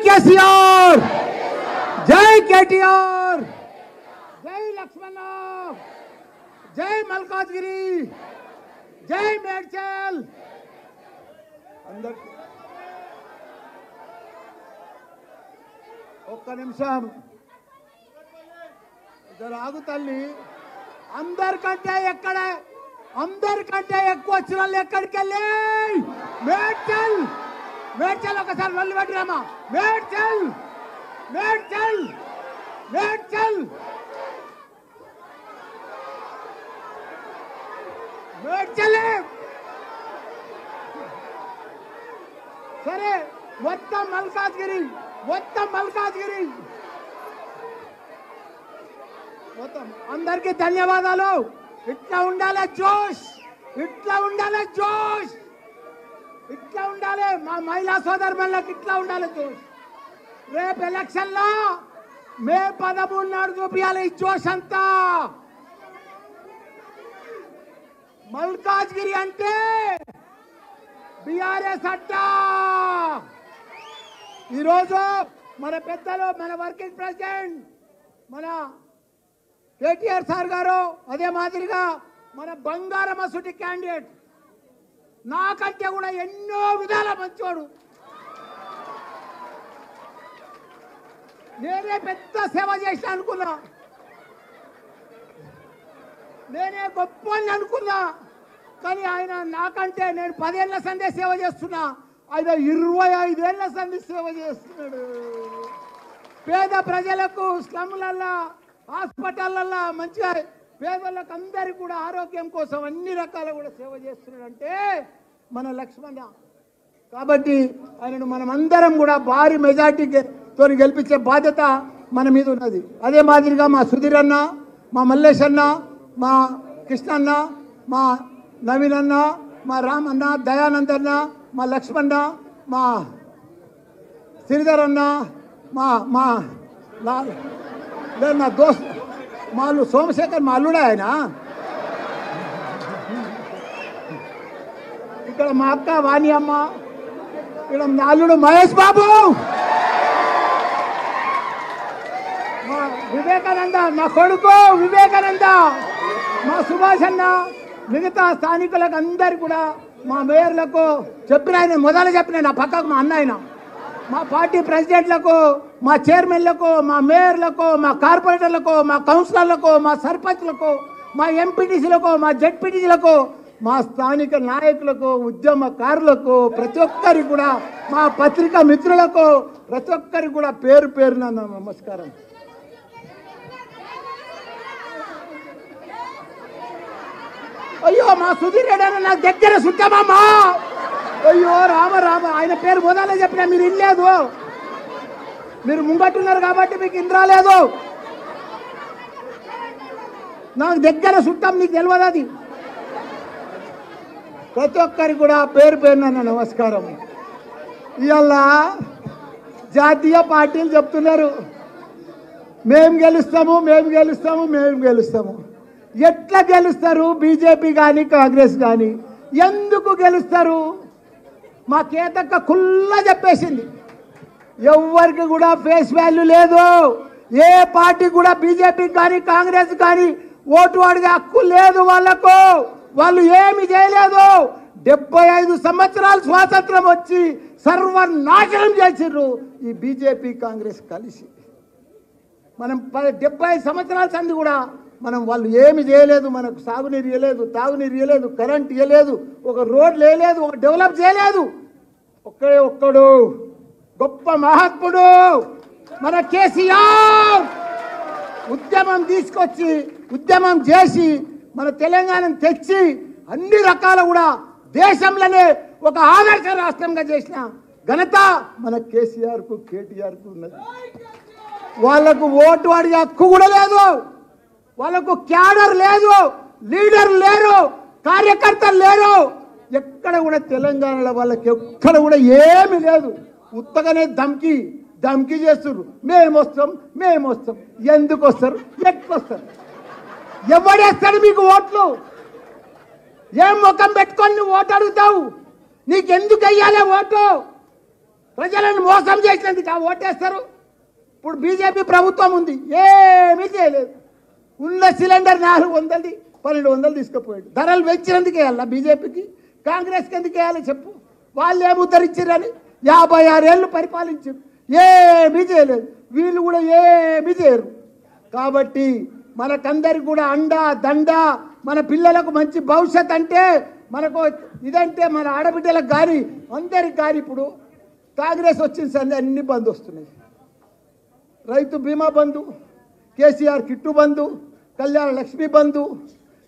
కేసీఆర్, జై కేటీఆర్, జై లక్ష్మణ, జై మల్కాజ్గిరి, జై మేడ్చల్. అందరికి ఒక్క నిమిషం ఇద్దరు ఆగు తల్లి. అందరికంటే ఎక్కువ వచ్చిన వాళ్ళు ఎక్కడికి వెళ్ళి మేడ్చల్. మేడ్చల్ ఒకసారి నల్లు పెట్టిరామా. మేడ్చల్ మేడ్చల్ మేడ్చల్ మేడ్చల్. సరే మొత్తం మల్కాజ్గిరి మొత్తం అందరికీ ధన్యవాదాలు. ఇట్లా ఉండాలి జోష్, ఇట్లా ఉండాలి మా మహిళా సోదరులకు, ఇట్లా ఉండాలి జోష్. రేపు ఎలక్షన్ లో మే 13 నాడు చూపించాలి ఈ జోష్ అంతా. మల్కాజ్గిరి అంటే బీఆర్ఎస్ అడ్డ. ఈరోజు మన పెద్దలు, మన వర్కింగ్ ప్రెసిడెంట్ మన కేటీఆర్ సార్ గారు, అదే మాదిరిగా మన బంగారమ్మ సుటి క్యాండిడేట్, నాకంటే కూడా ఎన్నో విధాల మంచోడు. నేనే పెద్ద సేవ చేసిన అనుకున్నా, నేనే గొప్ప అనుకున్నా. కానీ ఆయన నాకంటే, నేను 10 ఏళ్ల సందే సేవ చేస్తున్నా, ఆయన 25 ఏళ్ల సంది సేవ చేస్తున్నాడు. పేద ప్రజలకు స్లమ్లల్లో, హాస్పిటళ్ళల్లో మంచిగా పేదలకు అందరికీ కూడా ఆరోగ్యం కోసం అన్ని రకాల కూడా సేవ చేస్తున్నాడంటే మన లక్ష్మణ. కాబట్టి ఆయనను మనం అందరం కూడా భారీ మెజార్టీతో గెలిపించే బాధ్యత మన మీద ఉన్నది. అదే మాదిరిగా మా సుధీర్ అన్న, మా మల్లేష్ అన్న, మా కృష్ణ అన్న, మా నవీన్ అన్న, మా రామ్ అన్న, దయానంద్ అన్న, మా లక్ష్మణ, మా శ్రీధర్ అన్న, మా మా నా దోస్త్ మా అల్లు సోమశేఖర్, మా అల్లుడే ఆయన. ఇక్కడ మా అక్క వాణి అమ్మ, ఇక్కడ నా అల్లుడు మహేష్ బాబు, మా వివేకానంద, నా కొడుకు వివేకానంద, మా సుభాష్ అన్న, మిగతా స్థానికులకు అందరు కూడా, మా మేయర్లకు చెప్పిన, ఆయన మొదలు చెప్పిన నా పక్కకు మా అన్న ఆయన, మా పార్టీ ప్రెసిడెంట్లకు, మా చైర్మన్లకు, మా మేయర్లకు, మా కార్పొరేటర్లకు, మా కౌన్సిలర్లకు, మా సర్పంచ్లకు, మా ఎంపీటీసీలకు, మా జెడ్పీటీసీలకు, మా స్థానిక నాయకులకు, ఉద్యమకారులకు, ప్రతి ఒక్కరికి కూడా, మా పత్రికా మిత్రులకు, ప్రతి ఒక్కరికి కూడా పేరు పేరున నమస్కారం. అయ్యో మా సుధీర్ రెడ్డి అన్న నాకు దగ్గర సుట్టమమ్మా. అయ్యో రామ ఆయన పేరు మొదలే చెప్పినా మీరు ఇనలేదు. మీరు ముంగట్టున్నారు కాబట్టి మీకు ఇంద్రాలేదు. నాకు దగ్గర చుట్టం, నీకు తెలియదు అది. ప్రతి ఒక్కరికి కూడా పేరు పేరున నమస్కారం. ఇవాళ జాతీయ పార్టీలు చెప్తున్నారు మేము గెలుస్తాము. ఎట్లా గెలుస్తారు? బీజేపీ కానీ కాంగ్రెస్ కానీ ఎందుకు గెలుస్తారు? మా కేతక్క కుల్లా చెప్పేసింది, ఎవరికి కూడా ఫేస్ వాల్యూ లేదు. ఏ పార్టీ కూడా బీజేపీ కానీ కాంగ్రెస్ కానీ ఓటు అడిగే హక్కు లేదు వాళ్ళకు. వాళ్ళు ఏమి చేయలేదు. 75 సంవత్సరాలు స్వాతంత్రం వచ్చి సర్వనాశనం చేసిర్రు ఈ బీజేపీ కాంగ్రెస్ కలిసి. మనం 70 సంవత్సరాల సంది కూడా వాళ్ళు ఏమి చేయలేదు. మనకు సాగునీరు ఇవ్వలేదు, తాగునీరు ఇవ్వలేదు, కరెంట్ ఇవ్వలేదు, ఒక రోడ్లు వేయలేదు, ఒక డెవలప్ చేయలేదు. ఒక్కడు గొప్ప మహాత్ముడు మన కేసీఆర్ ఉద్యమం తీసుకొచ్చి, ఉద్యమం చేసి మన తెలంగాణను తెచ్చి అన్ని రకాల కూడా దేశంలోనే ఒక ఆదర్శ రాష్ట్రంగా చేసిన ఘనత మన కేసీఆర్కు, కేటీఆర్కు ఉన్నది. వాళ్లకు ఓటు అడిగే హక్కు కూడా లేదు. వాళ్ళకు క్యాడర్ లేదు, లీడర్ లేరు, కార్యకర్తలు లేరు. ఎక్కడ కూడా తెలంగాణలో వాళ్ళకి ఎక్కడ కూడా ఏమి లేదు. ఉత్తగానే ధమ్కి చేస్తున్నారు. మేము వస్తాం. ఎందుకు వస్తారు? ఎట్లా వస్తారు? ఎవడేస్తాడు మీకు ఓట్లు? ఏం ముఖం పెట్టుకొని నువ్వు ఓటు అడుగుతావు? నీకెందుకు వెయ్యాలి ఓటు? ప్రజలను మోసం చేసినందుకు ఓటేస్తారు. ఇప్పుడు బీజేపీ ప్రభుత్వం ఉంది, ఏమీ చేయలేదు. ఉన్న సిలిండర్ 400 1200 తీసుకుపోయాడు. ధరలు పెంచినందుకు వేయాలా బీజేపీకి? కాంగ్రెస్కి ఎందుకు వేయాలి చెప్పు? వాళ్ళు ఏమి ఉద్ధరించారని 56 ఏళ్ళు పరిపాలించారు, ఏమీ చేయలేదు. వీళ్ళు కూడా ఏమీ చేయరు. కాబట్టి మనకందరికి కూడా అండా దండ, మన పిల్లలకు మంచి భవిష్యత్ అంటే మనకు ఇదంటే మన ఆడబిడ్డలకు కానీ అందరికి కానీ ఇప్పుడు కాంగ్రెస్ వచ్చిన సంది అన్ని బంద్ వస్తున్నాయి. రైతు బీమా బంధు, కేసీఆర్ కిట్టు బంధు, కళ్యాణ లక్ష్మి బంధు,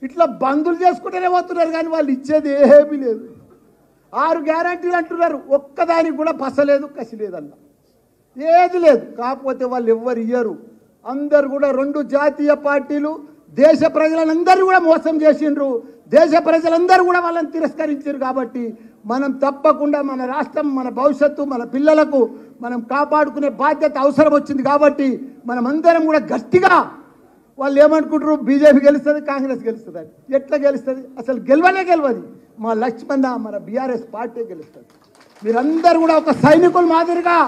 ఇట్లా బంధులు చేసుకుంటూనే పోతున్నారు. కానీ వాళ్ళు ఇచ్చేది ఏమీ లేదు. 6 గ్యారంటీలు అంటున్నారు, ఒక్కదానికి కూడా పసలేదు, కసి లేదన్న, ఏది లేదు. కాకపోతే వాళ్ళు ఎవ్వరు ఇయ్యరు. అందరు కూడా 2 జాతీయ పార్టీలు దేశ ప్రజలందరూ కూడా మోసం చేసిండ్రు. దేశ ప్రజలందరూ కూడా వాళ్ళని తిరస్కరించారు. కాబట్టి మనం తప్పకుండా మన రాష్ట్రం, మన భవిష్యత్తు, మన పిల్లలకు మనం కాపాడుకునే బాధ్యత అవసరం వచ్చింది. కాబట్టి మనం అందరం కూడా గట్టిగా, వాళ్ళు ఏమనుకుంటారు బీజేపీ గెలుస్తుంది, కాంగ్రెస్ గెలుస్తుంది అని. ఎట్లా గెలుస్తుంది? అసలు గెలవనే గెలవదు. మా లక్ష్మణ, మన బీఆర్ఎస్ పార్టీ గెలుస్తుంది. మీరందరూ కూడా ఒక సైనికుల మాదిరిగా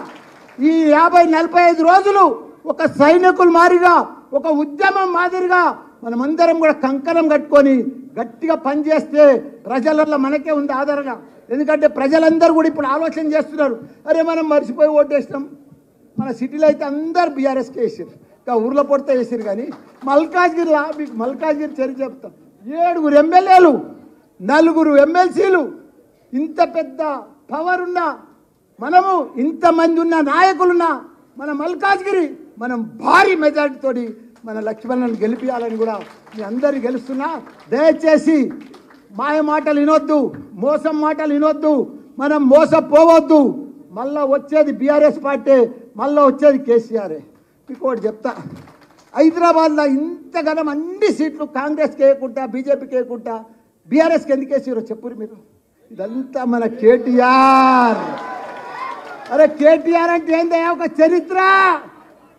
ఈ 50-45 రోజులు ఒక సైనికుల మాదిరిగా, ఒక ఉద్యమం మాదిరిగా మనమందరం కూడా కంకణం కట్టుకొని గట్టిగా పనిచేస్తే ప్రజలలో మనకే ఉంది ఆదరణ. ఎందుకంటే ప్రజలందరూ కూడా ఇప్పుడు ఆలోచన చేస్తున్నారు, అరే మనం మర్చిపోయి ఓటేసినాం. మన సిటీలో అయితే అందరు బీఆర్ఎస్కి వేసారు, ఇంకా ఊర్లో పొడితే వేసారు. కానీ మల్కాజ్గిరిలో, మీకు మల్కాజ్గిరి చర్య చెప్తాం, 7 ఎమ్మెల్యేలు 4 ఎమ్మెల్సీలు, ఇంత పెద్ద పవర్ ఉన్న మనము, ఇంతమంది ఉన్న నాయకులున్న మన మల్కాజ్గిరి మనం భారీ మెజార్టీతోటి మన లక్ష్మణ్ని గెలిపించాలని కూడా మీ అందరు గెలుస్తున్నా. దయచేసి మాయ మాటలు వినొద్దు, మోసం మాటలు వినొద్దు, మనం మోసపోవద్దు. మళ్ళా వచ్చేది బీఆర్ఎస్ పార్టీ, మళ్ళీ వచ్చేది కేసీఆరే. మీకు ఒకటి చెప్తా, హైదరాబాద్లో ఇంతగానం అన్ని సీట్లు కాంగ్రెస్కి వేయకుండా, బీజేపీకి వేయకుండా బీఆర్ఎస్కి ఎందుకు వేసారో చెప్పురు మీరు. ఇదంతా మన కేటీఆర్. అరే కేటీఆర్ అంటే ఏందయ్యా? ఒక చరిత్ర,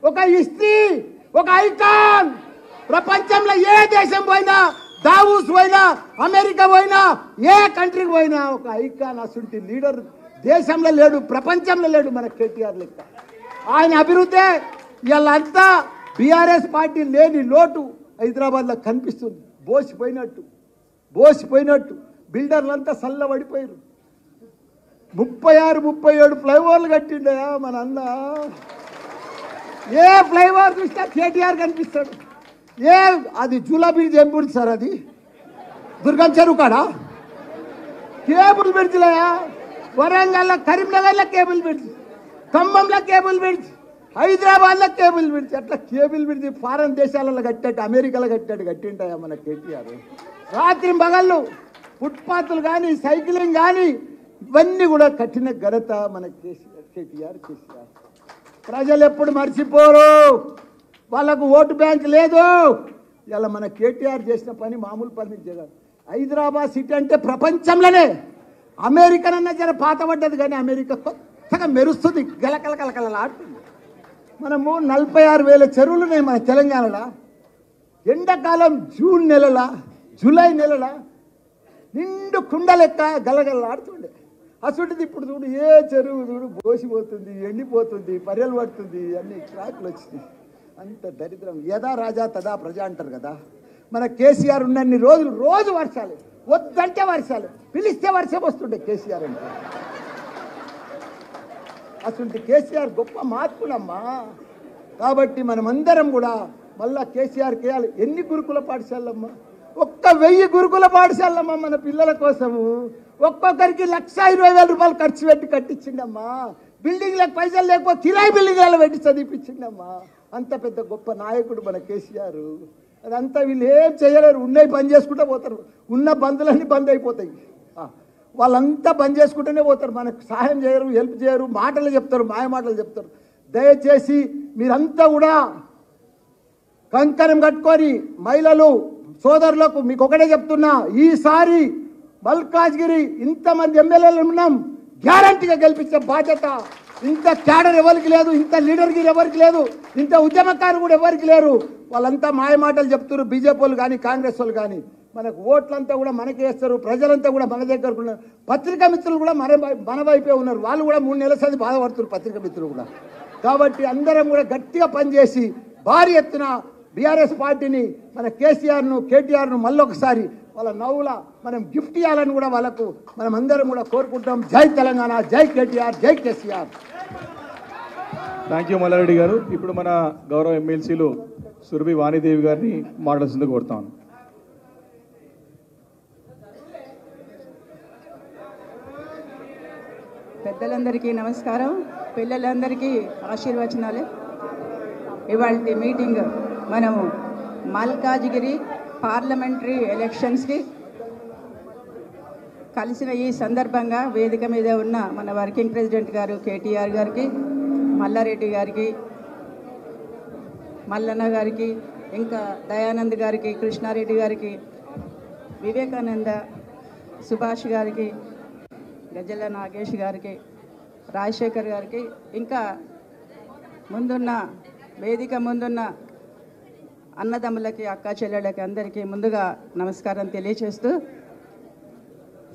ఒక హిస్టరీ, ఒక ఐకాన్. ప్రపంచంలో ఏ దేశం పోయినా, దావూస్ పోయినా, అమెరికా పోయినా, ఏ కంట్రీకి పోయినా ఒక ఐకాన్. అసలు లీడర్ దేశంలో లేడు, ప్రపంచంలో లేడు మన కేటీఆర్ లెక్క. ఆయన అభివృద్ధి ఇవాళంతా బీఆర్ఎస్ పార్టీ లేని లోటు హైదరాబాద్లో కనిపిస్తుంది. బోసిపోయినట్టు బిల్డర్లంతా చల్లబడిపోయారు. 36-37 ఫ్లైఓవర్లు కట్టిండయా మన అన్న. ఏ ఫ్లైఓవర్ చూసినా కేటీఆర్ కనిపిస్తాడు. అది జూలా బ్రిడ్జ్ ఏం బ్రిడ్జ్ సార్? అది దుర్గం చెరువు కాడా కేబుల్ బ్రిడ్జ్లయా. వరంగల్లో, కరీంనగర్లో కేబుల్ బ్రిడ్జ్, ఖమ్మంలో కేబుల్ బ్రిడ్జ్, హైదరాబాద్లో కేబుల్ బ్రిడ్జ్. అట్లా కేబుల్ బ్రిడ్జ్ ఫారెన్ దేశాలలో కట్టాడు, అమెరికాలో కట్టింటాయా మన కేటీఆర్. రాత్రి పగళ్ళు ఫుట్పాత్లు కానీ, సైక్లింగ్ కానీ ఇవన్నీ కూడా కట్టిన ఘనత మన కేటీఆర్. ప్రజలు ఎప్పుడు మర్చిపోరు, వాళ్ళకు ఓటు బ్యాంక్ లేదు. ఇలా మన కేటీఆర్ చేసిన పని మామూలు పని జగన్. హైదరాబాద్ సిటీ అంటే ప్రపంచంలోనే, అమెరికనన్నా జర పాతపడ్డది కానీ అమెరికా కొత్తగా మెరుస్తుంది, గలకలకలకలలాడుతుంది. మనము 46,000 చెరువులు ఉన్నాయి మన తెలంగాణలో. ఎండాకాలం జూన్ నెలల, జూలై నెలల నిండు కుండ లెక్క గలగలలాడుతుండే. అసలుంటిది ఇప్పుడు చూడు, ఏ చెరువు చూడు బోసిపోతుంది, ఎండిపోతుంది, పర్యలు పడుతుంది, అన్ని క్రాకులు వచ్చినాయి. అంత దరిద్రం. యథా రాజా తదా ప్రజ అంటారు కదా. మన కేసీఆర్ ఉన్నన్ని రోజులు రోజు వర్షాలు, వద్దంటే వర్షాలు, పిలిస్తే వర్షం వస్తుండే కేసీఆర్ అంటే. అసలు కేసీఆర్ గొప్ప మార్పులమ్మా. కాబట్టి మనమందరం కూడా మళ్ళా కేసీఆర్ కేయాలి. ఎన్ని గురుకుల పాఠశాలమ్మా? 1,000 గురుకుల పాఠశాలమ్మా మన పిల్లల కోసము. ఒక్కొక్కరికి 1,20,000 రూపాయలు ఖర్చు పెట్టి కట్టించిండమ్మా. బిల్డింగ్లకు పైసలు లేకపోతే కిరాయి బిల్డింగ్లలో పెట్టి చదివిపించిండమ్మా. అంత పెద్ద గొప్ప నాయకుడు మన కేసీఆర్. అదంతా వీళ్ళు ఏం చేయలేరు, ఉన్నాయి బంద్ చేసుకుంటూ పోతారు. ఉన్న బంధులన్నీ బంద్ అయిపోతాయి. వాళ్ళంతా బంద్ చేసుకుంటూనే పోతారు, మనకు సహాయం చేయరు, హెల్ప్ చేయరు, మాటలు చెప్తారు, మాయ మాటలు చెప్తారు. దయచేసి మీరంతా కూడా కంకణం కట్టుకొని, మహిళలు సోదరులకు మీకు ఒకటే చెప్తున్నా, ఈసారి మల్కాజ్గిరి ఇంతమంది ఎమ్మెల్యేలు ఉన్నాం, గ్యారంటీగా గెలిపించే బాధ్యత. ఇంత క్యాడర్ ఎవరికి లేదు, ఇంత లీడర్గిరి ఎవరికి లేదు, ఇంత ఉద్యమకారు కూడా ఎవరికి లేరు. వాళ్ళంతా మాయ మాటలు చెప్తున్నారు, బీజేపీ వాళ్ళు కానీ కాంగ్రెస్ వాళ్ళు కానీ. మనకు ఓట్లంతా కూడా మనకి వేస్తారు, ప్రజలంతా కూడా మన దగ్గరకు ఉన్నారు. పత్రికా మిత్రులు కూడా మన వైపే ఉన్నారు. వాళ్ళు కూడా 3 నెలల సారి బాధపడుతున్నారు పత్రికా మిత్రులు కూడా. కాబట్టి అందరం కూడా గట్టిగా పనిచేసి భారీ ఎత్తున బీఆర్ఎస్ పార్టీని మన కేసీఆర్ను కేటీఆర్ను మళ్ళొకసారి వాళ్ళ నవ్వుల మనం గిఫ్ట్ ఇవ్వాలని కూడా వాళ్ళకు మనం అందరం కూడా కోరుకుంటాం. జై తెలంగాణ, జై కేటీఆర్, జై కేసీఆర్. థ్యాంక్ యూ మల్లారెడ్డి గారు. ఇప్పుడు మన గౌరవ ఎమ్మెల్సీలు సురభి వాణిదేవి గారిని మాట్లాడుతుందిగా కోరుతాను. పెద్దలందరికీ నమస్కారం, పిల్లలందరికీ ఆశీర్వచనాలు. ఇవాళ మీటింగ్ మనము మల్కాజ్గిరి పార్లమెంటరీ ఎలక్షన్స్కి కలిసిన ఈ సందర్భంగా వేదిక మీద ఉన్న మన వర్కింగ్ ప్రెసిడెంట్ గారు కేటీఆర్ గారికి, మల్లారెడ్డి గారికి, మల్లన్న గారికి, ఇంకా దయానంద్ గారికి, కృష్ణారెడ్డి గారికి, వివేకానంద సుభాష్ గారికి, గజ్జల నాగేష్ గారికి, రాజశేఖర్ గారికి, ఇంకా ముందున్న వేదిక ముందున్న అన్నదమ్ములకి, అక్క చెల్లెళ్ళకి అందరికీ ముందుగా నమస్కారం తెలియచేస్తూ,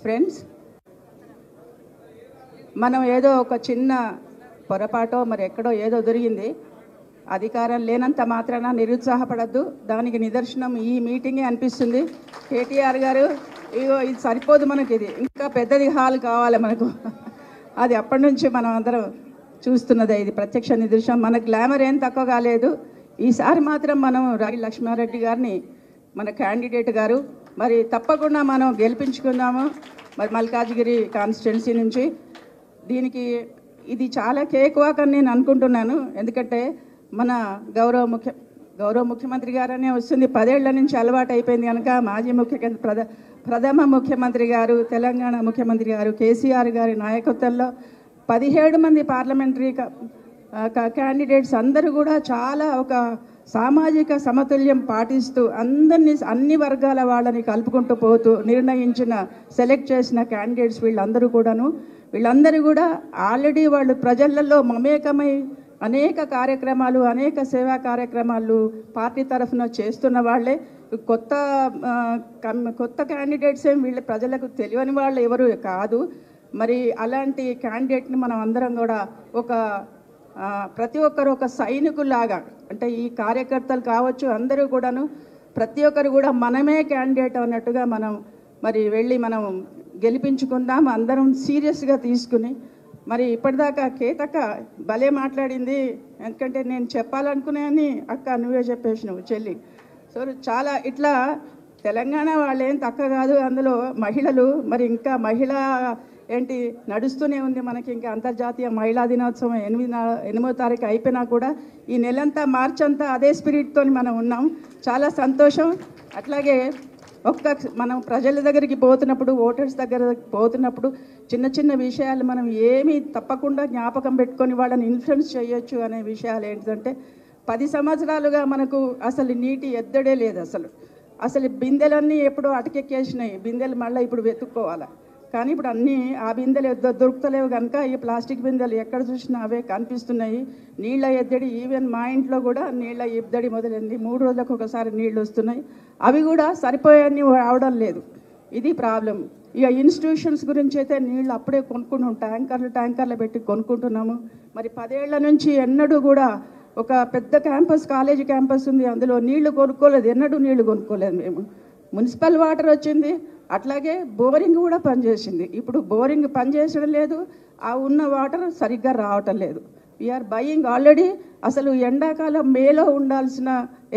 ఫ్రెండ్స్, మనం ఏదో ఒక చిన్న పొరపాటో మరి ఎక్కడో ఏదో దొరికింది, అధికారం లేనంత మాత్రాన నిరుత్సాహపడద్దు. దానికి నిదర్శనం ఈ మీటింగే అనిపిస్తుంది. కేటీఆర్ గారు ఇగో ఇది సరిపోదు, మనకి ఇది ఇంకా పెద్దది హాల్ కావాలి మనకు. అది అప్పటి నుంచి మనం అందరం చూస్తున్నదే, ఇది ప్రత్యక్ష నిదర్శనం. మన గ్లామర్ ఏం తక్కువ కాలేదు. ఈసారి మాత్రం మనం రాగి లక్ష్మారెడ్డి గారిని మన క్యాండిడేట్ గారు మరి తప్పకుండా మనం గెలిపించుకుందాము. మరి మల్కాజ్గిరి కాన్స్టిట్యున్సీ నుంచి దీనికి ఇది చాలా కేక్ వాక్ అని నేను అనుకుంటున్నాను. ఎందుకంటే మన గౌరవ ముఖ్యమంత్రి గారనే వస్తుంది, 10 ఏళ్ల నుంచి అలవాటు అయిపోయింది కనుక మాజీ ప్రథమ ముఖ్యమంత్రి గారు, తెలంగాణ ముఖ్యమంత్రి గారు కేసీఆర్ గారి నాయకత్వంలో 17 మంది పార్లమెంటరీ క్యాండిడేట్స్ అందరూ కూడా చాలా ఒక సామాజిక సమతుల్యం పాటిస్తూ అందరినీ అన్ని వర్గాల వాళ్ళని కలుపుకుంటూ పోతూ నిర్ణయించిన సెలెక్ట్ చేసిన క్యాండిడేట్స్ వీళ్ళందరూ కూడా ఆల్రెడీ వాళ్ళు ప్రజలలో మమేకమై అనేక కార్యక్రమాలు, అనేక సేవా కార్యక్రమాలు పార్టీ తరఫున చేస్తున్న వాళ్ళే. కొత్త క్యాండిడేట్స్ ఏం వీళ్ళ ప్రజలకు తెలియని వాళ్ళు ఎవరు కాదు. మరి అలాంటి క్యాండిడేట్ని మనం అందరం కూడా ప్రతి ఒక్కరు ఒక సైనికులాగా, అంటే ఈ కార్యకర్తలు కావచ్చు అందరూ కూడాను ప్రతి ఒక్కరు కూడా మనమే క్యాండిడేట్ అన్నట్టుగా మనం మరి వెళ్ళి మనం గెలిపించుకుందాం అందరం సీరియస్గా తీసుకుని. మరి ఇప్పటిదాకా కేతక్క భలే మాట్లాడింది, ఎందుకంటే నేను చెప్పాలనుకునేని అక్క నువ్వే చెప్పేసినావు చెల్లి. సో చాలా ఇట్లా తెలంగాణ వాళ్ళేం తక్కువ కాదు, అందులో మహిళలు మరి ఇంకా మహిళా ఏంటి నడుస్తూనే ఉంది. మనకి ఇంకా అంతర్జాతీయ మహిళా దినోత్సవం 8వ తారీఖు అయిపోయినా కూడా ఈ నెలంతా మార్చ్ అంతా అదే స్పిరిట్తో మనం ఉన్నాం. చాలా సంతోషం. అట్లాగే మనం ప్రజల దగ్గరికి పోతున్నప్పుడు, ఓటర్స్ దగ్గర పోతున్నప్పుడు చిన్న చిన్న విషయాలు మనం ఏమీ తప్పకుండా జ్ఞాపకం పెట్టుకొని వాళ్ళని ఇన్ఫ్లుయెన్స్ చేయొచ్చు అనే విషయాలు ఏంటంటే, 10 సంవత్సరాలుగా మనకు అసలు నీటి ఎద్దడే లేదు. అసలు బిందెలన్నీ ఎప్పుడో అటకెక్కేసినాయి. బిందెలు మళ్ళీ ఇప్పుడు వెతుక్కోవాలి. కానీ ఇప్పుడు అన్నీ ఆ బిందెలు దొరుకుతలేవు కనుక ఈ ప్లాస్టిక్ బిందెలు ఎక్కడ చూసినా అవే కనిపిస్తున్నాయి. నీళ్ళ ఎద్దడి ఈవెన్ మా ఇంట్లో కూడా నీళ్ళ ఎద్దడి మొదలైంది. 3 రోజులకు ఒకసారి నీళ్ళు వస్తున్నాయి. అవి కూడా సరిపోయాన్ని రావడం లేదు. ఇది ప్రాబ్లం. ఇక ఇన్స్టిట్యూషన్స్ గురించి అయితే నీళ్ళు అప్పుడే కొనుక్కుంటాం, ట్యాంకర్లు పెట్టి కొనుక్కుంటున్నాము. మరి 10 ఏళ్ల నుంచి ఎన్నడూ కూడా ఒక పెద్ద క్యాంపస్, కాలేజీ క్యాంపస్ ఉంది, అందులో నీళ్లు కొనుక్కోలేదు. ఎన్నడూ నీళ్లు కొనుక్కోలేదు మేము. మున్సిపల్ వాటర్ వచ్చింది, అట్లాగే బోరింగ్ కూడా పనిచేసింది. ఇప్పుడు బోరింగ్ పనిచేసడం లేదు, ఆ ఉన్న వాటర్ సరిగ్గా రావటం లేదు. We are buying already. అసలు ఎండాకాలం మేలో ఉండాల్సిన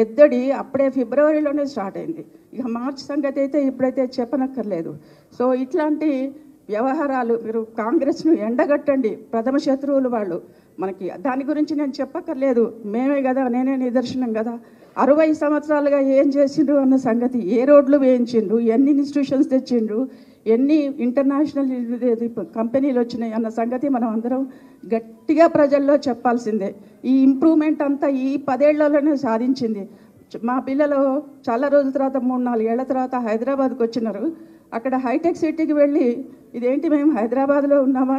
ఎద్దడి అప్పుడే ఫిబ్రవరిలోనే స్టార్ట్ అయింది. ఇక మార్చి సంగతి అయితే ఇప్పుడైతే చెప్పనక్కర్లేదు. సో ఇట్లాంటి వ్యవహారాలు మీరు కాంగ్రెస్ను ఎండగట్టండి, ప్రథమ శత్రువులు వాళ్ళు మనకి. దాని గురించి నేను చెప్పక్కర్లేదు, మేమే కదా, నేనే నిదర్శనం కదా. 60 సంవత్సరాలుగా ఏం చేసిండ్రు అన్న సంగతి, ఏ రోడ్లు వేయించిండ్రు, ఎన్ని ఇన్స్టిట్యూషన్స్ తెచ్చిండ్రు, ఎన్ని ఇంటర్నేషనల్ కంపెనీలు వచ్చినాయి అన్న సంగతి మనం అందరం గట్టిగా ప్రజల్లో చెప్పాల్సిందే. ఈ ఇంప్రూవ్మెంట్ అంతా ఈ 10 ఏళ్లలోనే సాధించింది. మా పిల్లలు చాలా రోజుల తర్వాత 3-4 ఏళ్ల తర్వాత హైదరాబాద్కి వచ్చినారు. అక్కడ హైటెక్ సిటీకి వెళ్ళి ఇదేంటి మేము హైదరాబాద్లో ఉన్నామా,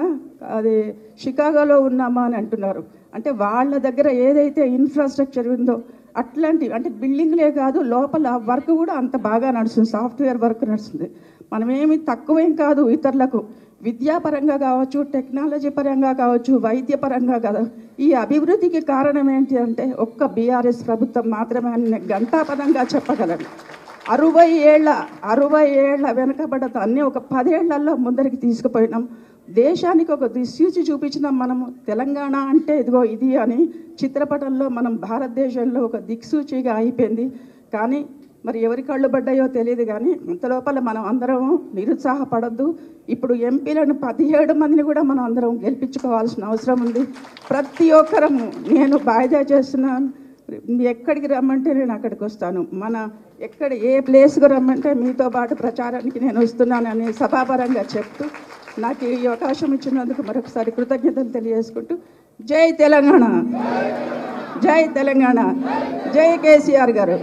అది షికాగోలో ఉన్నామా అని అంటున్నారు. అంటే వాళ్ళ దగ్గర ఏదైతే ఇన్ఫ్రాస్ట్రక్చర్ ఉందో అట్లాంటి అంటే బిల్డింగ్లే కాదు, లోపల వర్క్ కూడా అంత బాగా నడుస్తుంది, సాఫ్ట్వేర్ వర్క్ నడుస్తుంది. మనమేమి తక్కువేం కాదు ఇతరులకు, విద్యాపరంగా కావచ్చు, టెక్నాలజీ పరంగా కావచ్చు, వైద్య పరంగా కాదు. ఈ అభివృద్ధికి కారణం ఏంటి అంటే ఒక్క బీఆర్ఎస్ ప్రభుత్వం మాత్రమే అని నేను ఘంటాపదంగా చెప్పగలను. 60 ఏళ్ల వెనకబడ్డ దాన్ని ఒక 10 ఏళ్లలో ముందరికి తీసుకుపోయినాం. దేశానికి ఒక దిశూచి చూపించినాం మనము. తెలంగాణ అంటే ఇదిగో ఇది అని చిత్రపటంలో మనం భారతదేశంలో ఒక దిక్సూచిగా అయిపోయింది. కానీ మరి ఎవరి కళ్ళు పడ్డాయో తెలియదు. కానీ అంతలోపల మనం అందరం నిరుత్సాహపడద్దు. ఇప్పుడు ఎంపీలను 17 మందిని కూడా మనం అందరం గెలిపించుకోవాల్సిన అవసరం ఉంది. ప్రతి ఒక్కరము నేను బాధ్యత చేస్తున్నాను. ఎక్కడికి రమ్మంటే నేను అక్కడికి వస్తాను. ఎక్కడ ఏ ప్లేస్కి రమ్మంటే మీతో పాటు ప్రచారానికి నేను వస్తున్నానని సభాపరంగా చెప్తూ నాకు ఈ అవకాశం ఇచ్చినందుకు మరొకసారి కృతజ్ఞతలు తెలియజేసుకుంటూ జై తెలంగాణ, జై తెలంగాణ, జై కేసీఆర్ గారు.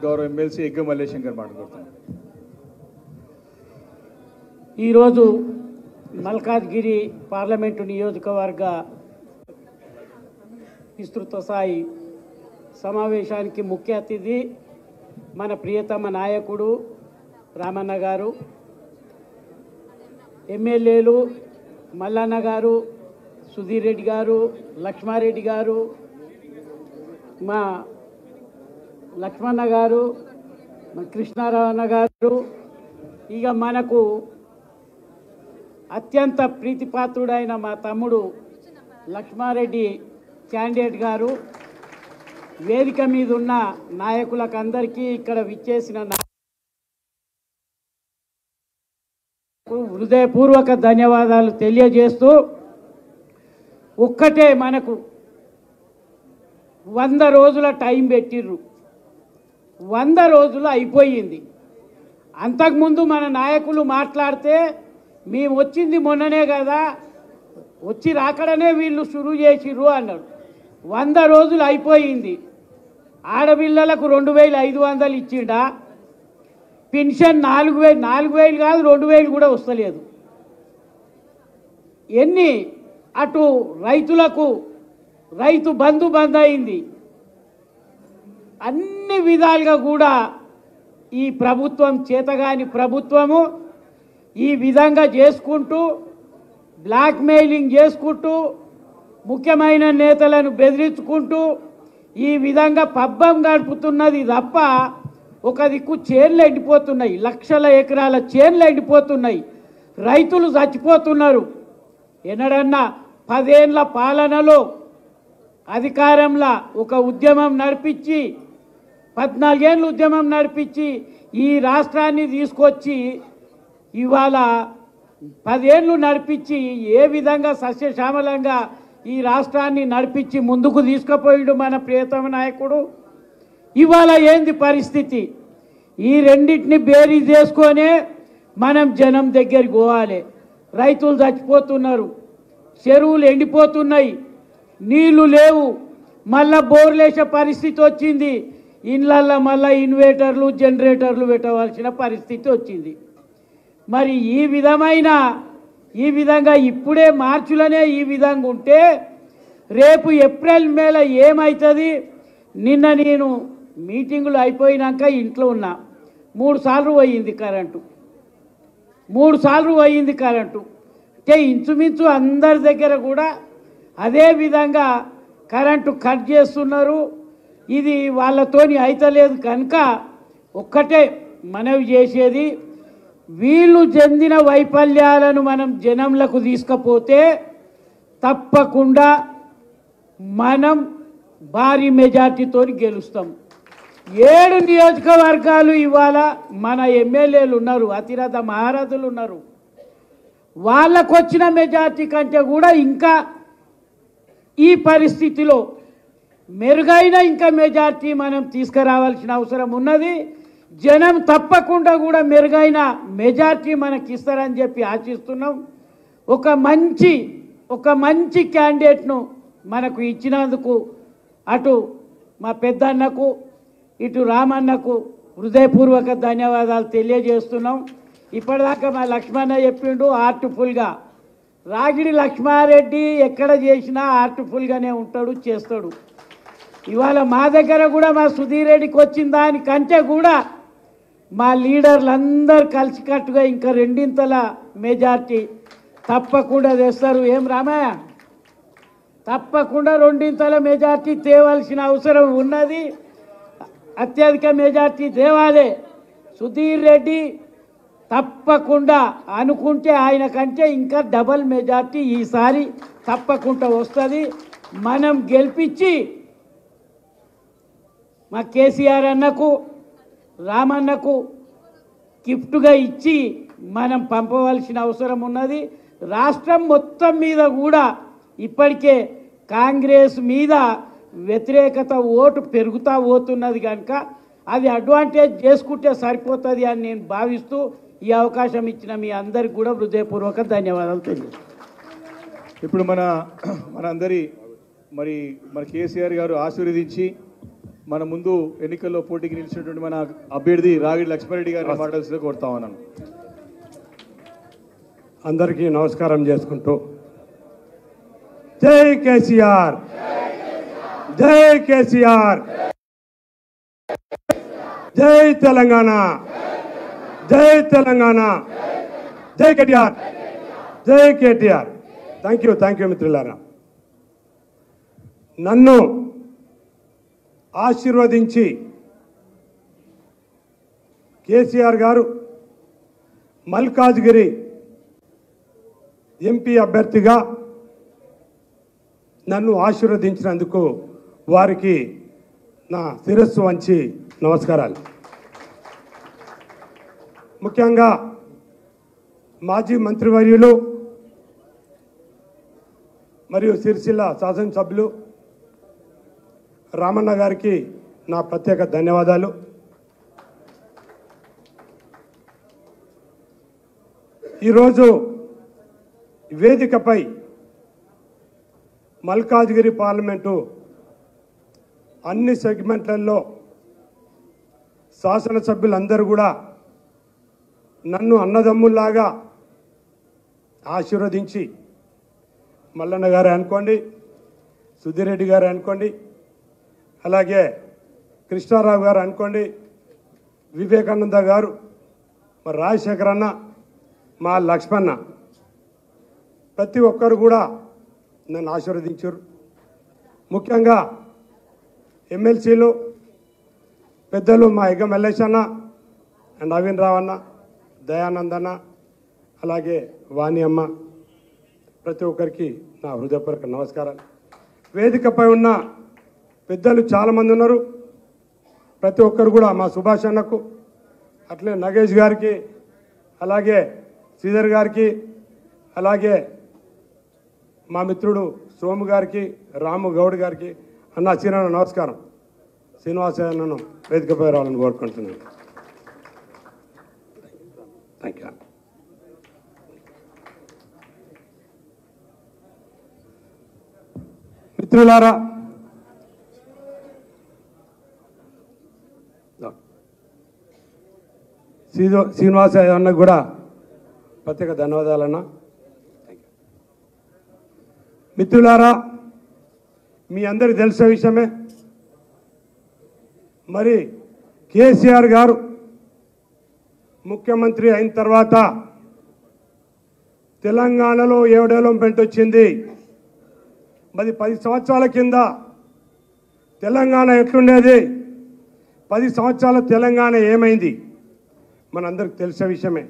గౌరవ ఎమ్మెల్సీ ఎగ్గ మల్లేశం గారు మాట్లాడుతున్నారు. ఈరోజు మల్కాజ్గిరి పార్లమెంటు నియోజకవర్గ విస్తృత స్థాయి సమావేశానికి ముఖ్య అతిథి మన ప్రియతమ నాయకుడు రామన్న గారు, ఎమ్మెల్యేలు మల్లన్న గారు, సుధీర్ రెడ్డి గారు, లక్ష్మారెడ్డి గారు, మా లక్ష్మణ గారు, మా కృష్ణారావణ గారు, ఇక మనకు అత్యంత ప్రీతిపాత్రుడైన మా తమ్ముడు లక్ష్మారెడ్డి క్యాండిడేట్ గారు, వేదిక మీద ఉన్న నాయకులకు అందరికీ, ఇక్కడ విచ్చేసిన హృదయపూర్వక ధన్యవాదాలు తెలియజేస్తూ, ఒక్కటే మనకు 100 రోజుల టైం పెట్టిర్రు. 100 రోజులు అయిపోయింది. అంతకుముందు మన నాయకులు మాట్లాడితే మేము వచ్చింది మొన్ననే కదా, వచ్చి రాకడనే వీళ్ళు షురూ చేసిర్రు అన్నాడు. 100 రోజులు అయిపోయింది. ఆడపిల్లలకు 2500 ఇచ్చిండా, పెన్షన్ 4000 కాదు 2000 కూడా వస్తలేదు. ఎన్ని అటు రైతులకు రైతు బంధు బంద్ అయింది. అన్ని విధాలుగా కూడా ఈ ప్రభుత్వం చేతగాని ప్రభుత్వము ఈ విధంగా చేసుకుంటూ, బ్లాక్మెయిలింగ్ చేసుకుంటూ, ముఖ్యమైన నేతలను బెదిరించుకుంటూ ఈ విధంగా పబ్బం గడుపుతున్నది తప్ప ఒక దిక్కు చేన్లు ఎండిపోతున్నాయి, లక్షల ఎకరాల చేన్లు ఎండిపోతున్నాయి, రైతులు చచ్చిపోతున్నారు. ఎన్నడన్నా 10 ఏళ్ల పాలనలో అధికారంలో ఒక ఉద్యమం నడిపించి 14 ఏళ్ళు ఉద్యమం నడిపించి ఈ రాష్ట్రాన్ని తీసుకొచ్చి ఇవాళ 10 ఏళ్ళు నడిపించి ఏ విధంగా సస్యశ్యామలంగా ఈ రాష్ట్రాన్ని నడిపించి ముందుకు తీసుకుపోయిండు మన ప్రియతమ నాయకుడు. ఇవాళ ఏంది పరిస్థితి? ఈ రెండింటిని బేరీ చేసుకొనే మనం జనం దగ్గరికి పోవాలి. రైతులు చచ్చిపోతున్నారు, చెరువులు ఎండిపోతున్నాయి, నీళ్లు లేవు, మళ్ళా బోర్లేసే పరిస్థితి వచ్చింది. ఇళ్ళల్లో మళ్ళీ ఇన్వర్టర్లు జనరేటర్లు పెట్టవలసిన పరిస్థితి వచ్చింది. మరి ఈ విధంగా ఇప్పుడే మార్చిలోనే ఈ విధంగా ఉంటే రేపు ఏప్రిల్ మేలో ఏమవుతుంది? నిన్న నేను మీటింగులు అయిపోయినాక ఇంట్లో ఉన్నా. 3 సార్లు పోయింది కరెంటు, 3 సార్లు పోయింది కరెంటు. అంటే ఇంచుమించు అందరి దగ్గర కూడా అదే విధంగా కరెంటు కట్ చేస్తున్నారు. ఇది వాళ్ళతోని అయితలేదు కనుక ఒక్కటే మనవి చేసేది, వీళ్ళు చెందిన వైఫల్యాలను మనం జనంలకు తీసుకపోతే తప్పకుండా మనం భారీ మెజార్టీతో గెలుస్తాం. 7 నియోజకవర్గాలు ఇవాళ మన ఎమ్మెల్యేలు ఉన్నారు, అతిరథ మహారథులు ఉన్నారు. వాళ్ళకు వచ్చిన మెజార్టీ కంటే కూడా ఇంకా ఈ పరిస్థితిలో మెరుగైన ఇంకా మెజార్టీ మనం తీసుకురావాల్సిన అవసరం ఉన్నది. జనం తప్పకుండా కూడా మెరుగైన మెజార్టీ మనకి ఇస్తారని చెప్పి ఆశిస్తున్నాం. ఒక మంచి క్యాండిడేట్ను మనకు ఇచ్చినందుకు అటు మా పెద్దన్నకు ఇటు రామన్నకు హృదయపూర్వక ధన్యవాదాలు తెలియజేస్తున్నాం. ఇప్పటిదాకా మా లక్ష్మణ చెప్పిండు ఆర్ట్ఫుల్గా, రాగిడి లక్ష్మారెడ్డి ఎక్కడ చేసినా ఆర్ట్ఫుల్గానే ఉంటాడు, చేస్తాడు. ఇవాళ మా దగ్గర కూడా మా సుధీర్ రెడ్డికి వచ్చిన దానికంటే కూడా మా లీడర్లందరూ కలిసికట్టుగా ఇంకా రెండింతల మెజార్టీ తప్పకుండా తెస్తారు. ఏం రామయ్య, తప్పకుండా రెండింతల మెజార్టీ తేవాల్సిన అవసరం ఉన్నది. అత్యధిక మెజార్టీ తేవాలే. సుధీర్ రెడ్డి తప్పకుండా అనుకుంటే ఆయన కంటే ఇంకా డబల్ మెజార్టీ ఈసారి తప్పకుండా వస్తుంది. మనం గెలిపించి మా కేసీఆర్ అన్నకు రామన్నకు గిఫ్ట్గా ఇచ్చి మనం పంపవలసిన అవసరం ఉన్నది. రాష్ట్రం మొత్తం మీద కూడా ఇప్పటికే కాంగ్రెస్ మీద వ్యతిరేకత ఓటు పెరుగుతూ పోతున్నది కనుక అది అడ్వాంటేజ్ చేసుకుంటే సరిపోతుంది అని నేను భావిస్తూ ఈ అవకాశం ఇచ్చిన మీ అందరికి కూడా హృదయపూర్వక ధన్యవాదాలు తెలియజేస్తాను. ఇప్పుడు మనందరి మన కేసీఆర్ గారు ఆశీర్వదించి మన ముందు ఎన్నికల్లో పోటీకి నిలిచినటువంటి మన అభ్యర్థి రాగిడి లక్ష్మారెడ్డి గారిని మాట్లాడాల్సిందిగా కోరుతా ఉన్నాను. అందరికీ నమస్కారం చేసుకుంటూ జై కేసీఆర్, జై కేసీఆర్, జై తెలంగాణ, జై తెలంగాణ, జై కేటీఆర్, జై కేటీఆర్. థ్యాంక్ యూ మిత్రులారా. నన్ను ఆశీర్వదించి కేసీఆర్ గారు మల్కాజ్గిరి ఎంపీ అభ్యర్థిగా నన్ను ఆశీర్వదించినందుకు వారికి నా శిరస్సు వంచి నమస్కారాలు. ముఖ్యంగా మాజీ మంత్రివర్యులు మరియు సిరిసిల్ల శాసనసభ్యులు రామన్న గారికి నా ప్రత్యేక ధన్యవాదాలు. ఈరోజు వేదికపై మల్కాజ్గిరి పార్లమెంటు అన్ని సెగ్మెంట్లలో శాసనసభ్యులందరూ కూడా నన్ను అన్నదమ్ముల్లాగా ఆశీర్వదించి మల్లన్న గారు అనుకోండి, సుధీర్ రెడ్డి గారు అనుకోండి, అలాగే కృష్ణారావు గారు అనుకోండి, వివేకానంద గారు, మా రాజశేఖర్ అన్న, మా లక్ష్మణ, ప్రతి ఒక్కరు కూడా నన్ను ఆశీర్వదించారు. ముఖ్యంగా ఎమ్మెల్సీలు పెద్దలు మా ఎగ్గ మల్లేష్ అన్న, నవీన్ రావు అన్న, దయానంద్ అన్న, అలాగే వాణి అమ్మ, ప్రతి ఒక్కరికి నా హృదయపూర్వక నమస్కారాలు. వేదికపై ఉన్న పెద్దలు చాలామంది ఉన్నారు. ప్రతి ఒక్కరు కూడా మా సుభాష్ అన్నకు, అట్లే నగేష్ గారికి, అలాగే శ్రీధర్ గారికి, అలాగే మా మిత్రుడు సోము గారికి, రాము గౌడ్ గారికి, అన్న చిన్న నమస్కారం. శ్రీనివాస అన్నను వేదికపై రావాలని కోరుకుంటున్నాను. Thank you. మిత్రులారా, శ్రీనివాస అన్నకు కూడా ప్రత్యేక ధన్యవాదాలన్నా. మిత్రులారా, మీ అందరికి తెలిసే విషయమే, మరి కేసీఆర్ గారు ముఖ్యమంత్రి అయిన తర్వాత తెలంగాణలో 7 డెవలప్మెంట్ వచ్చింది. మరి 10 సంవత్సరాల కింద తెలంగాణ ఎట్లుండేది, 10 సంవత్సరాల తెలంగాణ ఏమైంది మనందరికి తెలిసే విషయమే.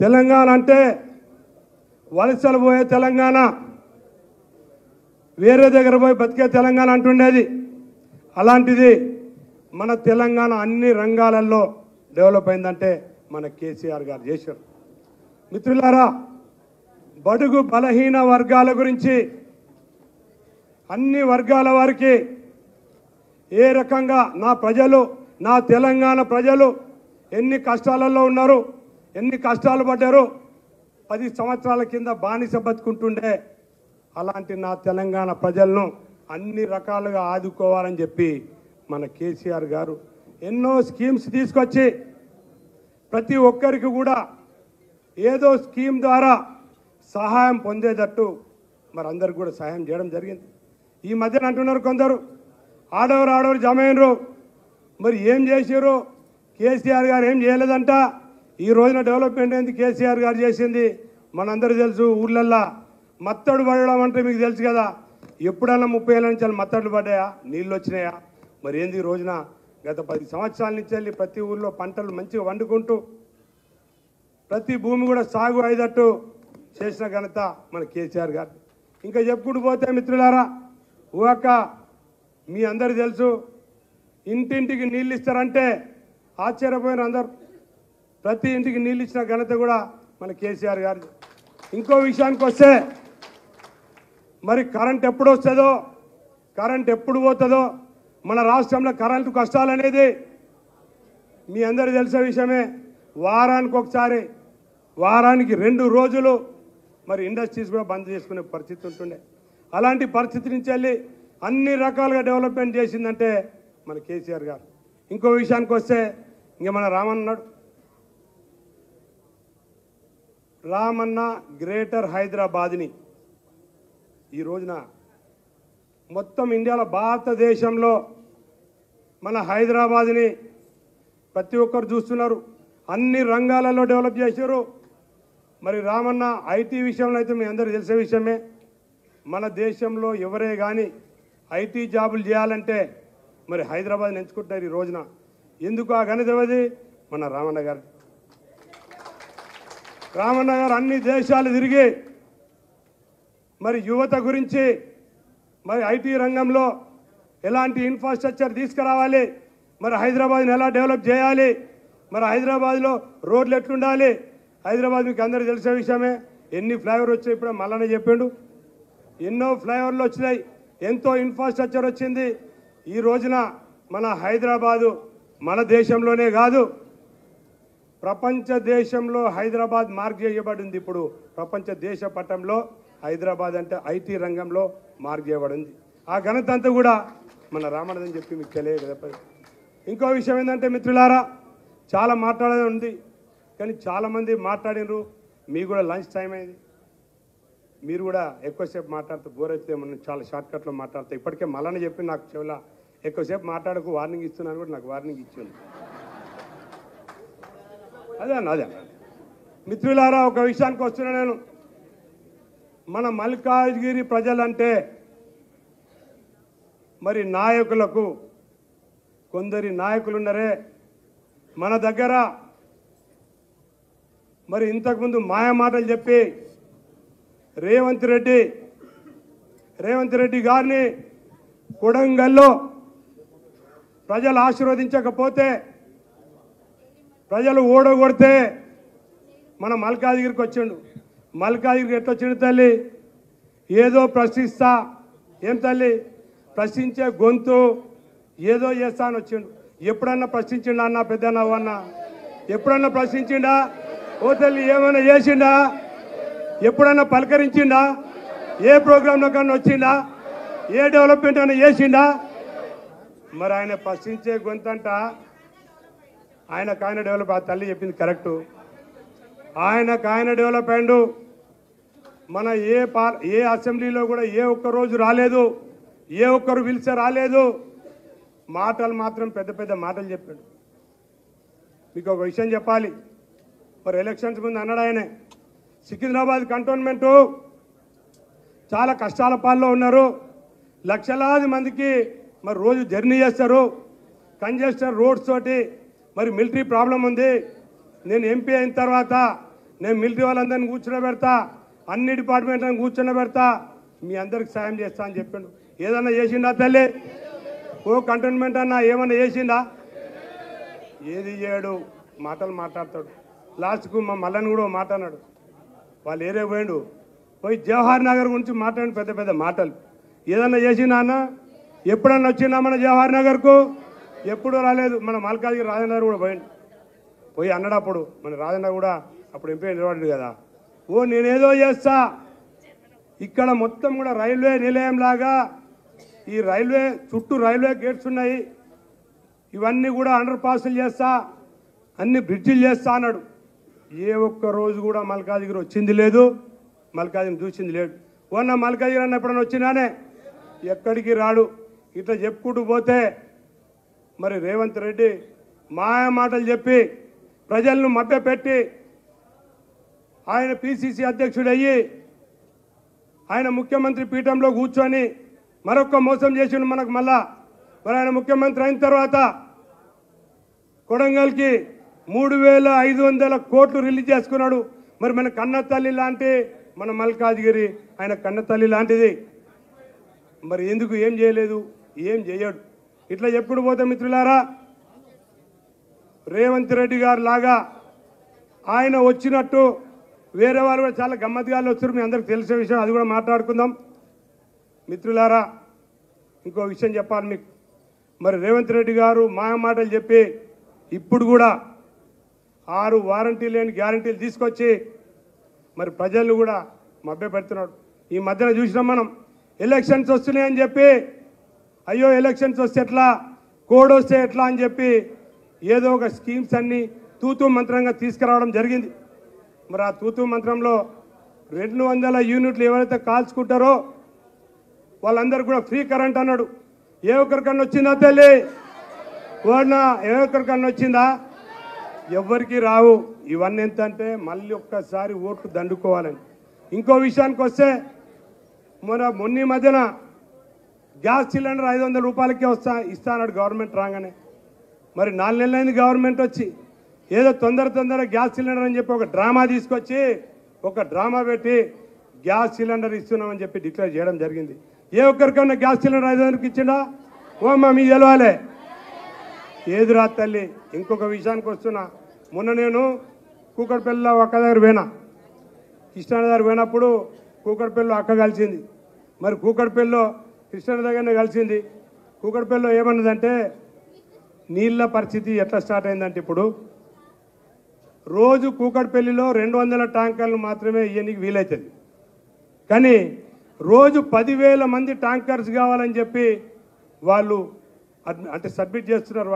తెలంగాణ అంటే వలసలు పోయే తెలంగాణ, వేరే దగ్గర పోయి బతికే తెలంగాణ అంటుండేది. అలాంటిది మన తెలంగాణ అన్ని రంగాలలో డెవలప్ అయిందంటే మన కేసీఆర్ గారు చేశారు. మిత్రులారా, బడుగు బలహీన వర్గాల గురించి, అన్ని వర్గాల వారికి ఏ రకంగా నా ప్రజలు, నా తెలంగాణ ప్రజలు ఎన్ని కష్టాలలో ఉన్నారు, ఎన్ని కష్టాలు పడ్డారు, 10 సంవత్సరాల కింద బానిస బతుకుంటుండే అలాంటి నా తెలంగాణ ప్రజలను అన్ని రకాలుగా ఆదుకోవాలని చెప్పి మన కేసీఆర్ గారు ఎన్నో స్కీమ్స్ తీసుకొచ్చి ప్రతి ఒక్కరికి కూడా ఏదో స్కీమ్ ద్వారా సహాయం పొందేటట్టు మరి అందరికి కూడా సహాయం చేయడం జరిగింది. ఈ మధ్యన అంటున్నారు కొందరు, ఆడవరు జమ అయినరు. మరి ఏం చేసారు? కేసీఆర్ గారు ఏం చేయలేదంట. ఈ రోజున డెవలప్మెంట్ ఏంది కేసీఆర్ గారు చేసింది మనందరూ తెలుసు. ఊర్లల్లో మత్తడు పడడం అంటే మీకు తెలుసు కదా. ఎప్పుడన్నా 30 ఏళ్ళ నుంచి మత్తడులు పడ్డాయా? నీళ్ళు వచ్చినాయా? మరి ఏంది ఈ రోజున గత 10 సంవత్సరాల నుంచి వెళ్ళి ప్రతి ఊర్లో పంటలు మంచిగా వండుకుంటూ ప్రతి భూమి కూడా సాగు అయ్యేటట్టు చేసిన ఘనత మన కేసీఆర్ గారు. ఇంకా చెప్పుకుంటూ పోతే మిత్రులారా, ఊక మీ అందరికీ తెలుసు, ఇంటింటికి నీళ్ళు ఇస్తారంటే ఆశ్చర్యపోయిన అందరు. ప్రతి ఇంటికి నీళ్ళు ఇచ్చిన ఘనత కూడా మన కేసీఆర్ గారు. ఇంకో విషయానికి వస్తే, మరి కరెంట్ ఎప్పుడు వస్తుందో, కరెంట్ ఎప్పుడు పోతుందో, మన రాష్ట్రంలో కరెంటు కష్టాలు అనేది మీ అందరికీ తెలిసే విషయమే. వారానికి ఒకసారి, వారానికి 2 రోజులు మరి ఇండస్ట్రీస్ కూడా బంద్ చేసుకునే పరిస్థితి ఉంటుండే. అలాంటి పరిస్థితి నుంచి వెళ్ళి అన్ని రకాలుగా డెవలప్మెంట్ చేసిందంటే మన కేసీఆర్ గారు. ఇంకో విషయానికి వస్తే, ఇంక మన రామన్న గ్రేటర్ హైదరాబాద్ని ఈ రోజున మొత్తం ఇండియాలో, భారతదేశంలో మన హైదరాబాద్ని ప్రతి ఒక్కరు చూస్తున్నారు. అన్ని రంగాలలో డెవలప్ చేశారు. మరి రామన్న ఐటీ విషయంలో అయితే మీ అందరికీ తెలిసే విషయమే. మన దేశంలో ఎవరే కానీ ఐటీ జాబులు చేయాలంటే మరి హైదరాబాద్ని ఎంచుకుంటున్నారు ఈ రోజున. ఎందుకు ఆ ఘనత వ్యవధి? మన రామన్న గారు. రామన్న గారు అన్ని దేశాలు తిరిగి మరి యువత గురించి, మరి ఐటీ రంగంలో ఎలాంటి ఇన్ఫ్రాస్ట్రక్చర్ తీసుకురావాలి, మరి హైదరాబాద్ని ఎలా డెవలప్ చేయాలి, మరి హైదరాబాద్లో రోడ్లు ఎట్లుండాలి. హైదరాబాద్ మీకు అందరికీ తెలిసే విషయమే. ఎన్ని ఫ్లైఓవర్ వచ్చాయి ఇప్పుడు మళ్ళీ చెప్పిండు. ఎన్నో ఫ్లైఓవర్లు వచ్చినాయి, ఎంతో ఇన్ఫ్రాస్ట్రక్చర్ వచ్చింది. ఈ రోజున మన హైదరాబాదు మన దేశంలోనే కాదు, ప్రపంచ దేశంలో హైదరాబాద్ మార్క్ చేయబడింది. ఇప్పుడు ప్రపంచ దేశ పటంలో హైదరాబాద్ అంటే ఐటీ రంగంలో మార్క్ చేయబడింది. ఆ ఘనత అంతా కూడా మన రామన్నదని చెప్పి మీకు తెలియదు కదా. ఇంకో విషయం ఏంటంటే మిత్రులారా, చాలా మాట్లాడేది ఉంది, కానీ చాలామంది మాట్లాడినరు. మీకు కూడా లంచ్ టైం అయింది, మీరు కూడా ఎక్కువసేపు మాట్లాడితే బోర్ అయితే మనం చాలా షార్ట్కట్లో మాట్లాడతా. ఇప్పటికే మళ్ళీ చెప్పి నాకు చెవులా ఎక్కువసేపు మాట్లాడకు వార్నింగ్ ఇస్తున్నాను కూడా నాకు వార్నింగ్ ఇచ్చింది. అదే మిత్రులారా, ఒక విషయానికి వస్తున్నా నేను. మన మల్కాజ్గిరి ప్రజలంటే మరి నాయకులకు కొందరి నాయకులు ఉన్నారే మన దగ్గర. మరి ఇంతకుముందు మాయ మాటలు చెప్పి రేవంత్ రెడ్డి గారిని కొడంగల్లో ప్రజలు ఆశీర్వదించకపోతే, ప్రజలు ఓడగొడితే మన మల్కాజ్గిరికి వచ్చిండు. మల్కాజ్గిరికి ఎట్లొచ్చిండు తల్లి? ఏదో ప్రశ్నిస్తా, ఏం తల్లి ప్రశ్నించే గొంతు, ఏదో చేస్తా అని వచ్చిండు. ఎప్పుడన్నా ప్రశ్నించిండా అన్న? పెద్దన్న అన్న ఎప్పుడన్నా ప్రశ్నించిండా? ఓ తల్లి ఏమైనా చేసిండా? ఎప్పుడన్నా పలకరించిండా? ఏ ప్రోగ్రాంలో కన్నా వచ్చిండా? ఏ డెవలప్మెంట్ అయినా చేసిండా? మరి ఆయన ప్రశ్నించే గొంతంట ఆయనకు డెవలప్. ఆ తల్లి చెప్పింది కరెక్టు. ఆయన డెవలప్ అయ్యిండు. మన ఏ అసెంబ్లీలో కూడా ఏ ఒక్క రోజు రాలేదు, ఏ ఒక్కరు పిలిచే రాలేదు. మాటలు మాత్రం పెద్ద పెద్ద మాటలు చెప్పాడు. మీకు ఒక విషయం చెప్పాలి. మరి ఎలక్షన్స్ ముందు అన్నాడు ఆయనే, సికింద్రాబాద్ కంటోన్మెంటు చాలా కష్టాల పాల్లో ఉన్నారు. లక్షలాది మందికి మరి రోజు జర్నీ చేస్తారు. కంజెస్టెడ్ రోడ్స్ తోటి మరి మిలిటరీ ప్రాబ్లం ఉంది. నేను ఎంపీ అయిన తర్వాత నేను మిలిటరీ వాళ్ళందరినీ కూర్చోబెడతా, అన్ని డిపార్ట్మెంట్లను కూర్చోబెడతా, మీ అందరికి సాయం చేస్తా అని చెప్పాడు. ఏదన్నా చేసిండా తల్లి? ఓ కంటోన్మెంట్ అన్నా ఏమన్నా చేసిండా? ఏది చేయడు, మాటలు మాట్లాడతాడు. లాస్ట్కు మా మల్లని కూడా మాట అన్నాడు. వాళ్ళు ఏరే పోయిండు, పోయి జవహర్ నగర్ గురించి మాట్లాడి పెద్ద పెద్ద మాటలు. ఏదన్నా చేసిండా అన్న? ఎప్పుడన్నా వచ్చిందా మన జవహర్ నగర్కు? ఎప్పుడూ రాలేదు. మన మల్కాజ్గిరి రాజేంద్ర కూడా పోయిండు, పోయి అన్నాడు. అప్పుడు మన రాజేంద్ర కూడా అప్పుడు ఎంపీ నిలబడ్డాడు కదా. ఓ నేనేదో చేస్తా, ఇక్కడ మొత్తం కూడా రైల్వే నిలయం లాగా ఈ రైల్వే చుట్టూ రైల్వే గేట్స్ ఉన్నాయి, ఇవన్నీ కూడా అండర్ పాస్లు చేస్తా, అన్ని బ్రిడ్జిలు చేస్తా అన్నాడు. ఏ ఒక్క రోజు కూడా మల్కాజ్గిరి వచ్చింది లేదు, మల్కాజ్గిరిని చూసింది లేదు. ఓన్న మల్కాజ్గిరి అన్న ఎప్పుడన్నా వచ్చినానే? ఎక్కడికి రాడు. ఇట్లా చెప్పుకుంటూ పోతే మరి రేవంత్ రెడ్డి మాయ మాటలు చెప్పి ప్రజలను మభ్యపెట్టి ఆయన పిసిసి అధ్యక్షుడు అయ్యి ఆయన ముఖ్యమంత్రి పీఠంలో కూర్చొని మరొక మోసం చేసిండు మనకు మళ్ళా. మరి ఆయన ముఖ్యమంత్రి అయిన తర్వాత కొడంగల్కి 3,500 కోట్లు రిలీజ్ చేసుకున్నాడు. మరి మన కన్న తల్లి లాంటి మన మల్కాజ్గిరి ఆయన కన్న తల్లి లాంటిది. మరి ఎందుకు ఏం చేయలేదు, ఏం చేయడు. ఇట్లా ఎప్పుడు పోతే మిత్రులారా రేవంత్ రెడ్డి గారు లాగా ఆయన వచ్చినట్టు వేరే వాళ్ళు కూడా చాలా గమ్మత్తుగాళ్ళు వచ్చారు. మీ అందరికి తెలిసే విషయం, అది కూడా మాట్లాడుకుందాం. మిత్రులారా ఇంకో విషయం చెప్పాలి మీకు. మరి రేవంత్ రెడ్డి గారు మాయ మాటలు చెప్పి ఇప్పుడు కూడా 6 వారంటీ లేని గ్యారంటీలు తీసుకొచ్చి మరి ప్రజలు కూడా మభ్యపెడుతున్నాడు. ఈ మధ్యన చూసినాం మనం, ఎలక్షన్స్ వస్తున్నాయని చెప్పి అయ్యో ఎలక్షన్స్ వస్తే ఎట్లా, కోడ్ వస్తే ఎట్లా అని చెప్పి ఏదో ఒక స్కీమ్స్ అన్నీ తూతూ మంత్రంగా తీసుకురావడం జరిగింది. మరి ఆ తూతూ మంత్రంలో 200 యూనిట్లు ఎవరైతే కాల్చుకుంటారో వాళ్ళందరూ కూడా ఫ్రీ కరెంట్ అన్నాడు. ఏ ఒక్కరికన్నా వచ్చిందా తల్లి? వాడినా ఏ ఒక్కరికన్నా వచ్చిందా? ఎవరికి రావు. ఇవన్నీ ఎంత అంటే మళ్ళీ ఒక్కసారి ఓట్లు దండుకోవాలని. ఇంకో విషయానికి వస్తే మొన్న మధ్యన గ్యాస్ సిలిండర్ 500 రూపాయలకే ఇస్తాడు గవర్నమెంట్ రాగానే. మరి 4 నెలలైంది గవర్నమెంట్ వచ్చి, ఏదో తొందర గ్యాస్ సిలిండర్ అని చెప్పి ఒక డ్రామా తీసుకొచ్చి ఒక డ్రామా పెట్టి గ్యాస్ సిలిండర్ ఇస్తున్నామని చెప్పి డిక్లేర్ చేయడం జరిగింది. ఏ ఒక్కరికన్నా గ్యాస్ సిలిండర్ 500కి ఇచ్చిండా? ఓమ్మా మీకు తెలవాలి. ఏది రా తల్లి. ఇంకొక విషయానికి వస్తున్నా, మొన్న నేను కూకట్పల్లిలో అక్క దగ్గర పోయినా, కృష్ణా దగ్గర పోయినప్పుడు కూకట్పల్లిలో అక్క కలిసింది. మరి కూకట్పల్లిలో కృష్ణ దగ్గరనే కలిసింది. కూకట్పల్లిలో ఏమన్నదంటే నీళ్ళ పరిస్థితి ఎట్లా స్టార్ట్ అయిందంటే ఇప్పుడు రోజు కూకట్పల్లిలో 200 ట్యాంకర్లు మాత్రమే ఇయ్యనికి వీలవుతుంది. కానీ రోజు 10,000 మంది ట్యాంకర్స్ కావాలని చెప్పి వాళ్ళు అంటే సబ్మిట్ చేస్తున్నారు.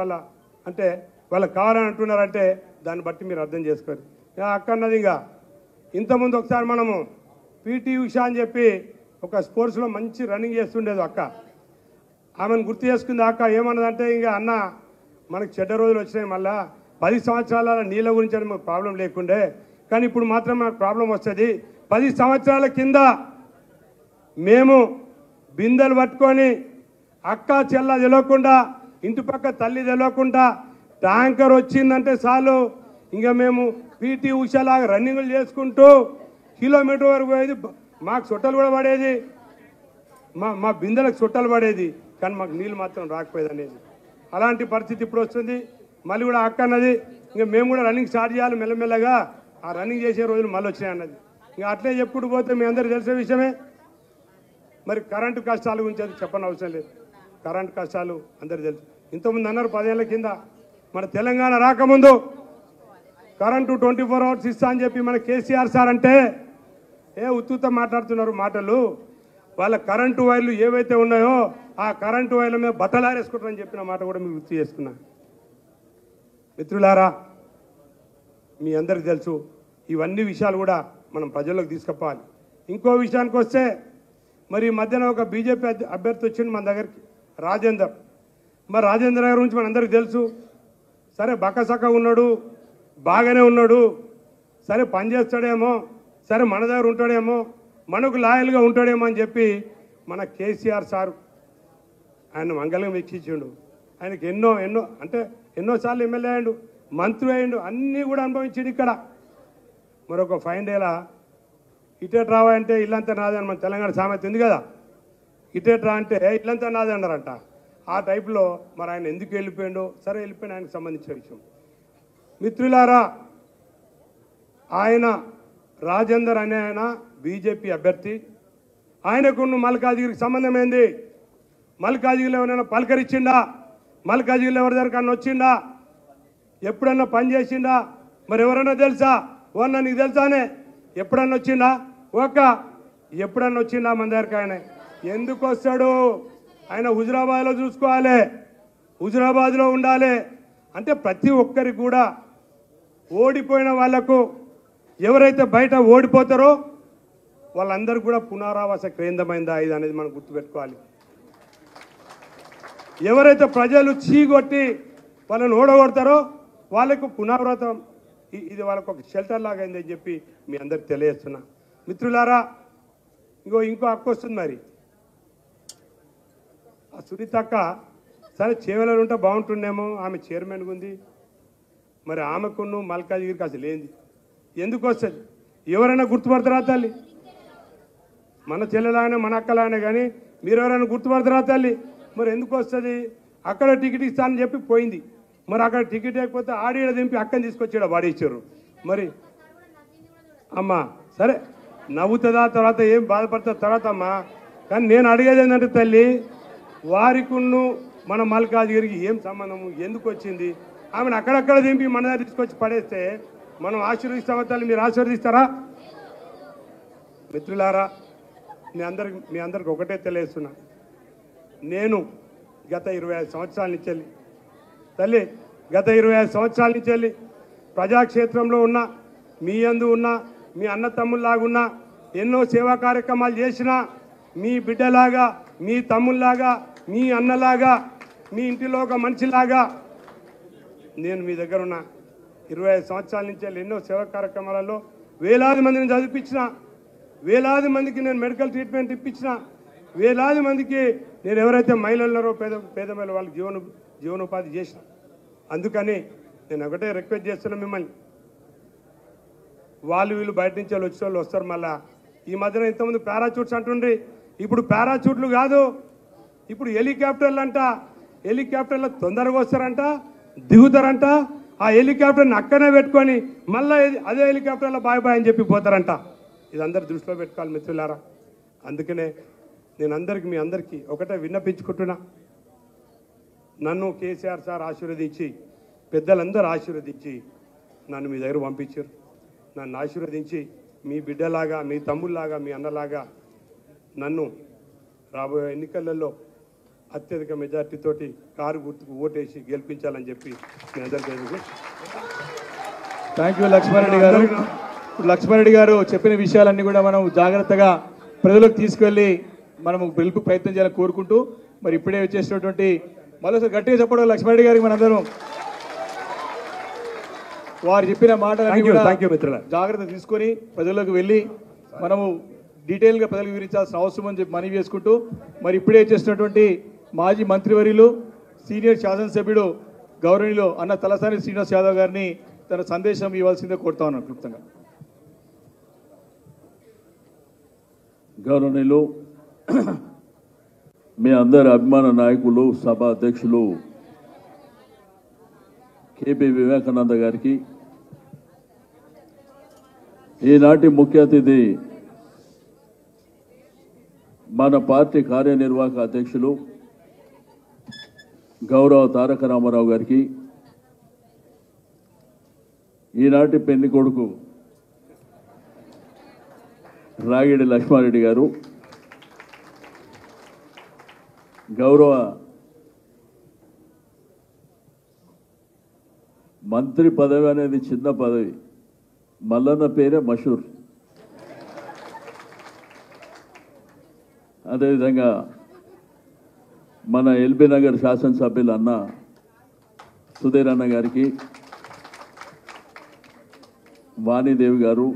అంటే వాళ్ళకి కావాలని అంటున్నారంటే దాన్ని బట్టి మీరు అర్థం చేసుకోరు. అక్క అన్నది ఇంకా ఇంతకుముందు ఒకసారి మనము పీటీ ఉషా అని చెప్పి ఒక స్పోర్ట్స్లో మంచి రన్నింగ్ చేస్తుండేది అక్క. ఆమెను గుర్తు చేసుకుంది. అక్క ఏమన్నదంటే ఇంకా అన్న మనకు చెడ్డ రోజులు వచ్చినాయి, మళ్ళా 10 సంవత్సరాల నీళ్ళ గురించి అని మాకు ప్రాబ్లం లేకుండే, కానీ ఇప్పుడు మాత్రం మనకు ప్రాబ్లం వస్తుంది. 10 సంవత్సరాల కింద మేము బిందెలు పట్టుకొని అక్క చెల్ల తెలియకుండా, ఇంటి పక్క తల్లి తెలియకుండా ట్యాంకర్ వచ్చిందంటే చాలు ఇంకా మేము పీటీ ఉషాలాగా రన్నింగ్లు చేసుకుంటూ కిలోమీటర్ వరకు పోయేది. మాకు చుట్టలు కూడా పడేది, మా బిందెలకు చుట్టలు పడేది, కానీ మాకు నీళ్ళు మాత్రం రాకపోయేది అనేది. అలాంటి పరిస్థితి ఇప్పుడు వస్తుంది. మళ్ళీ కూడా అక్క అన్నది ఇంకా మేము కూడా రన్నింగ్ స్టార్ట్ చేయాలి మెల్లమెల్లగా. ఆ రన్నింగ్ చేసే రోజులు మళ్ళీ వచ్చినాయి అన్నది. ఇంకా అట్లే చెప్పుకుంటూ పోతే మీ అందరికీ తెలిసే విషయమే. మరి కరెంటు కష్టాల గురించి అది చెప్పని అవసరం లేదు. కరెంటు కష్టాలు అందరు తెలుసు. ఇంతకుముందు అన్నారు 10 ఏళ్ల కింద మన తెలంగాణ రాకముందు కరెంటు 24 అవర్స్ ఇస్తా అని చెప్పి మన కేసీఆర్ సార్ అంటే ఉత్తుత మాట్లాడుతున్నారు మాటలు. వాళ్ళ కరెంటు వైర్లు ఏవైతే ఉన్నాయో ఆ కరెంటు వైర్ల మీద బట్టలారేసుకుంటారని చెప్పిన మాట కూడా మీకు గుర్తు చేసుకున్నా. మిత్రులారా మీ అందరికి తెలుసు, ఇవన్నీ విషయాలు కూడా మనం ప్రజల్లోకి తీసుకుపోవాలి. ఇంకో విషయానికి వస్తే మరి మధ్యన ఒక బీజేపీ అభ్యర్థి వచ్చింది మన దగ్గరికి, రాజేందర్. మరి రాజేందర్ గారి గురించి మనందరికీ తెలుసు. సరే బక్కసక్క ఉన్నాడు, బాగానే ఉన్నాడు, సరే పనిచేస్తాడేమో, సరే మన దగ్గర ఉంటాడేమో, మనకు లాయల్గా ఉంటాడేమో అని చెప్పి మన కేసీఆర్ సారు ఆయన మంగళంగా వీక్షించిండు. ఆయనకి ఎన్నోసార్లు ఎమ్మెల్యే అయ్యిండు, మంత్రి అయ్యిండు, అన్నీ కూడా అనుభవించిండు. ఇక్కడ మరొక 5 డేలా ఇటేట్ రావా అంటే ఇల్లంతా నాదే అని మన తెలంగాణ సామెత ఉంది కదా, ఇటేట్ రా అంటే ఇల్లంతా నాదే అన్నారంట. ఆ టైప్లో మరి ఆయన ఎందుకు వెళ్ళిపోయిండో, సరే వెళ్ళిపోయిన ఆయనకు సంబంధించిన విషయం. మిత్రులారా ఆయన రాజేందర్ అనే ఆయన బీజేపీ అభ్యర్థి. ఆయనకు మల్కాజ్గిరికి సంబంధం ఏంది? మల్కాజ్గిరిలో ఎవరైనా పలకరించిండా? మల్కాజ్గిరిలో ఎవరి దగ్గర వచ్చిండా? ఎప్పుడన్నా పని చేసిండా? మరి ఎవరన్నా తెలుసా? ఓన్నా నీకు తెలుసానే? ఎప్పుడన్నా వచ్చిండా? ఎప్పుడన్నా వచ్చిండా మన దగ్గరికి? ఆయన ఎందుకు వస్తాడు? ఆయన హుజురాబాద్లో చూసుకోవాలి, హుజురాబాద్లో ఉండాలి. అంటే ప్రతి ఒక్కరికి కూడా ఓడిపోయిన వాళ్లకు ఎవరైతే బయట ఓడిపోతారో వాళ్ళందరూ కూడా పునరావాస కేంద్రమైందా ఇది అనేది మనం గుర్తుపెట్టుకోవాలి. ఎవరైతే ప్రజలు చీగొట్టి వాళ్ళని ఓడగొడతారో వాళ్ళకు పునరావృతం ఇది వాళ్ళకు ఒక షెల్టర్ లాగా అయిందని చెప్పి మీ అందరికి తెలియజేస్తున్నా. మిత్రులారా, ఇంకో హక్కు వస్తుంది. మరి ఆ సునీతక్క సరే చేవెళ్ళలో ఉంటే బాగుంటుండేమో, ఆమె చైర్మన్గా ఉంది. మరి ఆమెకును మల్కాజ్గిరికి అసలు ఏంది, ఎందుకు వస్తుంది? ఎవరైనా గుర్తుపడతారా తల్లి? మన చెల్లెలాగానే మన అక్కలాగానే, కానీ మీరు ఎవరైనా గుర్తుపడతారా తల్లి? మరి ఎందుకు వస్తుంది? అక్కడ టికెట్ ఇస్తానని చెప్పి పోయింది. మరి అక్కడ టికెట్ లేకపోతే ఆడిడ దింపి అక్కని తీసుకొచ్చాడు వాడిచ్చారు. మరి అమ్మ సరే నవ్వుతుందా, తర్వాత ఏం బాధపడతా తర్వాత అమ్మా. కానీ నేను అడిగేది ఏంటంటే తల్లి, వారికున్ను మన మల్కాజ్గిరికి ఏం సంబంధము, ఎందుకు వచ్చింది? ఆమెను అక్కడక్కడ దింపి మన దగ్గర తీసుకొచ్చి పడేస్తే మనం ఆశీర్వదిస్తామా తల్లి? మీరు ఆశీర్వదిస్తారా? మిత్రులారా, మీ అందరికి ఒకటే తెలియజేస్తున్నా, నేను గత 25 సంవత్సరాల నుంచి వెళ్ళి తల్లి గత 25 సంవత్సరాల నుంచి వెళ్ళి ప్రజాక్షేత్రంలో ఉన్న మీ యందు ఉన్న మీ అన్న తమ్ముళ్ళలాగున్నా ఎన్నో సేవా కార్యక్రమాలు చేసిన మీ బిడ్డలాగా, మీ తమ్ముళ్ళలాగా, మీ అన్నలాగా, మీ ఇంటిలో ఒక మనిషిలాగా నేను మీ దగ్గర ఉన్న 25 సంవత్సరాల నుంచి వెళ్ళి ఎన్నో సేవా కార్యక్రమాలలో వేలాది మందిని చదివించిన, వేలాది మందికి నేను మెడికల్ ట్రీట్మెంట్ ఇప్పించిన, వేలాది మందికి నేను ఎవరైతే మహిళలున్నారో పేద మహిళ వాళ్ళకి జీవనోపాధి చేసిన. అందుకని నేను ఒకటే రిక్వెస్ట్ చేస్తున్నా మిమ్మల్ని, వీళ్ళు బయట నుంచి వచ్చిన వాళ్ళు వస్తారు. మళ్ళా ఈ మధ్యన ఇంతకుముందు పారాచూట్స్ అంటుండ్రి, ఇప్పుడు పారాచూట్లు కాదు, ఇప్పుడు హెలికాప్టర్లు అంట. హెలికాప్టర్లో తొందరగా వస్తారంట, దిగుతారంట, ఆ హెలికాప్టర్ని అక్కనే పెట్టుకొని మళ్ళీ అదే హెలికాప్టర్లో బాయ్ బాయ్ అని చెప్పి పోతారంట. ఇది అందరు దృష్టిలో పెట్టుకోవాలి మిత్రులారా. అందుకనే నేను మీ అందరికీ ఒకటే విన్నపించుకుంటున్నా, నన్ను కేసీఆర్ సార్ ఆశీర్వదించి, పెద్దలందరూ ఆశీర్వదించి నన్ను మీ దగ్గర పంపించారు. నన్ను ఆశీర్వదించి మీ బిడ్డలాగా, మీ తమ్ముళ్ళలాగా, మీ అన్నలాగా నన్ను రాబోయే ఎన్నికలలో అత్యధిక మెజార్టీతోటి కారు గుర్తుకు ఓటేసి గెలిపించాలని చెప్పి మీ అందరికీ థ్యాంక్ యూ లక్ష్మారెడ్డి గారు. లక్ష్మారెడ్డి గారు చెప్పిన విషయాలన్నీ కూడా మనం జాగ్రత్తగా ప్రజలకు తీసుకెళ్ళి మనము గెలుపు ప్రయత్నం చేయాలని కోరుకుంటూ, మరి ఇప్పుడే వచ్చేసినటువంటి మరోసారి గట్టిగా చెప్పడం లక్ష్మారెడ్డి గారికి మనందరం వారు చెప్పిన మాటలన్నీ కూడా జాగ్రత్త తీసుకొని ప్రజలకు వెళ్ళి మనము డీటెయిల్గా ప్రజలకు వివరించాల్సిన అవసరం అని చెప్పి మనవి చేసుకుంటూ, మరి ఇప్పుడే చేసినటువంటి మాజీ మంత్రివర్యులు సీనియర్ శాసనసభ్యుడు గౌరవనీయులు అన్న తలసాని శ్రీనివాస్ యాదవ్ గారిని తన సందేశం ఇవ్వాల్సిందే కోరుతా ఉన్నాను క్లుప్తంగా. గౌరవనీయులు మీ అందరి అభిమాన నాయకులు, సభ అధ్యక్షులు కేపీ వివేకానంద గారికి, ఈనాటి ముఖ్య అతిథి మన పార్టీ కార్యనిర్వాహక అధ్యక్షులు గౌరవ తారక రామారావు గారికి, ఈనాటి పెళ్లి కొడుకు రాగిడి లక్ష్మారెడ్డి గారు, గౌరవ మంత్రి పదవి అనేది చిన్న పదవి, మల్లన్న పేరే మషూర్. అదేవిధంగా మన ఎల్బీ నగర్ శాసనసభ్యులు అన్న సుధీర్ అన్న గారికి, వాణిదేవి గారు,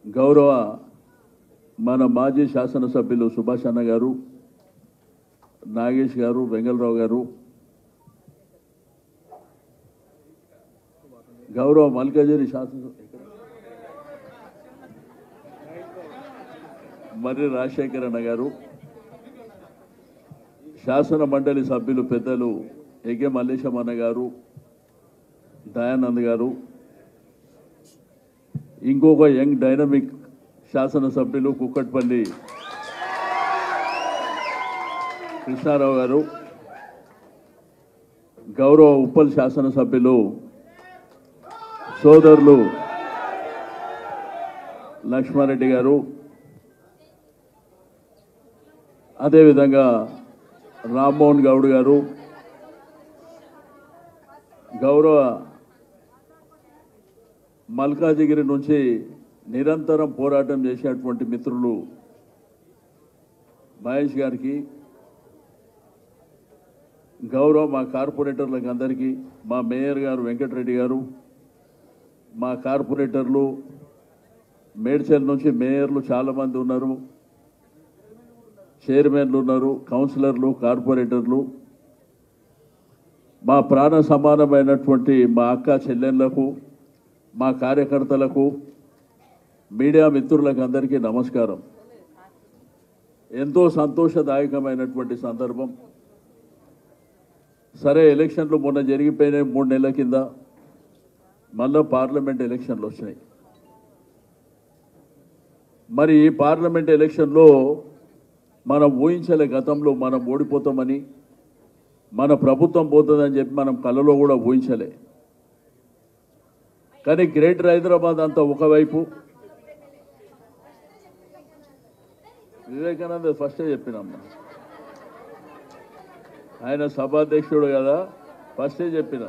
గౌరవ మన మాజీ శాసనసభ్యులు సుభాష్ అన్న గారు, నాగేష్ గారు, వెంగళరావు గారు, గౌరవ మల్కాజ్గిరి శాసనసభ మర్రి రాజశేఖర్ అన్న గారు, శాసన మండలి సభ్యులు పెద్దలు ఎగే మల్లేశం అన్న గారు, దయానంద్ గారు, ఇంకొక యంగ్ డైనమిక్ శాసనసభ్యులు కుక్కట్పల్లి కృష్ణారావు గారు, గౌరవ ఉప్పల్ శాసనసభ్యులు సోదరులు లక్ష్మారెడ్డి గారు, అదేవిధంగా రామ్మోహన్ గౌడ్ గారు, గౌరవ మల్కాజిగిరి నుంచి నిరంతరం పోరాటం చేసేటువంటి మిత్రులు మహేష్ గారికి, గౌరవ మా కార్పొరేటర్లకు అందరికీ, మా మేయర్ గారు వెంకటరెడ్డి గారు, మా కార్పొరేటర్లు, మేడ్చల్ నుంచి మేయర్లు చాలామంది ఉన్నారు, చైర్మన్లు ఉన్నారు, కౌన్సిలర్లు, కార్పొరేటర్లు, మా ప్రాణ సమానమైనటువంటి మా అక్క చెల్లెళ్లకు, మా కార్యకర్తలకు, మీడియా మిత్రులకు అందరికీ నమస్కారం. ఎంతో సంతోషదాయకమైనటువంటి సందర్భం. సరే, ఎలక్షన్లు మొన్న జరిగిపోయినాయి 3 నెలల కింద, మళ్ళీ పార్లమెంట్ ఎలక్షన్లు వచ్చినాయి. మరి ఈ పార్లమెంట్ ఎలక్షన్లో మనం ఊహించలే గతంలో మనం ఓడిపోతామని, మన ప్రభుత్వం పోతుందని చెప్పి మనం కళ్ళలో కూడా ఊహించలే. కానీ గ్రేటర్ హైదరాబాద్ అంతా ఒకవైపు, వివేకానంద ఫస్టే చెప్పినమ్మా, ఆయన సభాధ్యక్షుడు కదా, ఫస్టే చెప్పిన,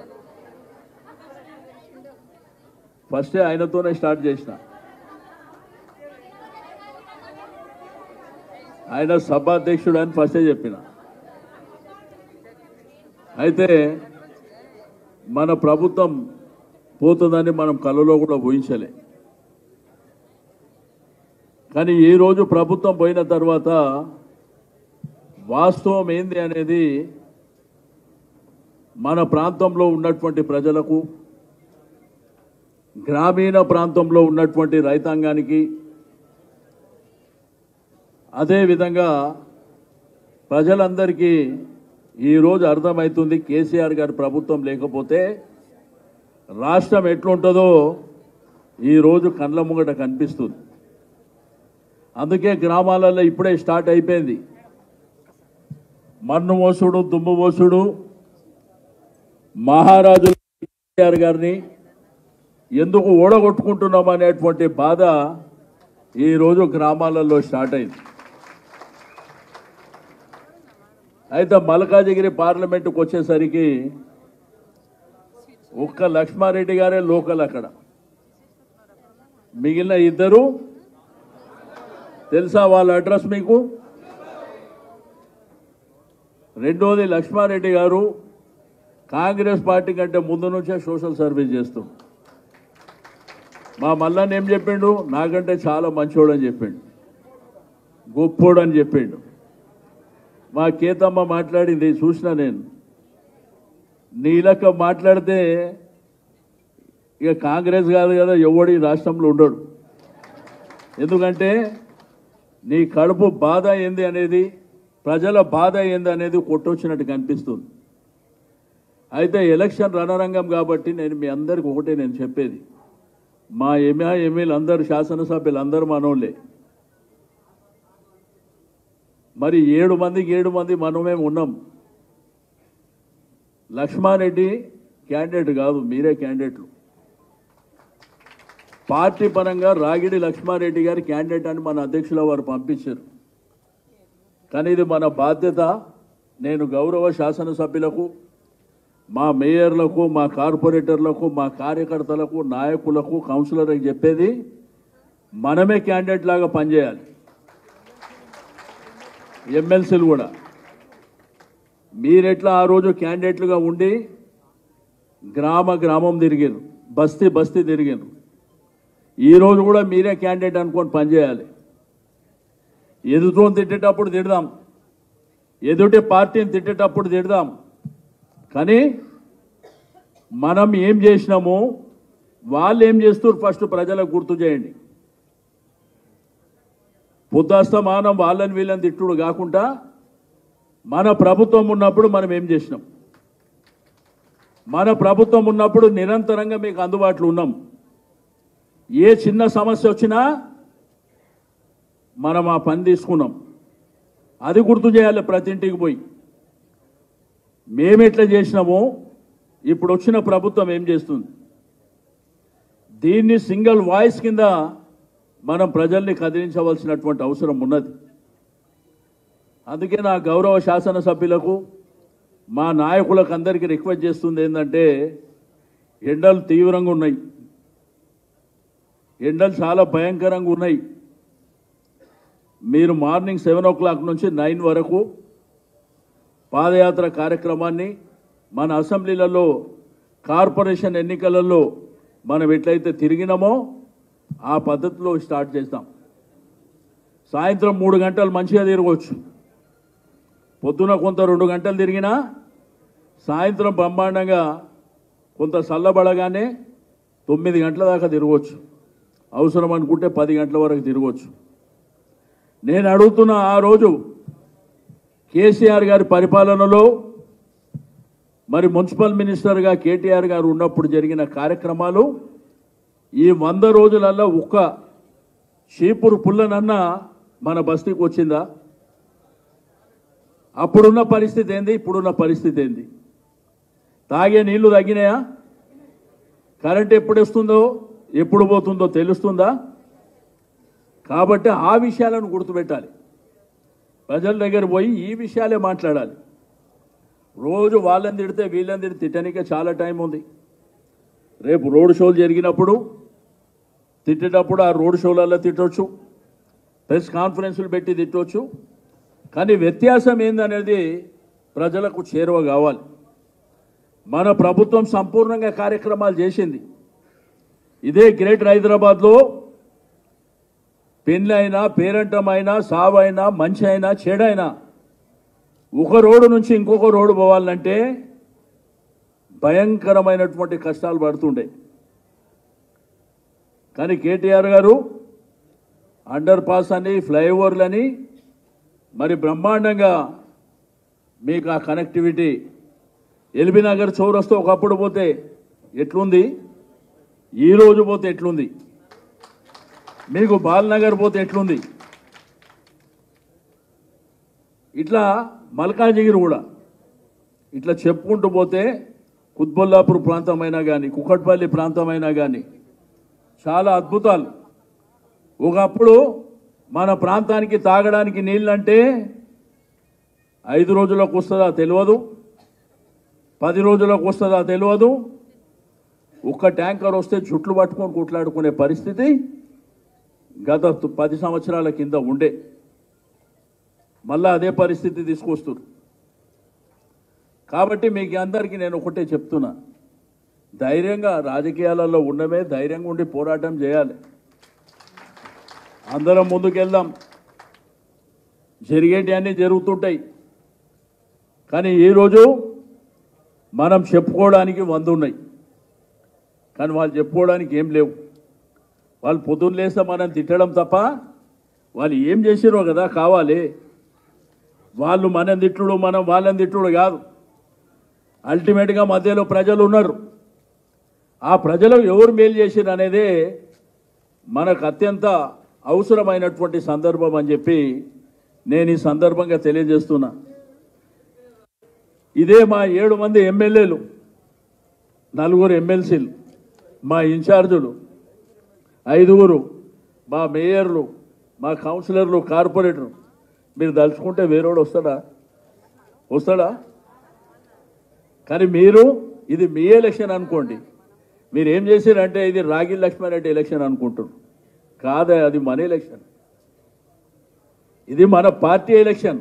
ఫస్టే ఆయనతోనే స్టార్ట్ చేసిన. ఆయన సభాధ్యక్షుడు అని ఫస్టే చెప్పిన. అయితే మన ప్రభుత్వం పోతుందని మనం కళ్ళలో కూడా ఊహించలే. కానీ ఈరోజు ప్రభుత్వం పోయిన తర్వాత వాస్తవం ఏంది అనేది మన ప్రాంతంలో ఉన్నటువంటి ప్రజలకు, గ్రామీణ ప్రాంతంలో ఉన్నటువంటి రైతాంగానికి, అదేవిధంగా ప్రజలందరికీ ఈరోజు అర్థమవుతుంది. కేసీఆర్ గారి ప్రభుత్వం లేకపోతే రాష్ట్రం ఎట్లుంటుందో ఈరోజు కండ్ల ముంగట కనిపిస్తుంది. అందుకే గ్రామాలలో ఇప్పుడే స్టార్ట్ అయిపోయింది. మన్ను మోసుడు, దుమ్ము మోసుడు. మహారాజు కేసీఆర్ గారిని ఎందుకు ఓడగొట్టుకుంటున్నాం అనేటువంటి బాధ ఈరోజు గ్రామాలలో స్టార్ట్ అయింది. అయితే మల్కాజిగిరి పార్లమెంటుకు వచ్చేసరికి ఒక్క లక్ష్మారెడ్డి గారే లోకల్ అక్కడ. మిగిలిన ఇద్దరు తెలుసా వాళ్ళ అడ్రస్ మీకు? రెండోది, లక్ష్మారెడ్డి గారు కాంగ్రెస్ పార్టీ కంటే ముందు నుంచే సోషల్ సర్వీస్ చేస్తూ మా మల్లన్న ఏం చెప్పిండు, నాకంటే చాలా మంచోడు అని చెప్పిండు, గొప్పోడు అని చెప్పిండు. మా కేతమ్మ మాట్లాడింది చూసిన నేను. నీలక మాట్లాడితే ఇక కాంగ్రెస్ కాదు కదా, ఎవడు ఈ రాష్ట్రంలో ఉండడు. ఎందుకంటే నీ కడుపు బాధ ఏంది అనేది, ప్రజల బాధ ఏంది అనేది కొట్టొచ్చినట్టు కనిపిస్తుంది. అయితే ఎలక్షన్ రణరంగం కాబట్టి నేను మీ అందరికి ఒకటే నేను చెప్పేది, మా ఎమ్మెల్యేలు అందరూ, శాసనసభ్యులు అందరూ మనోళ్ళే. మరి 7 మందికి 7 మంది మనమేమి ఉన్నాం. లక్ష్మారెడ్డి క్యాండిడేట్ కాదు, మీరే క్యాండిడేట్లు. పార్టీ పరంగా రాగిడి లక్ష్మారెడ్డి గారి క్యాండిడేట్ అని మన అధ్యక్షుల వారు పంపించారు. కానీ ఇది మన బాధ్యత. నేను గౌరవ శాసనసభ్యులకు, మా మేయర్లకు, మా కార్పొరేటర్లకు, మా కార్యకర్తలకు, నాయకులకు, కౌన్సిలర్లకు చెప్పేది, మనమే క్యాండిడేట్ లాగా పనిచేయాలి. ఎమ్మెల్సీలు కూడా మీరెట్లా ఆ రోజు క్యాండిడేట్లుగా ఉండి గ్రామం తిరిగారు, బస్తీ తిరిగారు. ఈరోజు కూడా మీరే క్యాండిడేట్ అనుకొని పనిచేయాలి. ఎదుటోని తిట్టేటప్పుడు తిడదాం, ఎదుటి పార్టీని తిట్టేటప్పుడు తిడదాం. కానీ మనం ఏం చేసినామో వాళ్ళు ఏం చేస్తారు ఫస్ట్ ప్రజలకు గుర్తు చేయండి. పొద్దుస్తమానం వాళ్ళని వీళ్ళని తిట్టుడు కాకుండా మన ప్రభుత్వం ఉన్నప్పుడు మనం ఏం చేసినాం, మన ప్రభుత్వం ఉన్నప్పుడు నిరంతరంగా మీకు అందుబాటులో ఉన్నాం. ఏ చిన్న సమస్య వచ్చినా మనం ఆ పని తీసుకున్నాం. అది గుర్తు చేయాలి ప్రతి ఇంటికి పోయి. మేమెట్లా చేసినామో ఇప్పుడు వచ్చిన ప్రభుత్వం ఏం చేస్తుంది, దీన్ని సింగిల్ వాయిస్ కింద మనం ప్రజల్ని కదిలించవలసినటువంటి అవసరం ఉన్నది. అందుకే నా గౌరవ శాసనసభ్యులకు, మా నాయకులకు అందరికీ రిక్వెస్ట్ చేస్తుంది ఏంటంటే, ఎండలు తీవ్రంగా ఉన్నాయి, ఎండలు చాలా భయంకరంగా ఉన్నాయి. మీరు మార్నింగ్ 7 o'clock నుంచి 9 వరకు పాదయాత్ర కార్యక్రమాన్ని మన అసెంబ్లీలలో కార్పొరేషన్ ఎన్నికలలో మనం ఎట్లయితే తిరిగినామో ఆ పద్ధతిలో స్టార్ట్ చేస్తాం. సాయంత్రం 3 గంటలు మంచిగా తిరగవచ్చు. పొద్దున కొంత 2 గంటలు తిరిగినా సాయంత్రం బ్రహ్మాండంగా కొంత చల్లబడగానే 9 గంటల దాకా తిరగవచ్చు. అవసరం అనుకుంటే 10 గంటల వరకు తిరగవచ్చు. నేను అడుగుతున్న ఆ రోజు కేసీఆర్ గారి పరిపాలనలో మరి మున్సిపల్ మినిస్టర్గా కేటీఆర్ గారు ఉన్నప్పుడు జరిగిన కార్యక్రమాలు ఈ 100 రోజులలో ఒక్క చీపురు పుల్లనన్నా మన బస్తీకి వచ్చిందా? అప్పుడున్న పరిస్థితి ఏంది, ఇప్పుడున్న పరిస్థితి ఏంది? తాగే నీళ్లు తగ్గినాయా? కరెంట్ ఎప్పుడు వస్తుందో ఎప్పుడు పోతుందో తెలుస్తుందా? కాబట్టి ఆ విషయాలను గుర్తుపెట్టాలి. ప్రజల దగ్గర పోయి ఈ విషయాలే మాట్లాడాలి. రోజు వాళ్ళని తిడితే వీళ్ళని తిట్టడానికే చాలా టైం ఉంది. రేపు రోడ్ షోలు జరిగినప్పుడు తిట్టేటప్పుడు ఆ రోడ్ షోలలో తిట్టవచ్చు, ప్రెస్ కాన్ఫరెన్సులు పెట్టి తిట్టవచ్చు. కానీ వ్యత్యాసం ఏందనేది ప్రజలకు చేరువ కావాలి. మన ప్రభుత్వం సంపూర్ణంగా కార్యక్రమాలు చేసింది. ఇదే గ్రేటర్ హైదరాబాద్లో పెళ్ళైనా పేరంటమైనా సావైనా మంచి అయినా చెడైనా ఒక రోడ్డు నుంచి ఇంకొక రోడ్డు పోవాలంటే భయంకరమైనటువంటి కష్టాలు పడుతుండే. కానీ కేటీఆర్ గారు అండర్ పాస్ అని ఫ్లైఓవర్లని మరి బ్రహ్మాండంగా మీకు ఆ కనెక్టివిటీ ఎల్బీ నగర్ చౌరస్తా ఒకప్పుడు పోతే ఎట్లుంది, ఈరోజు పోతే ఎట్లుంది, మీకు బాలనగర్ పోతే ఎట్లుంది, ఇట్లా మల్కాజిగిరి కూడా ఇట్లా చెప్పుకుంటూ పోతే కుత్బుల్లాపూర్ ప్రాంతమైనా కానీ కుకట్పల్లి ప్రాంతమైనా కానీ చాలా అద్భుతాలు. ఒకప్పుడు మన ప్రాంతానికి తాగడానికి నీళ్ళంటే 5 రోజులకు వస్తుందా తెలియదు, 10 రోజులకు వస్తుందా తెలియదు. ఒక్క ట్యాంకర్ వస్తే జుట్లు పట్టుకొని కొట్లాడుకునే పరిస్థితి గత 10 సంవత్సరాల కింద ఉండే. మళ్ళా అదే పరిస్థితి తీసుకొస్తారు. కాబట్టి మీకు అందరికీ నేను ఒకటే చెప్తున్నా, ధైర్యంగా రాజకీయాలలో ఉండమే, ధైర్యంగా ఉండి పోరాటం చేయాలి. అందరం ముందుకెళ్దాం. జరిగేటి అన్నీ జరుగుతుంటాయి. కానీ ఈరోజు మనం చెప్పుకోవడానికి 100 ఉన్నాయి, కానీ వాళ్ళు చెప్పుకోవడానికి ఏం లేవు. వాళ్ళు పొద్దున్న లేస్తే మనం తిట్టడం తప్ప వాళ్ళు ఏం చేసిరో కదా కావాలి. వాళ్ళు మనం తిట్టుడు, మనం వాళ్ళని తిట్టుడు కాదు. అల్టిమేట్గా మధ్యలో ప్రజలు ఉన్నారు. ఆ ప్రజలకు ఎవరు మేలు చేసిరు అనేదే మనకు అత్యంత అవసరమైనటువంటి సందర్భం అని చెప్పి నేను ఈ సందర్భంగా తెలియజేస్తున్నా. ఇదే మా 7 మంది ఎమ్మెల్యేలు, 4 ఎమ్మెల్సీలు, మా ఇన్ఛార్జులు, 5 మా మేయర్లు, మా కౌన్సిలర్లు, కార్పొరేటర్లు. మీరు తలుచుకుంటే వేరేవాడు వస్తాడా? కానీ మీరు ఇది మీ ఎలక్షన్ అనుకోండి. మీరు ఏం చేశారంటే ఇది రాగి లక్ష్మారెడ్డి ఎలక్షన్ అనుకుంటారు. కాదా, అది మన ఎలక్షన్. ఇది మన పార్టీ ఎలక్షన్.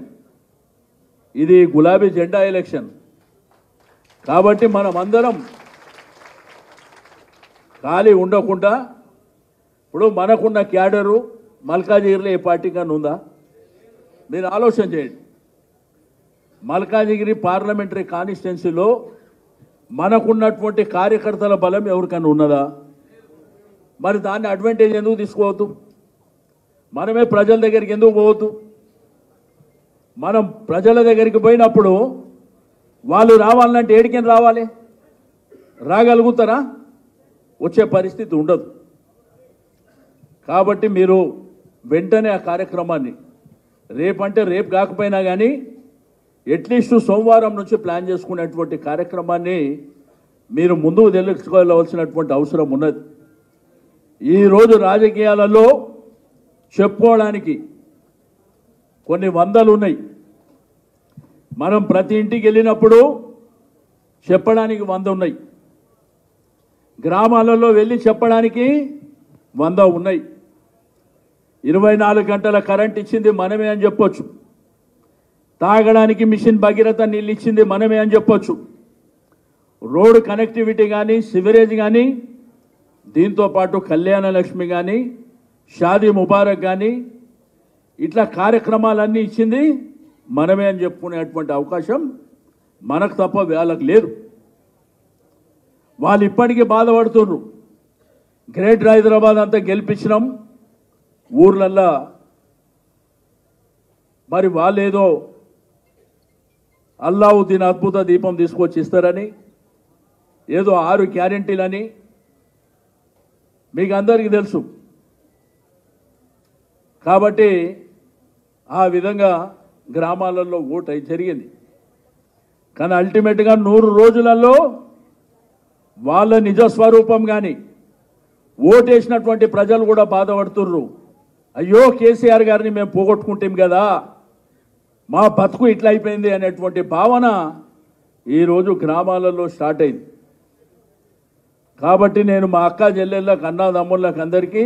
ఇది గులాబీ జెండా ఎలక్షన్. కాబట్టి మనం అందరం ఖాళీ ఉండకుండా, ఇప్పుడు మనకున్న క్యాడరు మల్కాజిగిరిలో ఏ పార్టీ కన్నా ఉందా? మీరు ఆలోచన చేయండి. మల్కాజిగిరి పార్లమెంటరీ కాన్స్టిట్యున్సీలో మనకున్నటువంటి కార్యకర్తల బలం ఎవరికన్నా ఉన్నదా? మరి దాన్ని అడ్వాంటేజ్ ఎందుకు తీసుకోవద్దు? మనమే ప్రజల దగ్గరికి ఎందుకు పోవద్దు? మనం ప్రజల దగ్గరికి పోయినప్పుడు వాళ్ళు రావాలంటే ఏడికని రావాలి? రాగలుగుతారా? వచ్చే పరిస్థితి ఉండదు. కాబట్టి మీరు వెంటనే ఆ కార్యక్రమాన్ని రేపంటే రేపు కాకపోయినా కానీ అట్లీస్ట్ సోమవారం నుంచి ప్లాన్ చేసుకునేటువంటి కార్యక్రమాన్ని మీరు ముందుకు తెలుసుకోవాల్సినటువంటి అవసరం ఉన్నది. ఈరోజు రాజకీయాలలో చెప్పుకోవడానికి కొన్ని 100లు ఉన్నాయి. మనం ప్రతి ఇంటికి వెళ్ళినప్పుడు చెప్పడానికి 100 ఉన్నాయి. గ్రామాలలో వెళ్ళి చెప్పడానికి 100 ఉన్నాయి. 24 గంటల కరెంట్ ఇచ్చింది మనమే అని చెప్పొచ్చు. తాగడానికి మిషన్ భగీరథ నీళ్ళు ఇచ్చింది మనమే అని చెప్పొచ్చు. రోడ్ కనెక్టివిటీ కానీ, సివరేజ్ కానీ, దీంతో పాటు కళ్యాణ లక్ష్మి కానీ, షాదీ ముబారక్ కానీ, ఇట్లా కార్యక్రమాలన్నీ ఇచ్చింది మనమే అని చెప్పుకునేటువంటి అవకాశం మనకు తప్ప వాళ్ళకి లేదు. వాళ్ళు ఇప్పటికీ బాధపడుతున్నారు. గ్రేటర్ హైదరాబాద్ అంతా గెలిపించినాం, ఊర్లల్లో మరి వాళ్ళు ఏదో అల్లావుద్దీన్ అద్భుత దీపం తీసుకొచ్చి ఇస్తారని, ఏదో 6 గ్యారెంటీలని మీకు అందరికీ తెలుసు. కాబట్టి ఆ విధంగా గ్రామాలలో ఓటు జరిగింది. కానీ అల్టిమేట్గా 100 రోజులలో వాళ్ళ నిజస్వరూపం కానీ ఓటేసినటువంటి ప్రజలు కూడా బాధపడుతుర్రు. అయ్యో కేసీఆర్ గారిని మేము పోగొట్టుకుంటాం కదా, మా బతుకు ఇట్లా అయిపోయింది అనేటువంటి భావన ఈరోజు గ్రామాలలో స్టార్ట్ అయింది. కాబట్టి నేను మా అక్క చెల్లెళ్ళకి, అన్నదమ్ముళ్ళకి అందరికీ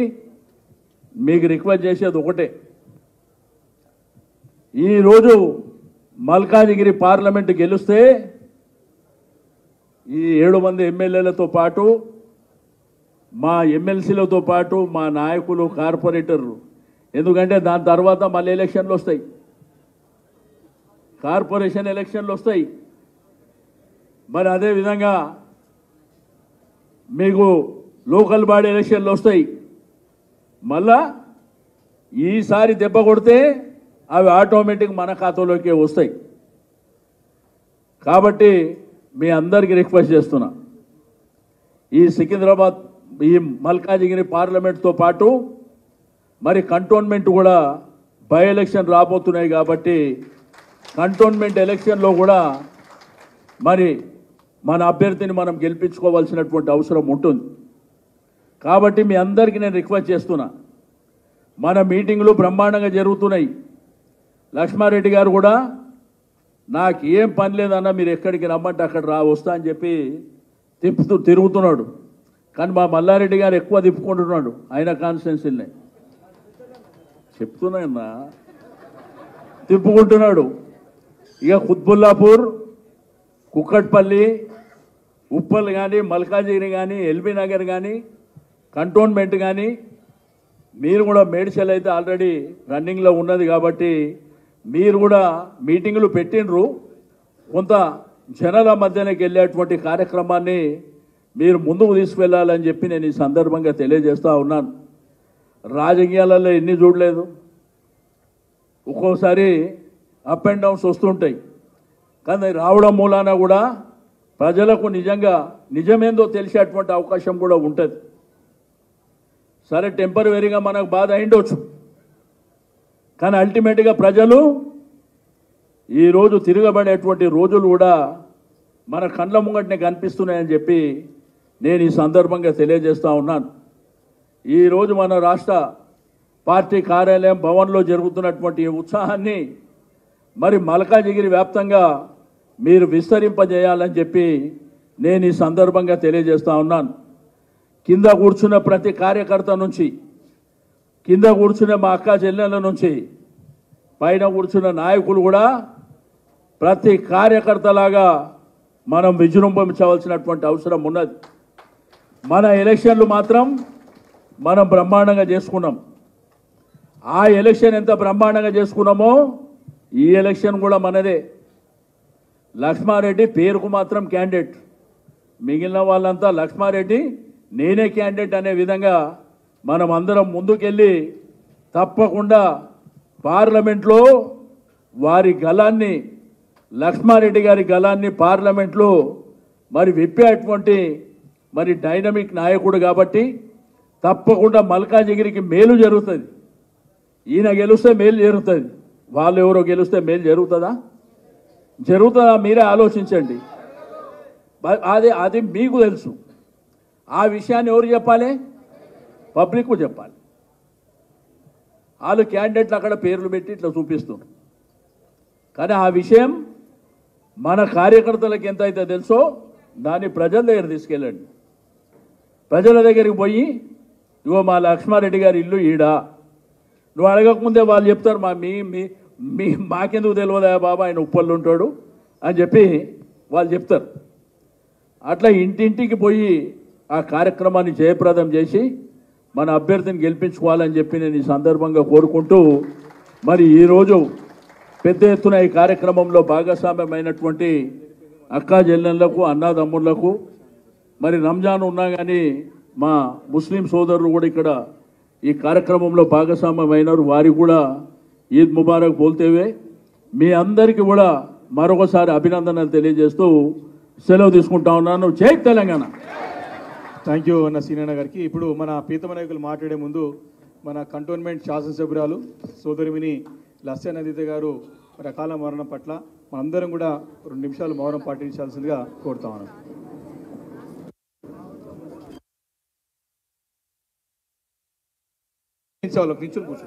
మీకు రిక్వెస్ట్ చేసేది ఒకటే. ఈరోజు మల్కాజిగిరి పార్లమెంటు గెలిస్తే ఈ 7 మంది ఎమ్మెల్యేలతో పాటు, మా ఎమ్మెల్సీలతో పాటు, మా నాయకులు, కార్పొరేటర్లు, ఎందుకంటే దాని తర్వాత మళ్ళీ ఎలక్షన్లు వస్తాయి, కార్పొరేషన్ ఎలక్షన్లు వస్తాయి. మరి అదేవిధంగా మీకు లోకల్ బాడీ ఎలక్షన్లు వస్తాయి. మళ్ళా ఈసారి దెబ్బ కొడితే అవి ఆటోమేటిక్ మన ఖాతాలోకి వస్తాయి. కాబట్టి మీ అందరికీ రిక్వెస్ట్ చేస్తున్నా, ఈ సికింద్రాబాద్, ఈ మల్కాజిగిరి పార్లమెంట్తో పాటు మరి కంటోన్మెంట్ కూడా బై ఎలక్షన్ రాబోతున్నాయి. కాబట్టి కంటోన్మెంట్ ఎలక్షన్లో కూడా మరి మన అభ్యర్థిని మనం గెలిపించుకోవాల్సినటువంటి అవసరం ఉంటుంది. కాబట్టి మీ అందరికీ నేను రిక్వెస్ట్ చేస్తున్నా, మన మీటింగ్లు బ్రహ్మాండంగా జరుగుతున్నాయి. లక్ష్మారెడ్డి గారు కూడా నాకు ఏం పని లేదన్నా, మీరు ఎక్కడికి రమ్మంటే అక్కడ వస్తా అని చెప్పి తిరుగుతున్నాడు. కానీ మా మల్లారెడ్డి గారు ఎక్కువ తిప్పుకుంటున్నాడు ఆయన కాన్స్టిట్యున్సీని. చెప్తున్నా తిప్పుకుంటున్నాడు. ఇక కుత్బుల్లాపూర్, కుక్కట్పల్లి, ఉప్పల్ కానీ, మల్కాజిగిరి కానీ, ఎల్బీ నగర్ కానీ, కంటోన్మెంట్ కానీ, మీరు కూడా మేడ్చల్ అయితే ఆల్రెడీ రన్నింగ్లో ఉన్నది. కాబట్టి మీరు కూడా మీటింగులు పెట్టినరు. కొంత జనాల మధ్యలోకి వెళ్ళేటువంటి కార్యక్రమాన్ని మీరు ముందుకు తీసుకువెళ్ళాలని చెప్పి నేను ఈ సందర్భంగా తెలియజేస్తూ ఉన్నాను. రాజకీయాలలో ఎన్ని చూడలేదు, ఒక్కోసారి అప్ అండ్ డౌన్స్ వస్తుంటాయి. కానీ రావడం మూలాన కూడా ప్రజలకు నిజమేందో తెలిసేటువంటి అవకాశం కూడా ఉంటుంది. సరే, టెంపరవరీగా మనకు బాధ అయిండొచ్చు, కానీ అల్టిమేట్గా ప్రజలు ఈరోజు తిరగబడేటువంటి రోజులు కూడా మన కళ్ళ ముంగటనే కనిపిస్తున్నాయని చెప్పి నేను ఈ సందర్భంగా తెలియజేస్తూ ఉన్నాను. ఈరోజు మన రాష్ట్ర పార్టీ కార్యాలయం భవన్లో జరుగుతున్నటువంటి ఈ ఉత్సాహాన్ని మరి మల్కాజిగిరి వ్యాప్తంగా మీరు విస్తరింపజేయాలని చెప్పి నేను ఈ సందర్భంగా తెలియజేస్తూ ఉన్నాను. కింద కూర్చున్న ప్రతి కార్యకర్త నుంచి, కింద కూర్చున్న మా అక్క చెల్లెళ్ళ నుంచి, పైన కూర్చున్న నాయకులు కూడా ప్రతి కార్యకర్తలాగా మనం విజృంభించవలసినటువంటి అవసరం ఉన్నది. మన ఎలక్షన్లు మాత్రం మనం బ్రహ్మాండంగా చేసుకున్నాం. ఆ ఎలక్షన్ ఎంత బ్రహ్మాండంగా చేసుకున్నామో ఈ ఎలక్షన్ కూడా మనదే. లక్ష్మారెడ్డి పేరుకు మాత్రం క్యాండిడేట్, మిగిలిన వాళ్ళంతా లక్ష్మారెడ్డి నేనే క్యాండిడేట్ అనే విధంగా మనం అందరం ముందుకెళ్ళి తప్పకుండా పార్లమెంట్లో వారి గలాన్ని, లక్ష్మారెడ్డి గారి గలాన్ని పార్లమెంట్లో మరి విప్పేటువంటి మరి డైనమిక్ నాయకుడు కాబట్టి తప్పకుండా మల్కాజిగిరికి మేలు జరుగుతుంది. ఈయన గెలిస్తే మేలు జరుగుతుంది, వాళ్ళు ఎవరో గెలిస్తే మేలు జరుగుతుందా? జరుగుతుందా? మీరే ఆలోచించండి. అది మీకు తెలుసు. ఆ విషయాన్ని ఎవరు చెప్పాలి? పబ్లిక్ చెప్పాలి. వాళ్ళు క్యాండిడేట్లు అక్కడ పేర్లు పెట్టి ఇట్లా చూపిస్తున్నారు. కానీ ఆ విషయం మన కార్యకర్తలకు ఎంత అయితే తెలుసో దాన్ని ప్రజల దగ్గర తీసుకెళ్ళండి. ప్రజల దగ్గరికి పోయి, ఇగో మా లక్ష్మారెడ్డి గారి ఇల్లు ఈడ, నువ్వు అడగకముందే వాళ్ళు చెప్తారు, మాకెందుకు తెలియదా బాబా ఆయన ఉప్పల్లో ఉంటాడు అని చెప్పి వాళ్ళు చెప్తారు. అట్లా ఇంటింటికి పోయి ఆ కార్యక్రమాన్ని జయప్రదం చేసి మన అభ్యర్థిని గెలిపించుకోవాలని చెప్పి నేను ఈ సందర్భంగా కోరుకుంటూ, మరి ఈరోజు పెద్ద ఎత్తున ఈ కార్యక్రమంలో భాగస్వామ్యమైనటువంటి అక్కా చెల్లెళ్లకు, అన్నాదమ్ముళ్లకు, మరి రంజాన్ ఉన్నా కానీ మా ముస్లిం సోదరులు కూడా ఇక్కడ ఈ కార్యక్రమంలో భాగస్వామ్యమైనారు. వారికి కూడా ఈద్ ముబారక్ బోల్తేవే. మీ అందరికీ కూడా మరొకసారి అభినందనలు తెలియజేస్తూ సెలవు తీసుకుంటా ఉన్నాను. జై తెలంగాణ. థ్యాంక్ యూ అన్న సీనన్న గారికి. ఇప్పుడు మన ప్రీతమ నాయకులు మాట్లాడే ముందు మన కంటోన్మెంట్ శాసనసభ్యురాలు సోదరిమిని లస్య నదిత గారు రకాల మరణం పట్ల మనందరం కూడా 2 నిమిషాలు మౌనం పాటించాల్సిందిగా కోరుతా ఉన్నాను. కూర్చో.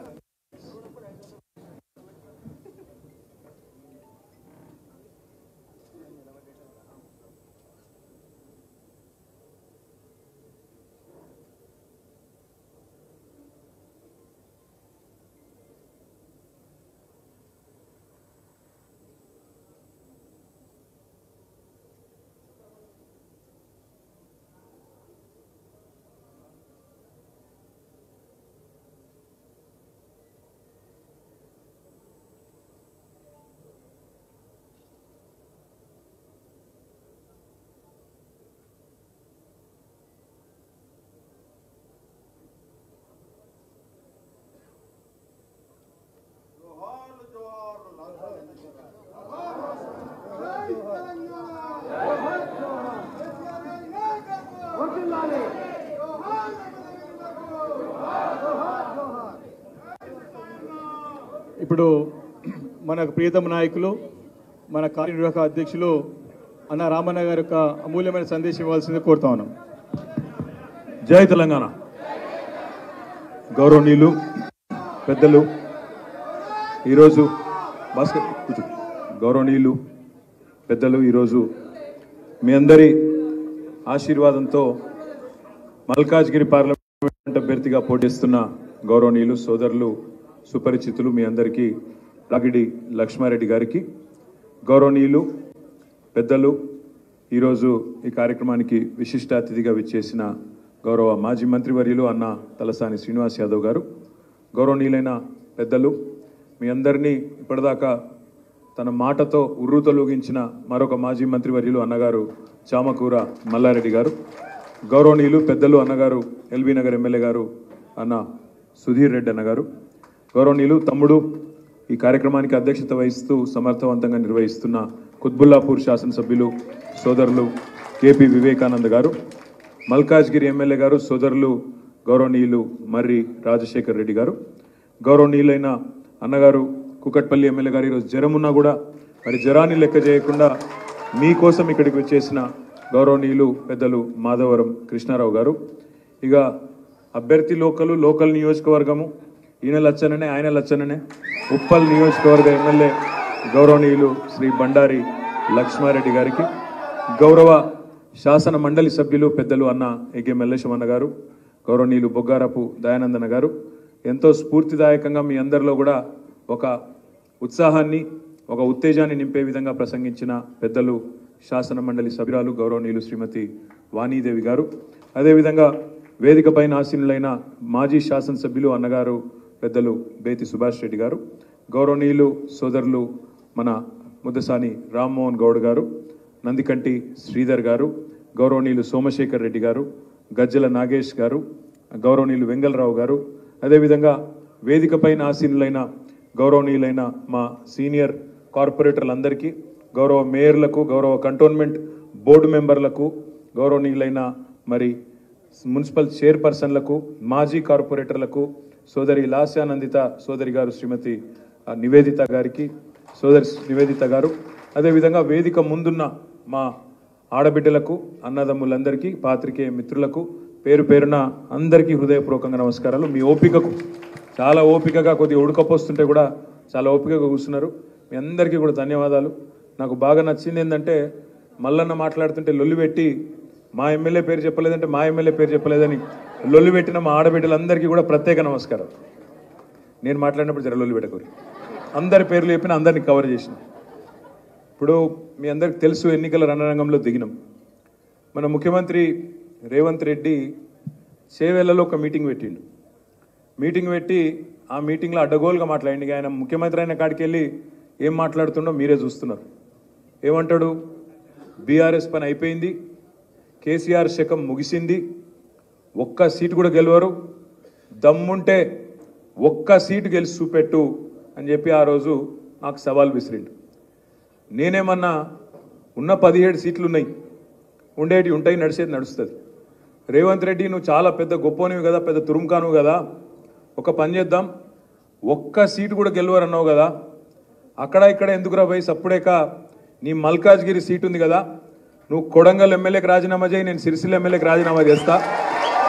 ఇప్పుడు మన ప్రియతమ నాయకులు, మన కార్యనిర్వాహక అధ్యక్షులు అన్న రామన్న గారి యొక్క అమూల్యమైన సందేశం ఇవ్వాల్సింది కోరుతా ఉన్నాం. జై తెలంగాణ. గౌరవనీయులు పెద్దలు, ఈరోజు గౌరవనీయులు పెద్దలు, ఈరోజు మీ అందరి ఆశీర్వాదంతో మల్కాజ్గిరి పార్లమెంట్ అభ్యర్థిగా పోటీస్తున్న గౌరవనీయులు సోదరులు, సుపరిచితులు మీ అందరికీ రాగిడి లక్ష్మారెడ్డి గారికి, గౌరవనీయులు పెద్దలు, ఈరోజు ఈ కార్యక్రమానికి విశిష్ట అతిథిగా విచ్చేసిన గౌరవ మాజీ మంత్రివర్యులు అన్న తలసాని శ్రీనివాస్ యాదవ్ గారు, గౌరవనీయులైన పెద్దలు, మీ అందరినీ ఇప్పటిదాకా తన మాటతో ఉర్రూతలూగించిన మరొక మాజీ మంత్రివర్యులు అన్నగారు చామకూర మల్లారెడ్డి గారు, గౌరవనీయులు పెద్దలు అన్నగారు ఎల్బీ నగర్ ఎమ్మెల్యే గారు అన్న సుధీర్ రెడ్డి అన్నగారు, గౌరవనీయులు తమ్ముడు ఈ కార్యక్రమానికి అధ్యక్షత వహిస్తూ సమర్థవంతంగా నిర్వహిస్తున్న కుత్బుల్లాపూర్ శాసనసభ్యులు సోదరులు కేపీ వివేకానంద్ గారు, మల్కాజ్గిరి ఎమ్మెల్యే గారు సోదరులు గౌరవనీయులు మర్రి రాజశేఖర్ రెడ్డి గారు, గౌరవనీయులైన అన్నగారు కుకట్పల్లి ఎమ్మెల్యే గారు, ఈరోజు జ్వరం ఉన్నా కూడా మరి జ్వరాన్ని లెక్క చేయకుండా మీకోసం ఇక్కడికి వచ్చేసిన గౌరవనీయులు పెద్దలు మాధవరం కృష్ణారావు గారు, ఇక అభ్యర్థి లోకల్ నియోజకవర్గము ఈయన లచ్చననే ఆయన లచ్చననే ఉప్పల్ నియోజకవర్గ ఎమ్మెల్యే గౌరవనీయులు శ్రీ బండారి లక్ష్మారెడ్డి గారికి, గౌరవ శాసన మండలి సభ్యులు పెద్దలు అన్న ఏకే మల్లేశం అన్న గారు, గౌరవనీయులు బొగ్గారపు దయానందన గారు, ఎంతో స్ఫూర్తిదాయకంగా మీ అందరిలో కూడా ఒక ఉత్సాహాన్ని ఒక ఉత్తేజాన్ని నింపే విధంగా ప్రసంగించిన పెద్దలు శాసన మండలి సభ్యురాలు గౌరవనీయులు శ్రీమతి వాణీదేవి గారు, అదేవిధంగా వేదిక పైన ఆసీనులైన మాజీ శాసనసభ్యులు అన్నగారు పెద్దలు బేతి సుభాష్ రెడ్డి గారు, గౌరవనీయులు సోదరులు మన ముద్దసాని రామ్మోహన్ గౌడ్ గారు, నందికంటి శ్రీధర్ గారు, గౌరవనీయులు సోమశేఖర్ రెడ్డి గారు, గజ్జల నాగేష్ గారు, గౌరవనీయులు వెంగళరావు గారు, అదేవిధంగా వేదిక పైన ఆసీనులైన గౌరవనీయులైన మా సీనియర్ కార్పొరేటర్లందరికీ, గౌరవ మేయర్లకు, గౌరవ కంటోన్మెంట్ బోర్డు మెంబర్లకు, గౌరవనీయులైన మరి మున్సిపల్ చైర్పర్సన్లకు, మాజీ కార్పొరేటర్లకు, సోదరి లాస్యానందిత సోదరి గారు శ్రీమతి నివేదిత గారికి, సోదరి నివేదిత గారు, అదేవిధంగా వేదిక ముందున్న మా ఆడబిడ్డలకు, అన్నదమ్ములందరికీ, పాత్రికేయ మిత్రులకు పేరు పేరున అందరికీ హృదయపూర్వకంగా నమస్కారాలు. మీ ఓపికకు చాలా ఓపికగా కొద్దిగా ఉడకపోస్తుంటే కూడా చాలా ఓపికగా కూర్చున్నారు. మీ అందరికీ కూడా ధన్యవాదాలు. నాకు బాగా నచ్చింది ఏంటంటే మల్లన్న మాట్లాడుతుంటే లొల్లి పెట్టి మా ఎమ్మెల్యే పేరు చెప్పలేదంటే మా ఎమ్మెల్యే పేరు చెప్పలేదని లొల్లి పెట్టిన మా ఆడబిడ్డలందరికీ కూడా ప్రత్యేక నమస్కారం. నేను మాట్లాడినప్పుడు జర లొల్లి పెట్టకూరి. అందరి పేర్లు చెప్పిన అందరినీ కవర్ చేసిన. ఇప్పుడు మీ అందరికి తెలుసు, ఎన్నికల రణరంగంలో దిగినాం. మన ముఖ్యమంత్రి రేవంత్ రెడ్డి చేవెళ్లలో ఒక మీటింగ్ పెట్టిండు. మీటింగ్ పెట్టి ఆ మీటింగ్లో అడ్డగోలుగా మాట్లాడింది. ఆయన ముఖ్యమంత్రి అయిన కాడికి వెళ్ళి ఏం మాట్లాడుతుండో మీరే చూస్తున్నారు. ఏమంటాడు? బీఆర్ఎస్ పని అయిపోయింది, కేసీఆర్ శకం ముగిసింది, ఒక్క సీటు కూడా గెలవరు, దమ్ముంటే ఒక్క సీటు గెలిచి చూపెట్టు అని చెప్పి ఆ రోజు నాకు సవాల్ విసిరిండు. నేనేమన్నా ఉన్న 17 సీట్లు ఉన్నాయి, ఉండేటి ఉంటాయి, నడిచేది నడుస్తుంది. రేవంత్ రెడ్డి నువ్వు చాలా పెద్ద గొప్పనివి కదా, పెద్ద తురుంకాను కదా, ఒక పని చేద్దాం, ఒక్క సీటు కూడా గెలవరన్నావు కదా, అక్కడ ఇక్కడ ఎందుకురా పోయి సప్పుడేక నీ మల్కాజ్గిరి సీటు ఉంది కదా, నువ్వు కొడంగల్ ఎమ్మెల్యేకి రాజీనామా చేయి, నేను సిరిసిల్ల ఎమ్మెల్యేకి రాజీనామా చేస్తా,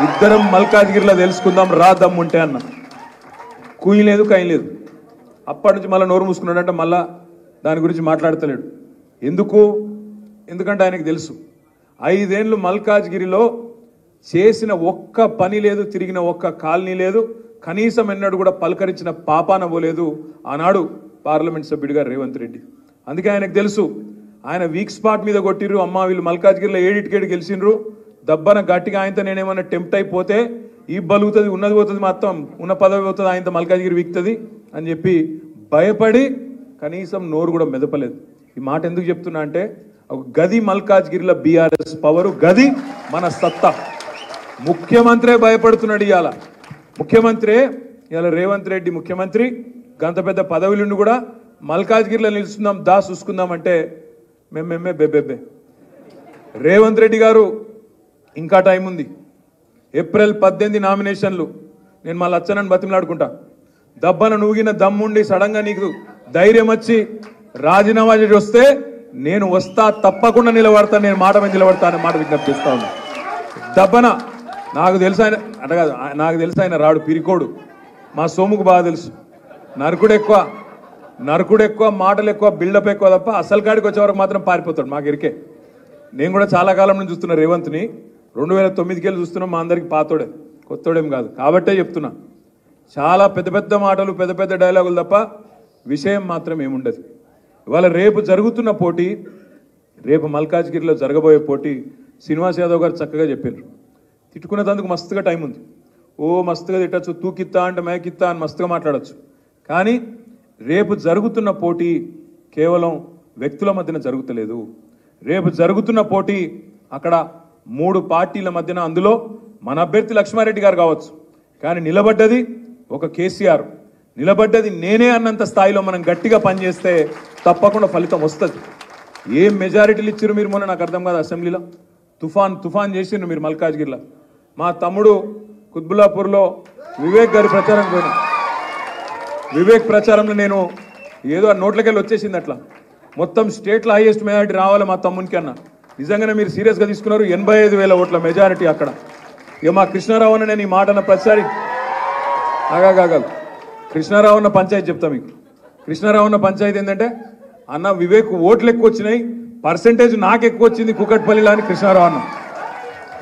ఇద్దరం మల్కాజ్గిరిలో తెలుసుకుందాం రా దమ్ముంటే అన్న. కూయి లేదు కాయి లేదు. అప్పటి నుంచి మళ్ళీ నోరు మూసుకున్నాడంటే మళ్ళా దాని గురించి మాట్లాడతలేడు. ఎందుకంటే ఆయనకు తెలుసు 5 ఏళ్ళు మల్కాజ్గిరిలో చేసిన ఒక్క పని లేదు, తిరిగిన ఒక్క కాలనీ లేదు, కనీసం ఎన్నడూ కూడా పలకరించిన పాపాన పోలేదు ఆనాడు పార్లమెంట్ సభ్యుడిగా రేవంత్ రెడ్డి. అందుకే ఆయనకు తెలుసు, ఆయన వీక్ స్పాట్ మీద కొట్టిర్రు. అమ్మ వీళ్ళు మల్కాజ్గిరిలో 7 గెలిచిండ్రు, దబ్బన గట్టిగా ఆయనతో నేనేమన్నా టెంప్ట్ అయిపోతే ఈ బలుగుతుంది, ఉన్నది పోతుంది, మొత్తం ఉన్న పదవి పోతుంది, ఆయనతో మల్కాజ్గిరి వీక్తుంది అని చెప్పి భయపడి కనీసం నోరు కూడా మెదపలేదు. ఈ మాట ఎందుకు చెప్తున్నా అంటే, ఒక గది మల్కాజ్గిరిలో బీఆర్ఎస్ పవరు, గది మన సత్తా. ముఖ్యమంత్రే భయపడుతున్నాడు ఇవాళ. ఇవాళ రేవంత్ రెడ్డి ముఖ్యమంత్రి, గంత పెద్ద పదవులుండి కూడా మల్కాజ్గిరిలో నిలుస్తున్నాం, చూసుకుందాం అంటే మేమే బెబ్బెబ్బే. రేవంత్ రెడ్డి గారు ఇంకా టైం ఉంది. ఏప్రిల్ 18 నామినేషన్లు. నేను మళ్ళీ వచ్చానని బతిమలాడుకుంటా. దబ్బన నూగిన దమ్ముండి సడన్గా నీకు ధైర్యం వచ్చి రాజీనామా చేసి వస్తే నేను వస్తా, తప్పకుండా నిలబడతాను, నేను మాట మీద నిలబడతా అనే మాట విజ్ఞప్తిస్తా ఉన్నా. దబ్బన నాకు తెలుసు ఆయన అంటే కాదు, నాకు తెలుసు ఆయన రాడు, పిరికోడు. మా సోముకు బాగా తెలుసు. నరకుడు ఎక్కువ, మాటలు ఎక్కువ, బిల్డప్ ఎక్కువ తప్ప అసలు కాడికి వచ్చేవరకు మాత్రం పారిపోతాడు. మాకు ఎరికే. నేను కూడా చాలా కాలం నుంచి చూస్తున్నా రేవంత్ని. 2009కి వెళ్ళి చూస్తున్నాం. మా అందరికి పాతోడే, కొత్తోడేం కాదు. కాబట్టే చెప్తున్నా, చాలా పెద్ద పెద్ద మాటలు, పెద్ద పెద్ద డైలాగులు తప్ప విషయం మాత్రం ఏముండదు. ఇవాళ రేపు జరుగుతున్న పోటీ, రేపు మల్కాజ్గిరిలో జరగబోయే పోటీ శ్రీనివాస్ యాదవ్ గారు చక్కగా చెప్పారు. తిట్టుకునేందుకు మస్తుగా టైం ఉంది. మస్తుగా తిట్టచ్చు, తూకిత్తా అంటే మేకిత్తా అని మస్తుగా మాట్లాడచ్చు. కానీ రేపు జరుగుతున్న పోటీ కేవలం వ్యక్తుల మధ్యన జరుగుతలేదు. రేపు జరుగుతున్న పోటీ అక్కడ 3 పార్టీల మధ్యన, అందులో మన అభ్యర్థి లక్ష్మారెడ్డి గారు కావచ్చు, కానీ నిలబడ్డది ఒక కేసీఆర్, నిలబడ్డది నేనే అన్నంత స్థాయిలో మనం గట్టిగా పనిచేస్తే తప్పకుండా ఫలితం వస్తుంది. ఏం మెజారిటీలు ఇచ్చారు మీరు మొన్న నాకు అర్థం కాదు. అసెంబ్లీలో తుఫాన్ చేసిండ్రు మీరు మల్కాజ్గిరిలో. మా తమ్ముడు కుత్బుల్లాపూర్లో వివేక్ గారి ప్రచారం పోయినా. వివేక్ ప్రచారంలో నేను ఏదో నోట్లకెళ్ళి వచ్చేసింది అట్లా. మొత్తం స్టేట్లో హైయెస్ట్ మెజారిటీ రావాలి మా తమ్మునికి అన్న. నిజంగానే మీరు సీరియస్గా తీసుకున్నారు. 85,000 ఓట్ల మెజారిటీ అక్కడ. ఇక మా కృష్ణారావు అన్న, నేను ఈ మాట అన్న ప్రతిసారి ఆగాగాగా కృష్ణారావు అన్న పంచాయతీ చెప్తా మీకు. కృష్ణారావు అన్న పంచాయతీ ఏంటంటే, అన్న వివేక్ ఓట్లు ఎక్కువ వచ్చినాయి, పర్సెంటేజ్ నాకు ఎక్కువ వచ్చింది కుకట్పల్లిలో అని కృష్ణారావు అన్న.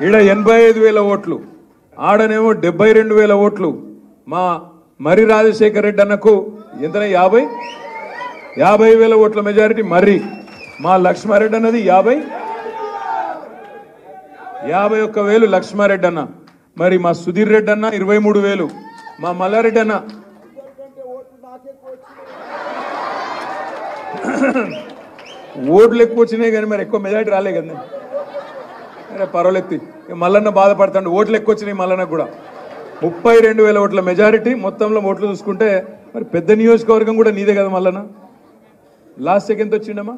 ఈడ 85,000 ఓట్లు, ఆడనేమో 72,000 ఓట్లు. మా మర్రి రాజశేఖర్ రెడ్డి అన్నకు ఎంతనే 50,000 ఓట్ల మెజారిటీ మర్రి. మా లక్ష్మారెడ్డి అన్నది 51,000 లక్ష్మారెడ్డి అన్న. మరి మా సుధీర్ రెడ్డి అన్న 23,000. మా మల్లారెడ్డి అన్న ఓట్లు ఎక్కువ వచ్చినాయి కానీ మరి ఎక్కువ మెజారిటీ రాలే కదా. అరే పర్వాలేదు, మల్లన్న బాధపడతాడు. ఓట్లు ఎక్కువ వచ్చినాయి మల్లన్నకు కూడా. 32,000 ఓట్ల మెజారిటీ. మొత్తంలో ఓట్లు చూసుకుంటే మరి పెద్ద నియోజకవర్గం కూడా నీదే కదా మల్లన్న. Last second వచ్చిండమ్మా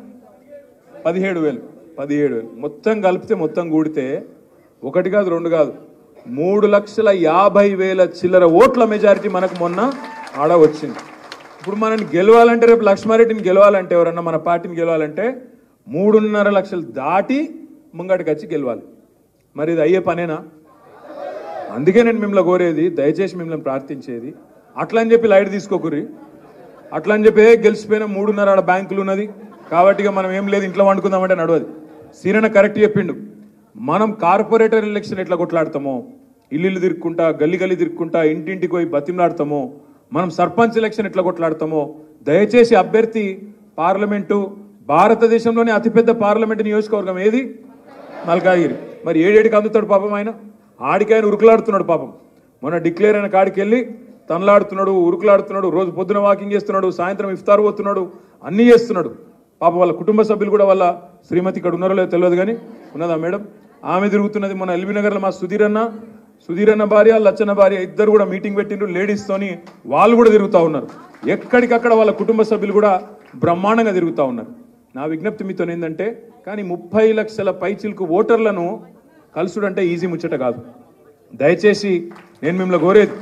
17,000. మొత్తం కలిపితే, మొత్తం కూడితే 1 కాదు 2 కాదు 3,50,000 చిల్లర ఓట్ల మెజారిటీ మనకు మొన్న ఆడ వచ్చింది. ఇప్పుడు మనని గెలవాలంటే, రేపు లక్ష్మారెడ్డిని గెలవాలంటే, ఎవరన్నా మన పార్టీని గెలవాలంటే 3.5 లక్షలు దాటి ముంగటికి వచ్చి గెలవాలి. మరి ఇది అయ్యే పనేనా? అందుకే నేను మిమ్మల్ని కోరేది, దయచేసి మిమ్మల్ని ప్రార్థించేది, అట్లా అని చెప్పి లైట్ తీసుకోకుర్రి. అట్లా అని చెప్పి గెలిచిపోయిన 3.5 బ్యాంకులు ఉన్నది కాబట్టి మనం ఏం లేదు ఇంట్లో వండుకుందామంటే నడవది. సీరణ కరెక్ట్ చెప్పిండు. మనం కార్పొరేటర్ ఎలక్షన్ ఎట్లా కొట్లాడతామో, ఇల్లు తిరుక్కుంటా, గల్లి తిరుక్కుంటా, ఇంటింటికి పోయి బతిమలాడతామో, మనం సర్పంచ్ ఎలక్షన్ ఎట్లా కొట్లాడతామో దయచేసి అభ్యర్థి పార్లమెంటు భారతదేశంలోనే అతిపెద్ద పార్లమెంటు నియోజకవర్గం ఏది? మల్కాజ్గిరి. మరి ఏడేడికి అందుతాడు పాపం ఆయన? ఆడికాయన ఉరుకులాడుతున్నాడు పాపం. మొన్న డిక్లేర్ అయిన కాడికి వెళ్ళి తనలాడుతున్నాడు, ఉరుకులాడుతున్నాడు, రోజు పొద్దున వాకింగ్ చేస్తున్నాడు, సాయంత్రం ఇఫ్తార్ పోతున్నాడు, అన్నీ చేస్తున్నాడు. పాప వాళ్ళ కుటుంబ సభ్యులు కూడా వాళ్ళ శ్రీమతి ఇక్కడ ఉన్నారో లేదో తెలియదు కానీ ఉన్నదా మేడం? ఆమె తిరుగుతున్నది. మన ఎల్బీ నగర్లో మా సుధీర్ అన్న భార్య, లచ్చన్న భార్య ఇద్దరు కూడా మీటింగ్ పెట్టిండ్రు లేడీస్తోని. వాళ్ళు కూడా తిరుగుతూ ఉన్నారు. ఎక్కడికక్కడ వాళ్ళ కుటుంబ సభ్యులు కూడా బ్రహ్మాండంగా తిరుగుతూ ఉన్నారు. నా విజ్ఞప్తి మీతో ఏంటంటే, కానీ 30 లక్షల పైచిలకు ఓటర్లను కలుసుడంటే ఈజీ ముచ్చట కాదు. దయచేసి నేను మిమ్మల్ని కోరేది,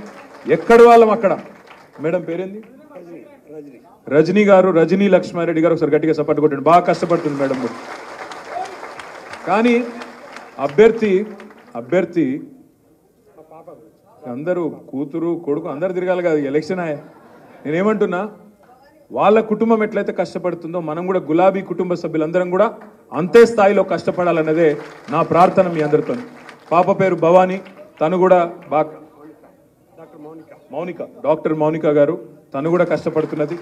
ఎక్కడి వాళ్ళం అక్కడ. మేడం పేరేంది? రజనీ గారు, రజనీ లక్ష్మారెడ్డి గారు. ఒకసారి గట్టిగా సపోర్ట్ కొట్టండి. బాగా కష్టపడుతుంది మేడం కూడా. కానీ అభ్యర్థి అందరూ కూతురు కొడుకు అందరు తిరగాలి కదా, ఎలక్షన్ అయ్యా. నేనేమంటున్నా, వాళ్ళ కుటుంబం ఎట్లయితే కష్టపడుతుందో మనం కూడా గులాబీ కుటుంబ సభ్యులందరం కూడా అంతే స్థాయిలో కష్టపడాలన్నదే నా ప్రార్థన మీ అందరితో. పాప పేరు భవానీ, తను కూడా బాగా డాక్టర్ మౌనిక గారు, తను కూడా కష్టపడుతున్నది.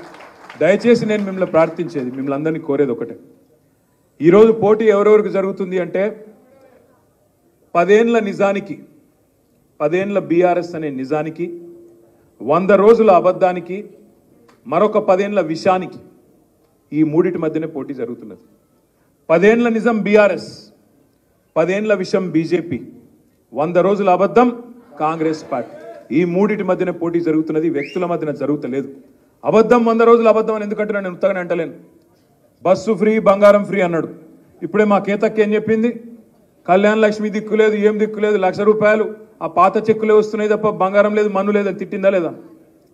దయచేసి నేను మిమ్మల్ని ప్రార్థించేది, మిమ్మల్ని అందరినీ కోరేది ఒకటే. ఈరోజు పోటీ ఎవరెవరికి జరుగుతుంది అంటే, 10 ఏళ్ల నిజానికి, 10 ఏళ్ల బీఆర్ఎస్ అనే నిజానికి, 100 రోజుల అబద్ధానికి, మరొక 10 ఏళ్ల విషానికి, ఈ మూడిటి మధ్యనే పోటీ జరుగుతున్నది. 10 ఏళ్ల నిజం బీఆర్ఎస్, 10 ఏళ్ల విషం బీజేపీ, 100 రోజుల అబద్ధం కాంగ్రెస్ పార్టీ. ఈ మూడిటి మధ్యనే పోటీ జరుగుతున్నది, వ్యక్తుల మధ్యన జరుగుతలేదు. అబద్ధం 100 రోజుల అబద్ధం అని ఎందుకంటే నేను ఉత్తగానే అంటలేను. బస్సు ఫ్రీ, బంగారం ఫ్రీ అన్నాడు. ఇప్పుడే మా కేతక్క ఏం చెప్పింది? కళ్యాణ లక్ష్మి దిక్కు లేదు, ఏం దిక్కు లేదు, ₹1,00,000 ఆ పాత చెక్కులే వస్తున్నాయి తప్ప బంగారం లేదు, మన్ను లేదు. తిట్టిందా లేదా?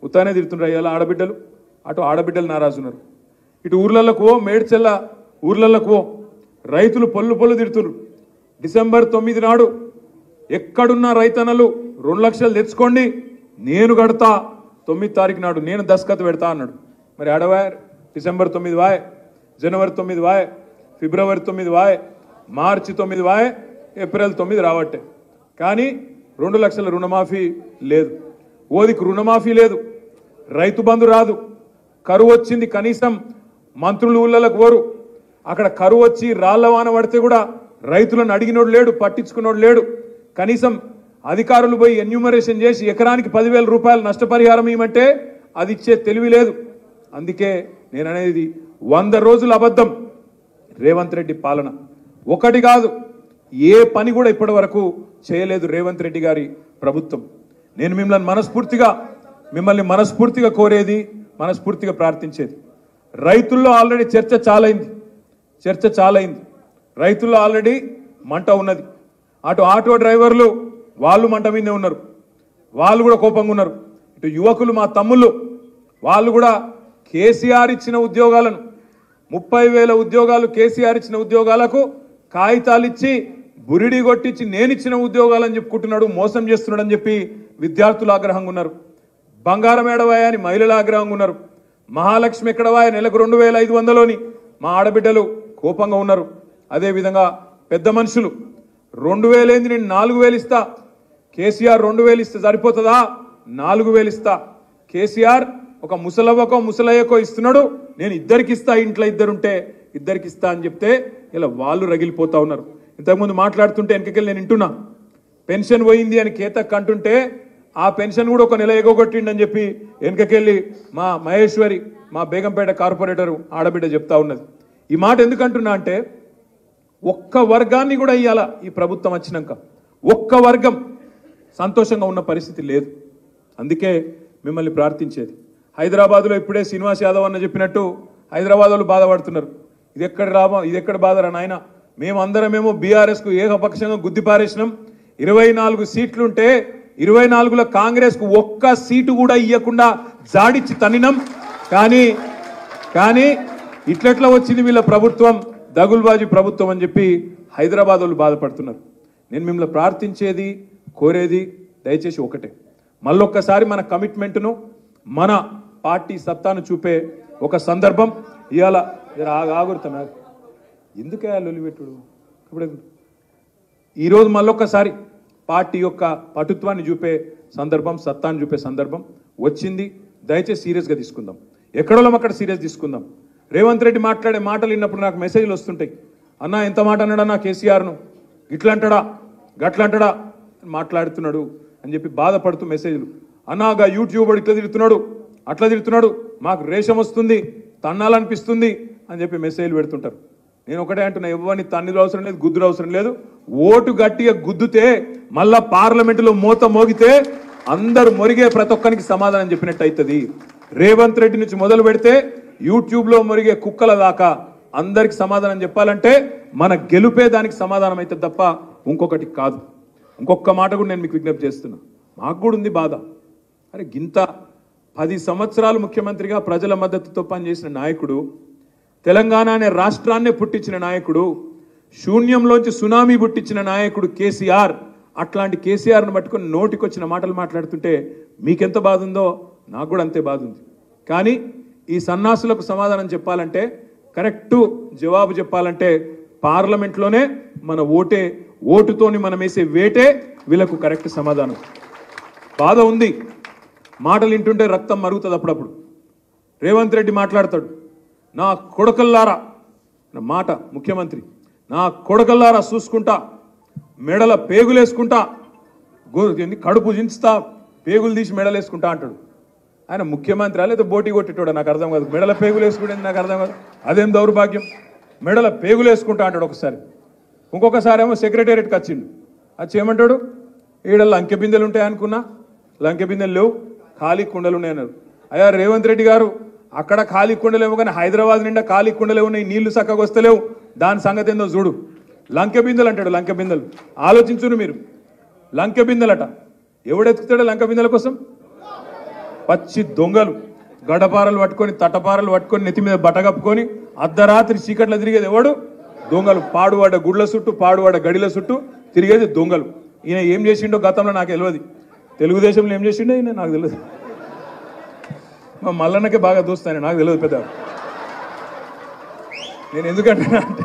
ఉత్తానే తిడుతున్నారు అయ్యాల ఆడబిడ్డలు. అటు ఆడబిడ్డలు నారాజున్నారు, ఇటు ఊర్లలోకి మేడ్చెల్ల ఊర్లలోకి రైతులు పొల్లు తిడుతున్నారు. డిసెంబర్ 9 నాడు ఎక్కడున్న రైతన్నలు 2 లక్షలు తెచ్చుకోండి, నేను కడతా, 9 తారీఖు నాడు నేను దస్కత్ పెడతా అన్నాడు. మరి ఆడవాయ్ డిసెంబర్ 9 వాయ్, జనవరి 9 వాయ్, ఫిబ్రవరి 9 వాయ్, మార్చి 9 వాయ్, ఏప్రిల్ 9 రావట్టే. కానీ 2 లక్షల రుణమాఫీ లేదు, ఓదికి రుణమాఫీ లేదు, రైతు బంధు రాదు. కరువు వచ్చింది, కనీసం మంత్రులు ఊళ్ళకు పోరు. అక్కడ కరువు వచ్చి రాళ్లవాన పడితే కూడా రైతులను అడిగినోడు లేడు, పట్టించుకున్నోడు లేడు. కనీసం అధికారులు పోయి ఎన్యూమరేషన్ చేసి ఎకరానికి ₹10,000 నష్టపరిహారం ఇవ్వమంటే అది ఇచ్చే తెలివి లేదు. అందుకే నేను అనేది 100 రోజుల అబద్ధం రేవంత్ రెడ్డి పాలన. ఒకటి కాదు, ఏ పని కూడా ఇప్పటి వరకు చేయలేదు రేవంత్ రెడ్డి గారి ప్రభుత్వం. నేను మిమ్మల్ని మనస్ఫూర్తిగా కోరేది, మనస్ఫూర్తిగా ప్రార్థించేది, రైతుల్లో ఆల్రెడీ చర్చ చాలైంది. రైతుల్లో ఆల్రెడీ మంట ఉన్నది. అటు ఆటో డ్రైవర్లు వాళ్ళు మంట మీదే ఉన్నారు, వాళ్ళు కూడా కోపంగా ఉన్నారు. ఇటు యువకులు మా తమ్ముళ్ళు వాళ్ళు కూడా కేసీఆర్ ఇచ్చిన ఉద్యోగాలను 30,000 ఉద్యోగాలు కేసీఆర్ ఇచ్చిన ఉద్యోగాలకు కాగితాలు ఇచ్చి బురిడి కొట్టించి నేను ఇచ్చిన ఉద్యోగాలని చెప్పుకుంటున్నాడు, మోసం చేస్తున్నాడు అని చెప్పి విద్యార్థులు ఆగ్రహంగా ఉన్నారు. బంగారం ఏడవాయ అని మహిళలు ఆగ్రహంగా ఉన్నారు. మహాలక్ష్మి ఎక్కడవాయ నెలకు 2,500 మా ఆడబిడ్డలు కోపంగా ఉన్నారు. అదేవిధంగా పెద్ద మనుషులు 2,000 ఏంది, నేను 4,000 ఇస్తా, కేసీఆర్ 2,000 ఇస్తే సరిపోతుందా, 4,000 ఇస్తా. కేసీఆర్ ఒక ముసలవ్వకో ముసలయ్యకో ఇస్తున్నాడు, నేను ఇద్దరికి ఇస్తా, ఇంట్లో ఇద్దరుంటే ఇద్దరికి ఇస్తా అని చెప్తే ఇలా వాళ్ళు రగిలిపోతా ఉన్నారు. ఇంతకుముందు మాట్లాడుతుంటే వెనకకెళ్ళి నేను వింటున్నా, పెన్షన్ పోయింది అని కేతక్ అంటుంటే ఆ పెన్షన్ కూడా ఒక నెల ఎగొట్టిండని చెప్పి వెనకకెళ్ళి మా మహేశ్వరి, మా బేగంపేట కార్పొరేటరు ఆడబిడ్డ చెప్తా ఉన్నది. ఈ మాట ఎందుకంటున్నా అంటే, ఒక్క వర్గాన్ని కూడా ఇయ్యాల ఈ ప్రభుత్వం వచ్చినాక ఒక్క వర్గం సంతోషంగా ఉన్న పరిస్థితి లేదు. అందుకే మిమ్మల్ని ప్రార్థించేది, హైదరాబాద్లో ఇప్పుడే శ్రీనివాస్ యాదవ్ అన్న చెప్పినట్టు హైదరాబాద్ వాళ్ళు బాధపడుతున్నారు. ఇది ఎక్కడ బాధరా నాయన, మేమందరమేమో బీఆర్ఎస్కు ఏకపక్షంగా గుద్దిపారేసినాం. 24 సీట్లుంటే 24లో కాంగ్రెస్కు ఒక్క సీటు కూడా ఇవ్వకుండా జాడిచ్చి తన్నినాం. కానీ ఇట్లెట్లా వచ్చింది వీళ్ళ ప్రభుత్వం, దగుల్బాజీ ప్రభుత్వం అని చెప్పి హైదరాబాద్ వాళ్ళు బాధపడుతున్నారు. నేను మిమ్మల్ని ప్రార్థించేది, కోరేది దయచేసి ఒకటే, మళ్ళొక్కసారి మన కమిట్మెంట్ను, మన పార్టీ సత్తాను చూపే ఒక సందర్భం ఇవాళ. ఆగురుతున్నా ఎందుకే లొలిపెట్టుడు. ఇప్పుడు ఈరోజు మళ్ళొక్కసారి పార్టీ యొక్క పటుత్వాన్ని చూపే సందర్భం, సత్తాన్ని చూపే సందర్భం వచ్చింది. దయచేసి సీరియస్గా తీసుకుందాం. ఎక్కడోళ్ళం అక్కడ సీరియస్ తీసుకుందాం. రేవంత్ రెడ్డి మాట్లాడే మాటలు విన్నప్పుడు నాకు మెసేజ్లు వస్తుంటాయి. అన్నా ఎంత మాట అన్నాడన్నా కేసీఆర్ను, ఇట్లంటాడా గట్లంటాడా మాట్లాడుతున్నాడు అని చెప్పి బాధపడుతూ మెసేజ్లు. అన్నాగా యూట్యూబ్ ఇట్లా తిడుతున్నాడు అట్లా తిడుతున్నాడు, మాకు రేషం వస్తుంది తన్నాలనిపిస్తుంది అని చెప్పి మెసేజ్లు పెడుతుంటారు. నేను ఒకటే అంటున్నా, ఎవరిని తన్నులు అవసరం లేదు, గుద్దులు అవసరం లేదు. ఓటు గట్టిగా గుద్దుతే మళ్ళా పార్లమెంటులో మోత మోగితే అందరూ మొరిగే ప్రతి ఒక్కరికి సమాధానం చెప్పినట్టు అవుతుంది. రేవంత్ రెడ్డి నుంచి మొదలు పెడితే యూట్యూబ్లో మొరిగే కుక్కల దాకా అందరికి సమాధానం చెప్పాలంటే మన గెలుపే దానికి సమాధానం అవుతుంది తప్ప ఇంకొకటి కాదు. ఇంకొక మాట కూడా నేను మీకు విజ్ఞప్తి చేస్తున్నా, మాకు కూడా ఉంది బాధ. అరే గింత 10 సంవత్సరాలు ముఖ్యమంత్రిగా ప్రజల మద్దతుతో పనిచేసిన నాయకుడు, తెలంగాణ అనే రాష్ట్రాన్నే పుట్టించిన నాయకుడు, శూన్యంలోంచి సునామీ పుట్టించిన నాయకుడు కేసీఆర్. అట్లాంటి కేసీఆర్ను పట్టుకొని నోటికొచ్చిన మాటలు మాట్లాడుతుంటే మీకెంత బాధ ఉందో నాకు కూడా అంతే బాధ ఉంది. కానీ ఈ సన్నాసులకు సమాధానం చెప్పాలంటే, కరెక్టు జవాబు చెప్పాలంటే పార్లమెంట్లోనే మన ఓటుతోని మనం వేసే వేటే వీళ్ళకు కరెక్ట్ సమాధానం. బాధ ఉంది, మాటలు వింటుంటే రక్తం మరుగుతుంది. అప్పుడప్పుడు రేవంత్ రెడ్డి మాట్లాడతాడు, నా కొడకల్లారా, నా మాట ముఖ్యమంత్రి, నా కొడకల్లారా చూసుకుంటా, మెడల పేగులేసుకుంటా, కడుపు జించుతా, పేగులు తీసి మెడలేసుకుంటా అంటాడు. ఆయన ముఖ్యమంత్రి లేదా బోటీ కొట్టేటోడు నాకు అర్థం కాదు. మెడల పేగులు వేసుకుంటే నాకు అర్థం కాదు, అదేం దౌర్భాగ్యం. మెడల పేగులు వేసుకుంటా అంటాడు ఒకసారి. ఇంకొకసారి ఏమో సెక్రటేరియట్కి వచ్చిండు, వచ్చి ఏమంటాడు, ఈడ లంకె బిందెలు ఉంటాయి అనుకున్నా, లంకె బిందెలు లేవు, ఖాళీ కుండలు ఉన్నాయి అన్నారు. అయ్యా రేవంత్ రెడ్డి గారు, అక్కడ ఖాళీ కుండలేవు కానీ హైదరాబాద్ నిండా ఖాళీ కుండలే ఉన్నాయి, నీళ్లు చక్కగా వస్తలేవు, దాని సంగతి ఏందో చూడు. లంకె బిందెలు అంటాడు, లంకె బిందెలు. ఆలోచించును మీరు, లంకె బిందెలట. ఎవడెత్తుతాడు లంకె బిందెల కోసం? పచ్చి దొంగలు, గడపారలు పట్టుకొని తటపారలు పట్టుకొని నెత్తి మీద బట్టగప్పుకొని అర్ధరాత్రి చీకట్లో తిరిగేది ఎవడు? దొంగలు. పాడువాడ గుడ్ల చుట్టూ, పాడువాడ గడిల చుట్టూ తిరిగేది దొంగలు. ఈయన ఏం చేసిండో గతంలో నాకు తెలియదు, తెలుగుదేశంలో ఏం చేసిండో ఈయన నాకు తెలియదు. మా మల్లన్నకే బాగా దోస్తాను, నాకు తెలియదు పెద్ద. నేను ఎందుకంటున్నా అంటే,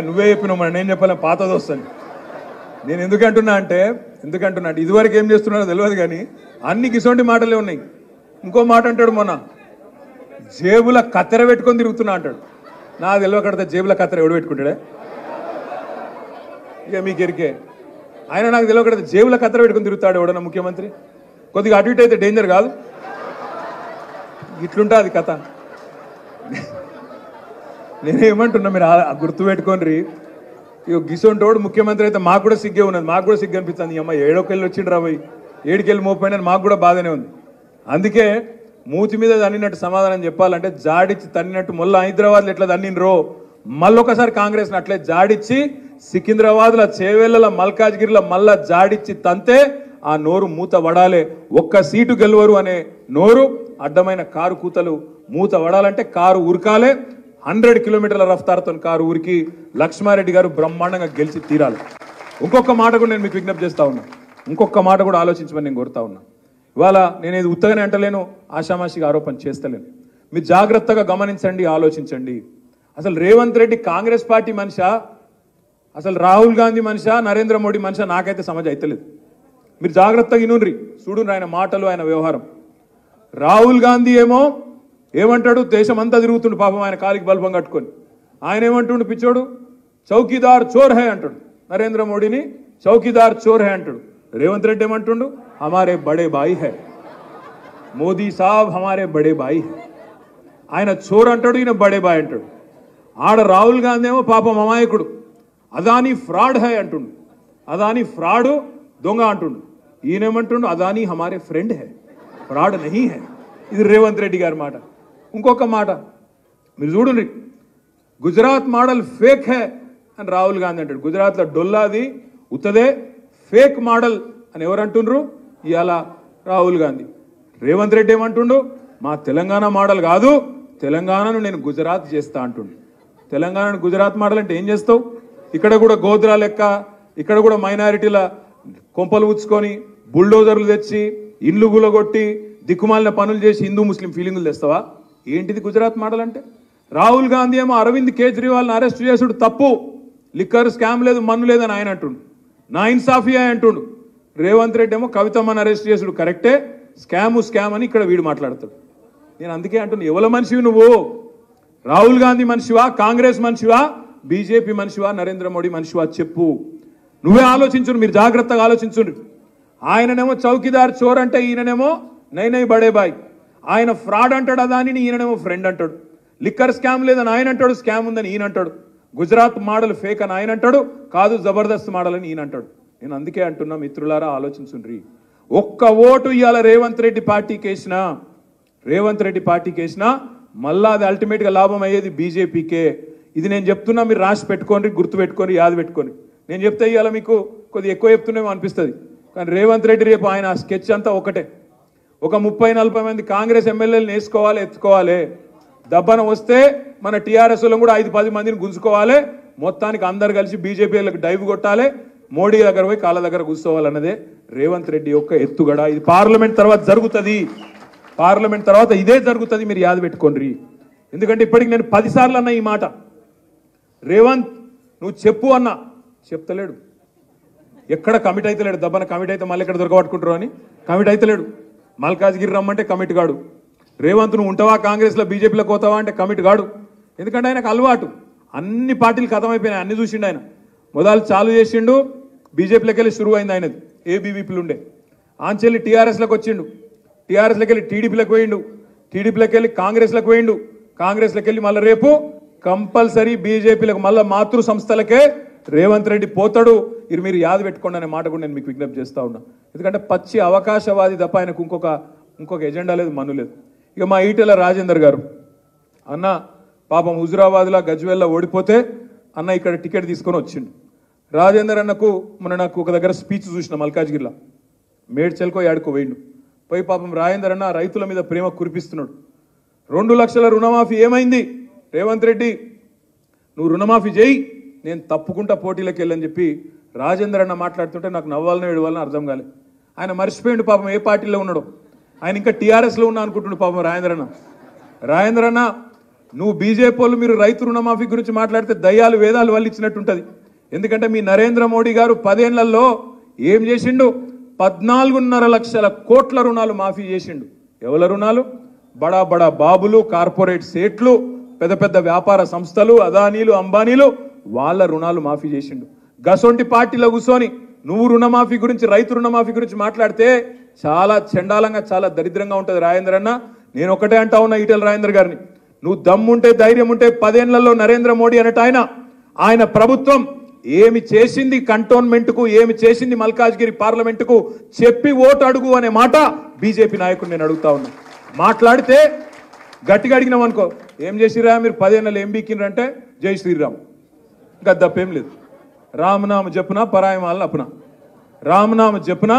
నువ్వే చెప్పినావు మరి, నేను చెప్పాను పాత దోస్తాను. నేను ఎందుకంటున్నా అంటే ఇదివరకు ఏం చేస్తున్నానో తెలియదు కానీ అన్ని గిసొంటి మాటలే ఉన్నాయి. ఇంకో మాట అంటాడు, మొన్న జేబుల కత్తెర పెట్టుకొని తిరుగుతున్నా అంటాడు. నాకు తెలియ కడితే జేబుల కత్తెర ఎవడు పెట్టుకుంటాడే? ఇక మీకు ఎరికే. ఆయన నాకు తెలియ కడితే జేబుల కత్తెర పెట్టుకొని తిరుగుతాడు ఎవడన్నా ముఖ్యమంత్రి? కొద్దిగా అటు ఇటు అయితే డేంజర్ కాదు? ఇట్లుంటుంది కథ. నేనేమంటున్నా, మీరు గుర్తుపెట్టుకోండి. ఇక గిసొంటోడు ముఖ్యమంత్రి అయితే మాకు కూడా సిగ్గే ఉన్నది, మాకు కూడా సిగ్గు అనిపిస్తుంది. అమ్మ ఏడోకెళ్ళి వచ్చిండు రా పోయి, ఏడుకెళ్ళి మోపోయినా మాకు కూడా బాధనే ఉంది. అందుకే మూతి మీద తన్నినట్టు సమాధానం చెప్పాలంటే, జాడిచ్చి తన్నినట్టు మొన్న హైదరాబాద్లో ఎట్లా తన్నినరో మళ్ళొకసారి కాంగ్రెస్ని అట్లే జాడిచ్చి సికింద్రాబాద్లో, చేవెళ్ళ, మల్కాజ్గిరిలో మళ్ళా జాడిచ్చి తంతే ఆ నోరు మూత వడాలే. ఒక్క సీటు గెలవరు అనే నోరు, అడ్డమైన కారు కూతలు మూత వడాలంటే కారు ఉరకాలే. 100 కిలోమీటర్ల రఫ్తార్తో కారు ఊరికి లక్ష్మారెడ్డి గారు బ్రహ్మాండంగా గెలిచి తీరాలి. ఇంకొక మాట కూడా నేను మీకు విజ్ఞప్తి చేస్తా ఉన్నా, ఇంకొక మాట కూడా ఆలోచించమని నేను కోరుతా ఉన్నా. ఇవాళ నేను ఇది ఉత్తగానే అంటలేను, ఆషామాషిగా ఆరోపణ చేస్తలేను. మీరు జాగ్రత్తగా గమనించండి, ఆలోచించండి. అసలు రేవంత్ రెడ్డి కాంగ్రెస్ పార్టీ మనిషా, అసలు రాహుల్ గాంధీ మనిషా, నరేంద్ర మోడీ మనిషా, నాకైతే సమజ్ అయితలేదు. మీరు జాగ్రత్తగా ఇనుండ్రి, చూడుండ్రి ఆయన మాటలు, ఆయన వ్యవహారం. రాహుల్ గాంధీ ఏమో ఏమంటాడు, దేశం అంతా తిరుగుతుండు పాపం ఆయన కాలికి బల్బం కట్టుకొని. ఆయన ఏమంటుండు పిచ్చోడు, చౌకీదార్ చోర్ హై అంటాడు. నరేంద్ర మోడీని చౌకీదార్ చోర్ హై అంటాడు. రేవంత్ రెడ్డి ఏమంటుండు, హమారే బడే బాయి హై, మోదీ సాబ్ హమారే బడే బాయి హై. ఆయన చోర్ అంటాడు, ఈయన బడే బాయ్ అంటాడు. ఆడ రాహుల్ గాంధీ ఏమో పాపం అమాయకుడు, అదానీ ఫ్రాడ్ హై అంటుండు. అదానీ ఫ్రాడు, దొంగ అంటుండు. ఈయనేమంటుండు, అదానీ హమారే ఫ్రెండ్ హై, ఫ్రాడ్ నహీ హై. ఇది రేవంత్ రెడ్డి గారి మాట. ఇంకొక మాట మీరు చూడండి, గుజరాత్ మోడల్ ఫేక్ హే అని రాహుల్ గాంధీ అంటాడు. గుజరాత్లో డొల్లాది ఉత్తదే ఫేక్ మోడల్ అని ఎవరు అంటుండ్రు? ఇవాళ రాహుల్ గాంధీ. రేవంత్ రెడ్డి ఏమంటుండు, మా తెలంగాణ మోడల్ కాదు, తెలంగాణను నేను గుజరాత్ చేస్తా అంటుండు. తెలంగాణను గుజరాత్ మోడల్ అంటే ఏం చేస్తావు? ఇక్కడ కూడా గోద్రా లెక్క, ఇక్కడ కూడా మైనారిటీల కొంపలు ఉచ్చుకొని బుల్డోజర్లు తెచ్చి ఇండ్లు గులగొట్టి దిక్కుమాలిన పనులు చేసి హిందూ ముస్లిం ఫీలింగులు తెస్తావా? ఏంటిది గుజరాత్ మోడల్ అంటే? రాహుల్ గాంధీ ఏమో అరవింద్ కేజ్రీవాల్ని అరెస్ట్ చేసుడు తప్పు, లిక్కర్ స్కామ్ లేదు, మన్ను లేదని ఆయన అంటుండు, నా ఇన్సాఫియా అంటుండు. రేవంత్ రెడ్డి ఏమో కవితమ్మని అరెస్ట్ చేసుడు కరెక్టే, స్కామ్ అని ఇక్కడ వీడు మాట్లాడతాడు. నేను అందుకే అంటున్నా, ఎవల మనిషివి నువ్వు? రాహుల్ గాంధీ మనిషివా, కాంగ్రెస్ మనిషివా, బీజేపీ మనిషివా, నరేంద్ర మోడీ మనిషివా చెప్పు. నువ్వే ఆలోచించు, మీరు జాగ్రత్తగా ఆలోచించు. ఆయననేమో చౌకీదార్ చోర్ అంటే ఈయననేమో నై బడే బాయ్. ఆయన ఫ్రాడ్ అంటాడు అదాని, ఈయననేమో ఫ్రెండ్ అంటాడు. లిక్కర్ స్కామ్ లేదని ఆయన అంటాడు, స్కామ్ ఉందని ఈయన అంటాడు. గుజరాత్ మోడల్ ఫేక్ అని ఆయన అంటాడు, కాదు జబర్దస్త్ మోడల్ అని ఈయన అంటాడు. నేను అందుకే అంటున్నా మిత్రులారా, ఆలోచించుండ్రి. ఒక్క ఓటు ఇవాళ రేవంత్ రెడ్డి పార్టీకి వేసినా మళ్ళా అది అల్టిమేట్గా లాభం అయ్యేది బీజేపీకే. ఇది నేను చెప్తున్నా, మీరు రాసి పెట్టుకోండి, గుర్తు పెట్టుకొని, యాద పెట్టుకొని. నేను చెప్తే ఇవాళ మీకు కొద్దిగా ఎక్కువ చెప్తున్నామో అనిపిస్తుంది, కానీ రేవంత్ రెడ్డి రేపు ఆయన స్కెచ్ అంతా ఒకటే. ఒక 30-40 మంది కాంగ్రెస్ ఎమ్మెల్యేలను వేసుకోవాలి, ఎత్తుకోవాలి. దబ్బన వస్తే మన టీఆర్ఎస్లో కూడా 5-10 మందిని గుంజుకోవాలి. మొత్తానికి అందరు కలిసి బీజేపీలకు డైవ్ కొట్టాలి, మోడీ దగ్గర పోయి కాళ్ళ దగ్గర కూర్చోవాలన్నదే రేవంత్ రెడ్డి యొక్క ఎత్తుగడ. ఇది పార్లమెంట్ తర్వాత జరుగుతుంది, పార్లమెంట్ తర్వాత ఇదే జరుగుతుంది, మీరు యాద పెట్టుకోండి. ఎందుకంటే ఇప్పటికి నేను 10 సార్లు అన్నా ఈ మాట. రేవంత్ నువ్వు చెప్పు అన్నా, చెప్తలేడు. ఎక్కడ కమిట్ అయితే లేడు. దబ్బన కమిట్ అయితే మళ్ళీ ఎక్కడ దొరకబట్టుకుంటారు అని కమిట్ అయితే లేడు. మల్కాజ్గిరి రమ్మంటే కమిట్ కాడు. రేవంత్ నువ్వు ఉంటావా కాంగ్రెస్లో, బీజేపీలో పోతావా అంటే కమిట్ కాడు. ఎందుకంటే ఆయనకు అలవాటు, అన్ని పార్టీలు ఖతమైపోయినాయి, అన్ని చూసిండు ఆయన. మొదలు చాలు చేసిండు, బీజేపీలోకి వెళ్ళి షురువు అయింది ఆయనది, ఏబీవీపీలు ఉండే. ఆంచెల్లి టీఆర్ఎస్లోకి వచ్చిండు, టీఆర్ఎస్లోకి వెళ్ళి టీడీపీలోకి పోయిండు, టీడీపీలోకి వెళ్ళి కాంగ్రెస్లోకి పోయిండు, కాంగ్రెస్లోకి వెళ్ళి మళ్ళీ రేపు కంపల్సరీ బీజేపీలకు మళ్ళీ మాతృ సంస్థలకే రేవంత్ రెడ్డి పోతాడు. ఇది మీరు యాద పెట్టుకోండి అనే మాట కూడా నేను మీకు విజ్ఞప్తి చేస్తా ఉన్నా. ఎందుకంటే పచ్చి అవకాశవాది తప్ప ఆయనకు ఇంకొక ఎజెండా లేదు, మను లేదు. ఇక మా ఈటెల రాజేందర్ గారు అన్న పాపం హుజురాబాద్లో గజ్వేల్లో ఓడిపోతే అన్న ఇక్కడ టికెట్ తీసుకొని వచ్చిండు. రాజేందర్ అన్నకు మొన్న నాకు ఒక దగ్గర స్పీచ్ చూసిన మల్కాజ్గిరిలో, మేడ్చల్కో యాడుకో వేయండు. పోయి పాపం రాజేందర్ అన్న రైతుల మీద ప్రేమ కురిపిస్తున్నాడు. 2 లక్షల రుణమాఫీ ఏమైంది? రేవంత్ రెడ్డి నువ్వు రుణమాఫీ చేయి, నేను తప్పుకుంటా పోటీలకు వెళ్ళని చెప్పి రాజేందర్ అన్న మాట్లాడుతుంటే నాకు నవ్వాలనో ఏడవాలనో అర్థం కాలేదు. ఆయన మర్చిపోయిండు పాపం ఏ పార్టీలో ఉన్నాడో. ఆయన ఇంకా టీఆర్ఎస్లో ఉన్నా అనుకుంటుండు పాపం రాజేందర్ అన్న నువ్వు బీజేపీ వాళ్ళు మీరు రైతు రుణమాఫీ గురించి మాట్లాడితే దయ్యాలు వేదాలు వాళ్ళు ఇచ్చినట్టుంటుంది. ఎందుకంటే మీ నరేంద్ర మోడీ గారు 10 ఏళ్లలో ఏం చేసిండు? 14.5 లక్షల కోట్ల రుణాలు మాఫీ చేసిండు. ఎవల రుణాలు? బడా బడా బాబులు, కార్పొరేట్ సేట్లు, పెద్ద పెద్ద వ్యాపార సంస్థలు, అదానీలు, అంబానీలు, వాళ్ళ రుణాలు మాఫీ చేసిండు. గసొంటి పార్టీలో కూర్చొని నువ్వు రుణమాఫీ గురించి, రైతు రుణమాఫీ గురించి మాట్లాడితే చాలా చండాలంగా, చాలా దరిద్రంగా ఉంటుంది రాజేందర్ అన్న. నేను ఒకటే అంటా ఉన్నా ఈటెల రాజేందర్ గారిని, నువ్వు దమ్ముంటే ధైర్యం ఉంటే 10 ఏళ్లలో నరేంద్ర మోడీ అనట ఆయన ప్రభుత్వం ఏమి చేసింది కంటోన్మెంట్కు, ఏమి చేసింది మల్కాజ్గిరి పార్లమెంటుకు చెప్పి ఓటు అడుగు అనే మాట బీజేపీ నాయకుడు నేను అడుగుతా ఉన్నా. మాట్లాడితే గట్టిగా అడిగినాం అనుకో, ఏం చేసిరా మీరు 10 ఏళ్ళు ఏం బీకినరంటే జై శ్రీరామ్, ఇంకా దప్పేం లేదు. రామనామ జపున పరాయమాలను అప్పున, రామనామ జపున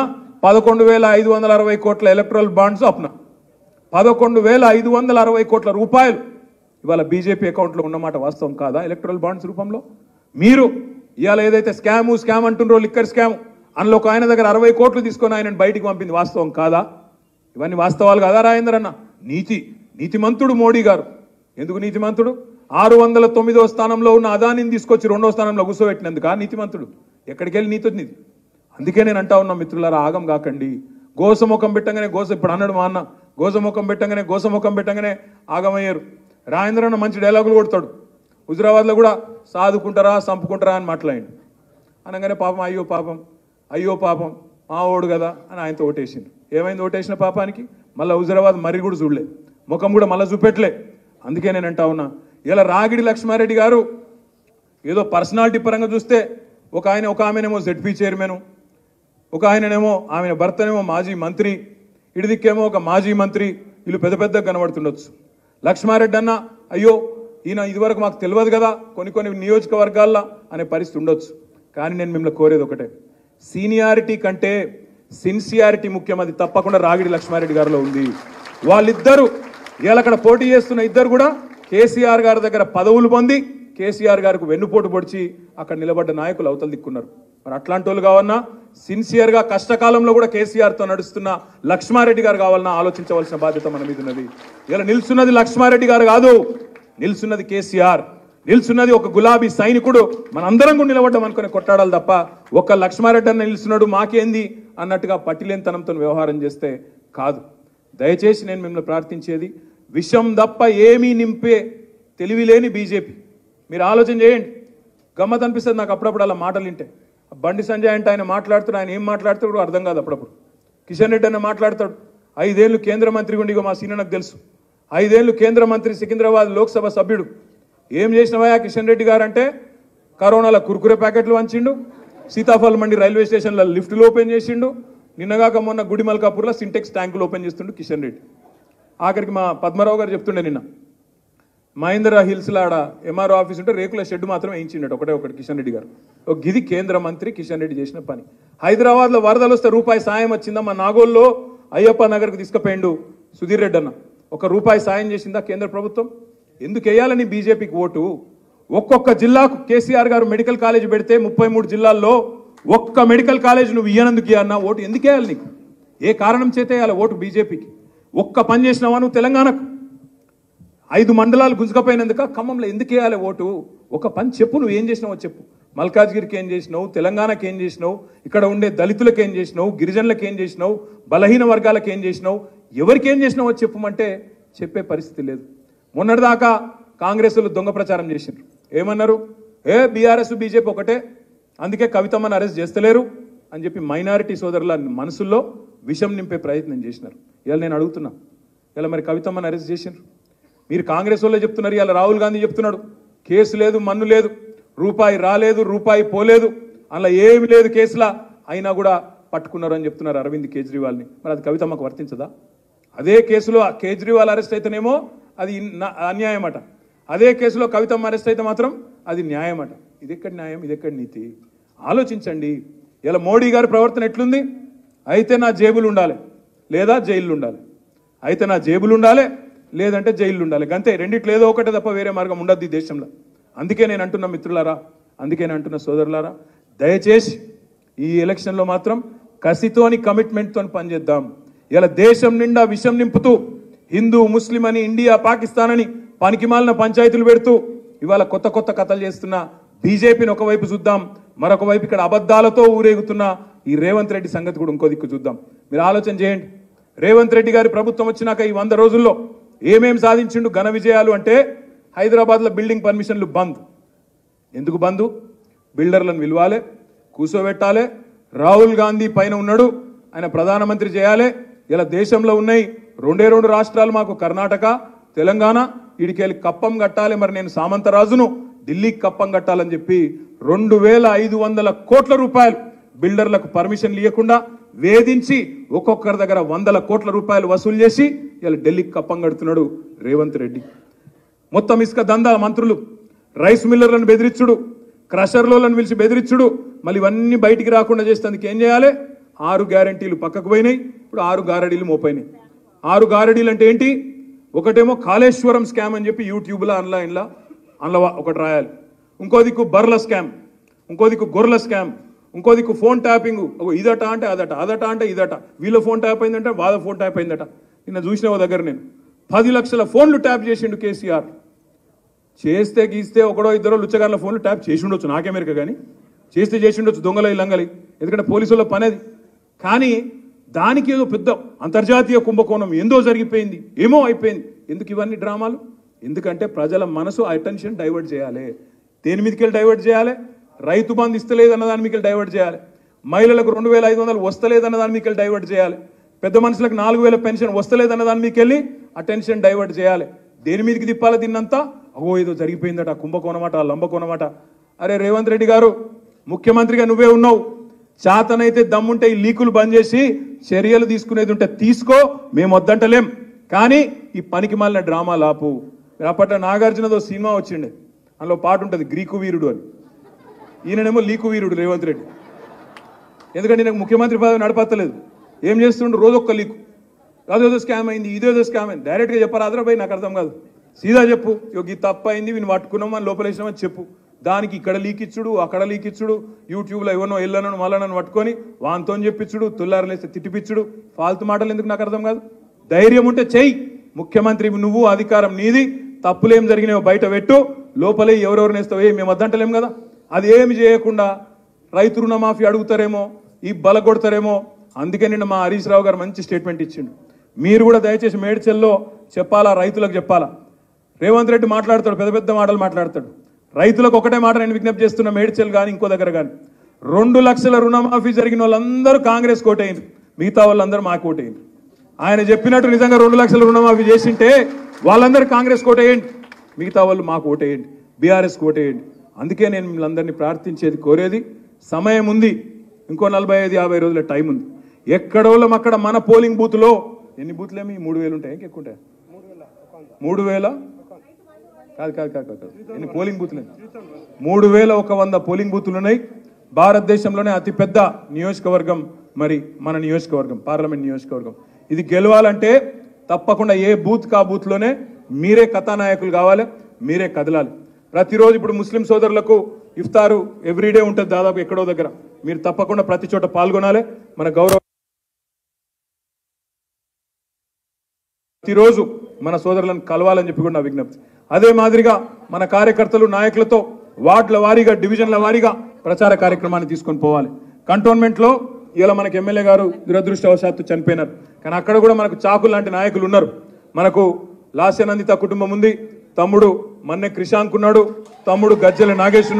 11,560 కోట్ల ఎలక్ట్రల్ బాండ్స్ అప్పున, 11,560 కోట్ల రూపాయలు ఇవాళ బీజేపీ అకౌంట్లో ఉన్నమాట వాస్తవం కాదా? ఎలక్ట్రల్ బాండ్స్ రూపంలో మీరు ఇవాళ ఏదైతే స్కామ్ అంటుండ్రో, లిక్కర్ స్కామ్, అందులో ఒక ఆయన దగ్గర 60 కోట్లు తీసుకొని ఆయనను బయటికి పంపింది వాస్తవం కాదా? ఇవన్నీ వాస్తవాలు కాదా రాజేందర్ అన్న? నీతిమంతుడు మోడీ గారు. ఎందుకు నీతిమంతుడు? 609వ స్థానంలో ఉన్న అదానిని తీసుకొచ్చి 2వ స్థానంలో కూర్చోబెట్టినందుకు నీతిమంతుడు. ఎక్కడికి వెళ్ళి నీతి? అందుకే నేను అంటా ఉన్నా మిత్రులారా, ఆగం కాకండి. గోసముఖం పెట్టంగానే ఇప్పుడు అన్నాడు మా అన్న, గోసముఖం పెట్టంగానే ఆగమయ్యారు. రాజేంద్ర అన్న మంచి డైలాగులు కొడతాడు. హుజురాబాద్లో కూడా సాదుకుంటారా చంపుకుంటారా అని మాట్లాడిండు. అనగానే పాపం అయ్యో పాపం మా ఓడు కదా అని ఆయనతో ఓటేసిండు. ఏమైంది ఓటేసిన పాపానికి? మళ్ళీ హుజురాబాద్ మరి కూడా చూడలే, ముఖం కూడా మళ్ళీ చూపెట్టలే. అందుకే నేను అంటా ఉన్నా, ఇలా రాగిడి లక్ష్మారెడ్డి గారు ఏదో పర్సనాలిటీ పరంగా చూస్తే ఒక ఆమెనేమో జెడ్పీ చైర్మన్, ఒక ఆయననేమో ఆమె భర్తనేమో మాజీ మంత్రి, ఇడిదిక్కేమో ఒక మాజీ మంత్రి, వీళ్ళు పెద్ద కనబడుతుండొచ్చు. లక్ష్మారెడ్డి అన్న అయ్యో ఈయన ఇదివరకు మాకు తెలియదు కదా కొన్ని నియోజకవర్గాల్లో అనే పరిస్థితి ఉండొచ్చు. కానీ నేను మిమ్మల్ని కోరేది ఒకటే, సీనియారిటీ కంటే సిన్సియారిటీ ముఖ్యం. అది తప్పకుండా రాగిడి లక్ష్మారెడ్డి గారిలో ఉంది. వాళ్ళిద్దరూ ఇవాళ అక్కడ పోటీ చేస్తున్న ఇద్దరు కూడా కేసీఆర్ గారి దగ్గర పదవులు పొంది కేసీఆర్ గారికి వెన్నుపోటు పొడిచి అక్కడ నిలబడ్డ నాయకులు అవతల దిక్కున్నారు. మరి అట్లాంటి వాళ్ళు కావాలన్నా, సిన్సియర్గా కష్టకాలంలో కూడా కేసీఆర్తో నడుస్తున్న లక్ష్మారెడ్డి గారు కావాలన్నా ఆలోచించవలసిన బాధ్యత మన మీద ఉన్నది. ఇలా నిల్చున్నది లక్ష్మారెడ్డి గారు కాదు, నిల్చున్నది కేసీఆర్, నిల్చున్నది ఒక గులాబీ సైనికుడు. మనందరం కూడా నిలబడ్డం అనుకుని కొట్టాడాలి తప్ప ఒక లక్ష్మారెడ్డి అన్న నిల్చున్నాడు మాకేంది అన్నట్టుగా పట్టిలేనితనంతో వ్యవహారం చేస్తే కాదు. దయచేసి నేను మిమ్మల్ని ప్రార్థించేది, విషం తప్ప ఏమీ నింపే తెలివిలేని బీజేపీ. మీరు ఆలోచన చేయండి. గమ్మత్ అనిపిస్తుంది నాకు అప్పుడప్పుడు అలా మాటలు వింటే. బండి సంజయ్ అంటే ఆయన మాట్లాడుతాడు, ఆయన ఏం మాట్లాడుతాడు అర్థం కాదు అప్పుడప్పుడు. కిషన్ రెడ్డి అన్న మాట్లాడతాడు, 5 ఏళ్ళు కేంద్ర మంత్రి ఉండి, మా సీనియర్ నాకు తెలుసు, 5 ఏళ్ళు కేంద్ర మంత్రి, సికింద్రాబాద్ లోక్సభ సభ్యుడు. ఏం చేసినవా కిషన్ రెడ్డి గారు అంటే, కరోనాలో కుర్కురే ప్యాకెట్లు వంచిండు, సీతాఫల్ మండి రైల్వే స్టేషన్లో లిఫ్టులు ఓపెన్ చేసిండు, నిన్నగాక మొన్న గుడి మల్కాపూర్లో సింటెక్స్ ట్యాంకులు ఓపెన్ చేస్తుండు కిషన్ రెడ్డి. ఆఖరికి మా పద్మరావు గారు చెప్తుండే నిన్న, మహేంద్ర హిల్స్లో ఆడ ఎంఆర్ఓ ఆఫీస్ ఉంటే రేకుల షెడ్ మాత్రం వేయించిండట ఒకటి కిషన్ రెడ్డి గారు. ఒక గిది కేంద్ర మంత్రి కిషన్ రెడ్డి చేసిన పని. హైదరాబాద్లో వరదలు వస్తే రూపాయి సాయం వచ్చిందా? మా నాగోల్లో అయ్యప్ప నగర్కి తీసుకుపోయిండు సుధీర్ రెడ్డి అన్న, ₹1 సాయం చేసిందా కేంద్ర ప్రభుత్వం? ఎందుకు వేయాలని బీజేపీకి ఓటు? ఒక్కొక్క జిల్లాకు కేసీఆర్ గారు మెడికల్ కాలేజ్ పెడితే 33 జిల్లాల్లో ఒక్క మెడికల్ కాలేజ్ నువ్వు ఇయ్యనందుకు ఇయ్యన్నా ఓటు ఎందుకు వేయాలి నీకు? ఏ కారణం చేతే వేయాలి ఓటు బీజేపీకి? ఒక్క పని చేసినావా నువ్వు తెలంగాణకు? 5 మండలాలు గుంజుకపోయినందుక ఖమ్మంలో ఎందుకు వేయాలి ఓటు? ఒక పని చెప్పు, నువ్వు ఏం చేసినావో చెప్పు. మల్కాజ్గిరికి ఏం చేసినావు, తెలంగాణకి ఏం చేసినావు, ఇక్కడ ఉండే దళితులకు ఏం చేసినావు, గిరిజనులకు ఏం చేసినావు, బలహీన వర్గాలకు ఏం చేసినావు, ఎవరికి ఏం చేసినావో చెప్పమంటే చెప్పే పరిస్థితి లేదు. మొన్నటిదాకా కాంగ్రెస్ వాళ్ళు దొంగ ప్రచారం చేసిండ్రు. ఏమన్నారు? బీఆర్ఎస్ బీజేపీ ఒకటే, అందుకే కవితమ్మని అరెస్ట్ చేస్తలేరు అని చెప్పి మైనారిటీ సోదరుల మనసుల్లో విషం నింపే ప్రయత్నం చేసినారు. ఇవాళ నేను అడుగుతున్నా, ఇలా మరి కవితమ్మని అరెస్ట్ చేసిండ్రు, మీరు కాంగ్రెస్ వాళ్ళే చెప్తున్నారు, ఇలా రాహుల్ గాంధీ చెప్తున్నాడు కేసు లేదు, మన్ను లేదు, రూపాయి రాలేదు, రూపాయి పోలేదు, అలా ఏమి లేదు కేసులా, అయినా కూడా పట్టుకున్నారు అని చెప్తున్నారు అరవింద్ కేజ్రీవాల్ని. మరి అది కవితమ్మకు వర్తించదా? అదే కేసులో కేజ్రీవాల్ అరెస్ట్ అయితేనేమో అది అన్యాయం అట, అదే కేసులో కవితమ్మ అరెస్ట్ అయితే మాత్రం అది న్యాయం అట. ఇది ఎక్కడి న్యాయం, ఇది ఎక్కడి నీతి? ఆలోచించండి. ఇలా మోడీ గారి ప్రవర్తన ఎట్లుంది? అయితే నా జేబులు ఉండాలి లేదా జైళ్ళు ఉండాలి, అయితే నా జేబులు ఉండాలి లేదంటే జైళ్ళు ఉండాలి, అంతే. రెండిట్లో ఏదో ఒకటే తప్ప వేరే మార్గం ఉండద్దు ఈ దేశంలో. అందుకే నేను అంటున్నా మిత్రులారా, అందుకే నేను అంటున్న సోదరులారా, దయచేసి ఈ ఎలక్షన్లో మాత్రం కసితోని కమిట్మెంట్తో పనిచేద్దాం. ఇలా దేశం నిండా విషం నింపుతూ హిందూ ముస్లిం అని, ఇండియా పాకిస్తాన్ అని పనికిమాలిన పంచాయతీలు పెడుతూ ఇవాళ కొత్త కొత్త కథలు చేస్తున్న బీజేపీని ఒకవైపు చూద్దాం, మరొక వైపు ఇక్కడ అబద్ధాలతో ఊరేగుతున్న ఈ రేవంత్ రెడ్డి సంగతి కూడా ఇంకో దిక్కు చూద్దాం. మీరు ఆలోచన చేయండి. రేవంత్ రెడ్డి గారి ప్రభుత్వం వచ్చినాక ఈ 100 రోజుల్లో ఏమేం సాధించిండు ఘన విజయాలు అంటే, హైదరాబాద్లో బిల్డింగ్ పర్మిషన్లు బంద్. ఎందుకు బంద్? బిల్డర్లను పిలవాలి, కూర్చోబెట్టాలి, రాహుల్ గాంధీ పైన ఉన్నాడు, ఆయన ప్రధానమంత్రి చేయాలి. ఇలా దేశంలో ఉన్నాయి 2 రాష్ట్రాలు మాకు, కర్ణాటక తెలంగాణ, వీడికెళ్ళి కప్పం కట్టాలి. మరి నేను సామంతరాజును, ఢిల్లీకి కప్పం కట్టాలని చెప్పి 2500 కోట్ల రూపాయలు బిల్డర్లకు పర్మిషన్లు ఇవ్వకుండా వేధించి ఒక్కొక్కరి దగ్గర 100 కోట్ల రూపాయలు వసూలు చేసి ఇలా ఢిల్లీకి కప్పం కడుతున్నాడు రేవంత్ రెడ్డి. మొత్తం ఇసుక దందా మంత్రులు, రైస్ మిల్లర్లను బెదిరించుడు, క్రషర్లను పిలిచి బెదిరించుడు, మళ్ళీ ఇవన్నీ బయటికి రాకుండా చేసేందుకు ఏం చేయాలి? 6 గ్యారంటీలు పక్కకు పోయినాయి, ఇప్పుడు 6 గారడీలు మోపోయినాయి. 6 గారడీలు అంటే ఏంటి? ఒకటేమో కాళేశ్వరం స్కామ్ అని చెప్పి యూట్యూబ్లో ఆన్లైన్లో ఒకటి రాయాలి, ఇంకో దిక్కు బర్ల స్కామ్, ఇంకో దిక్కు గొర్రెల స్కామ్, ఇంకో దిక్కు ఫోన్ ట్యాపింగ్, ఇదట అంటే అదట, అదట అంటే ఇదట, వీళ్ళ ఫోన్ ట్యాప్ అయిందంటే వాళ్ళ ఫోన్ ట్యాప్ అయిందట. నిన్న చూసిన దగ్గర నేను 10 లక్షల ఫోన్లు ట్యాప్ చేసిండు కేసీఆర్. చేస్తే గీస్తే ఒకడో ఇద్దరో లుచ్చగారుల ఫోన్లు ట్యాప్ చేసి ఉండొచ్చు, నాకేమెరక, కానీ చేస్తే చేసి ఉండొచ్చు దొంగలై లంగలి, ఎందుకంటే పోలీసుల పని అది. కానీ దానికి ఏదో పెద్ద అంతర్జాతీయ కుంభకోణం ఏందో జరిగిపోయింది, ఏమో అయిపోయింది. ఎందుకు ఇవన్నీ డ్రామాలు? ఎందుకంటే ప్రజల మనసు అటెన్షన్ డైవర్ట్ చేయాలి. దేని మీదకి డైవర్ట్ చేయాలి? రైతు బంధు ఇస్తలేదు అన్న దాని మీకు డైవర్ట్ చేయాలి, మహిళలకు 2500 వస్తలేదన్న దాని మీకు డైవర్ట్ చేయాలి, పెద్ద మనుషులకు 4000 పెన్షన్ వస్తలేదన్న దాని మీకు వెళ్ళి అటెన్షన్ డైవర్ట్ చేయాలి. దేని మీదకి తిప్పాలి దీన్నంతా? ఏదో జరిగిపోయిందట, కుంభకోణమాట, లంబకోణమాట. అరే రేవంత్ రెడ్డి గారు, ముఖ్యమంత్రిగా నువ్వే ఉన్నావు, చేతనైతే దమ్ముంటే ఈ లీకులు బంద్ చేసి చర్యలు తీసుకునేది ఉంటే తీసుకో, మేము వద్దంటలేం, కానీ ఈ పనికి మాలిన డ్రామా లాపు. అప్పట్లో నాగార్జునదో సినిమా వచ్చిండే, అందులో పాట ఉంటుంది గ్రీకు వీరుడు అని. ఈయననేమో లీకు వీరుడు రేవంత్ రెడ్డి. ఎందుకంటే నాకు ముఖ్యమంత్రి పదవి నడపత్తలేదు, ఏం చేస్తుండ్రు? రోజొక్క లీకు, అదేదో స్కామ్ అయింది, ఇదేదో స్కామ్ అయింది. డైరెక్ట్గా చెప్పారు అదరాబాయ్, నాకు అర్థం కాదు, సీదా చెప్పు, ఈ తప్పు అయింది, వీని పట్టుకున్నాం అని లోపలేసినామని చెప్పు. దానికి ఇక్కడ లీక్ ఇచ్చుడు, అక్కడ లీక్ ఇచ్చుడు, యూట్యూబ్లో ఎవరినో ఎల్లనను మళ్ళనను పట్టుకొని వాంతో చెప్పించుడు, తుల్లారలేస్తే తిట్టిపిచ్చుడు, ఫాల్తు మాటలు ఎందుకు నాకు అర్థం కాదు. ధైర్యం ఉంటే చెయ్యి, ముఖ్యమంత్రి నువ్వు, అధికారం నీది, తప్పులేం జరిగినాయో బయట పెట్టు, లోపలే ఎవరెవరు నేస్తావు, మేము వద్దంటలేం కదా. అది ఏమి చేయకుండా రైతు రుణమాఫీ అడుగుతారేమో, ఈ బల కొడతారేమో. అందుకే నిన్న మా హరీష్ రావు గారు మంచి స్టేట్మెంట్ ఇచ్చిండు, మీరు కూడా దయచేసి మేడ్చల్లో చెప్పాలా, రైతులకు చెప్పాలా. రేవంత్ రెడ్డి మాట్లాడతాడు, పెద్ద పెద్ద మాటలు మాట్లాడతాడు. రైతులకు ఒకటే మాట నేను విజ్ఞప్తి చేస్తున్నా, మేడ్చల్ కానీ ఇంకో దగ్గర కానీ 2 లక్షల రుణమాఫీ జరిగిన వాళ్ళందరూ కాంగ్రెస్ కోటైంది, మిగతా వాళ్ళందరూ మా కోటైంది. ఆయన చెప్పినట్టు నిజంగా 2 లక్షల రుణమాఫీ చేసింటే వాళ్ళందరూ కాంగ్రెస్ కోటేయండి, మిగతా వాళ్ళు మాకు ఓటేయండి, బీఆర్ఎస్ కోటేయండి. అందుకే నేను మిమ్మల్ని ప్రార్థించేది, కోరేది, సమయం ఉంది, ఇంకో 45-50 రోజుల టైం ఉంది. ఎక్కడోళ్ళం అక్కడ మన పోలింగ్ బూత్లో ఎన్ని బూత్లేమి 3000 ఉంటాయి, ఇంకెక్కువ ఉంటాయి? 3000 కాదు ఎన్ని పోలింగ్ బూత్లు? 3100 పోలింగ్ బూతులు ఉన్నాయి. భారతదేశంలోనే అతిపెద్ద నియోజకవర్గం మరి మన నియోజకవర్గం, పార్లమెంట్ నియోజకవర్గం. ఇది గెలవాలంటే తప్పకుండా ఏ బూత్ కా బూత్లోనే మీరే కథానాయకులు కావాలి, మీరే కదలాలి. ప్రతిరోజు ఇప్పుడు ముస్లిం సోదరులకు ఇఫ్తారు ఎవ్రీడే ఉంటుంది దాదాపు ఎక్కడో దగ్గర. మీరు తప్పకుండా ప్రతి చోట పాల్గొనాలి. మన గౌరవ ప్రతిరోజు మన సోదరులను కలవాలని చెప్పి కూడా నా విజ్ఞప్తి. అదే మాదిరిగా మన కార్యకర్తలు నాయకులతో వార్డుల వారీగా, డివిజన్ల వారీగా ప్రచార కార్యక్రమాన్ని తీసుకొని పోవాలి. కంటోన్మెంట్లో ఇలా మనకు ఎమ్మెల్యే గారు దురదృష్టవశాత్తు చనిపోయినారు, కానీ అక్కడ కూడా మనకు చాకులు లాంటి నాయకులు ఉన్నారు. మనకు లాస్యనందిత కుటుంబం ఉంది, తమ్ముడు మన్నె క్రిషాంక్ ఉన్నాడు, తమ్ముడు గజ్జెల నాగేష్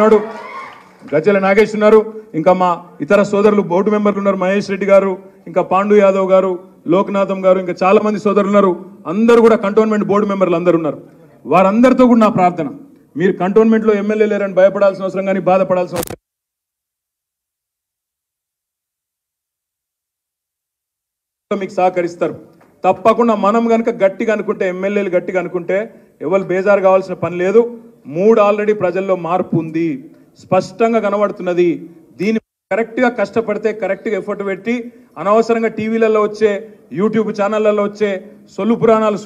ఉన్నారు, ఇంకా మా ఇతర సోదరులు బోర్డు మెంబర్లు ఉన్నారు, మహేష్ రెడ్డి గారు, ఇంకా పాండు యాదవ్ గారు, లోక్నాథం గారు, ఇంకా చాలా మంది సోదరులు ఉన్నారు. అందరూ కూడా కంటోన్మెంట్ బోర్డు మెంబర్లు అందరూ ఉన్నారు. వారందరితో కూడా నా ప్రార్థన, మీరు కంటోన్మెంట్లో ఎమ్మెల్యే లేరని భయపడాల్సిన అవసరం కానీ బాధపడాల్సిన అవసరం మీకు సహకరిస్తారు తప్పకుండా. మనం కనుక గట్టిగా అనుకుంటే, ఎమ్మెల్యేలు గట్టిగా అనుకుంటే ఎవరు బేజారు కావాల్సిన పని లేదు. 3 ఆల్రెడీ ప్రజల్లో మార్పు ఉంది, స్పష్టంగా కనబడుతున్నది. దీన్ని కరెక్ట్గా కష్టపడితే, కరెక్ట్గా ఎఫర్ట్ పెట్టి, అనవసరంగా టీవీలలో వచ్చే, యూట్యూబ్ ఛానళ్లలో వచ్చే సొల్లు పురాణాలు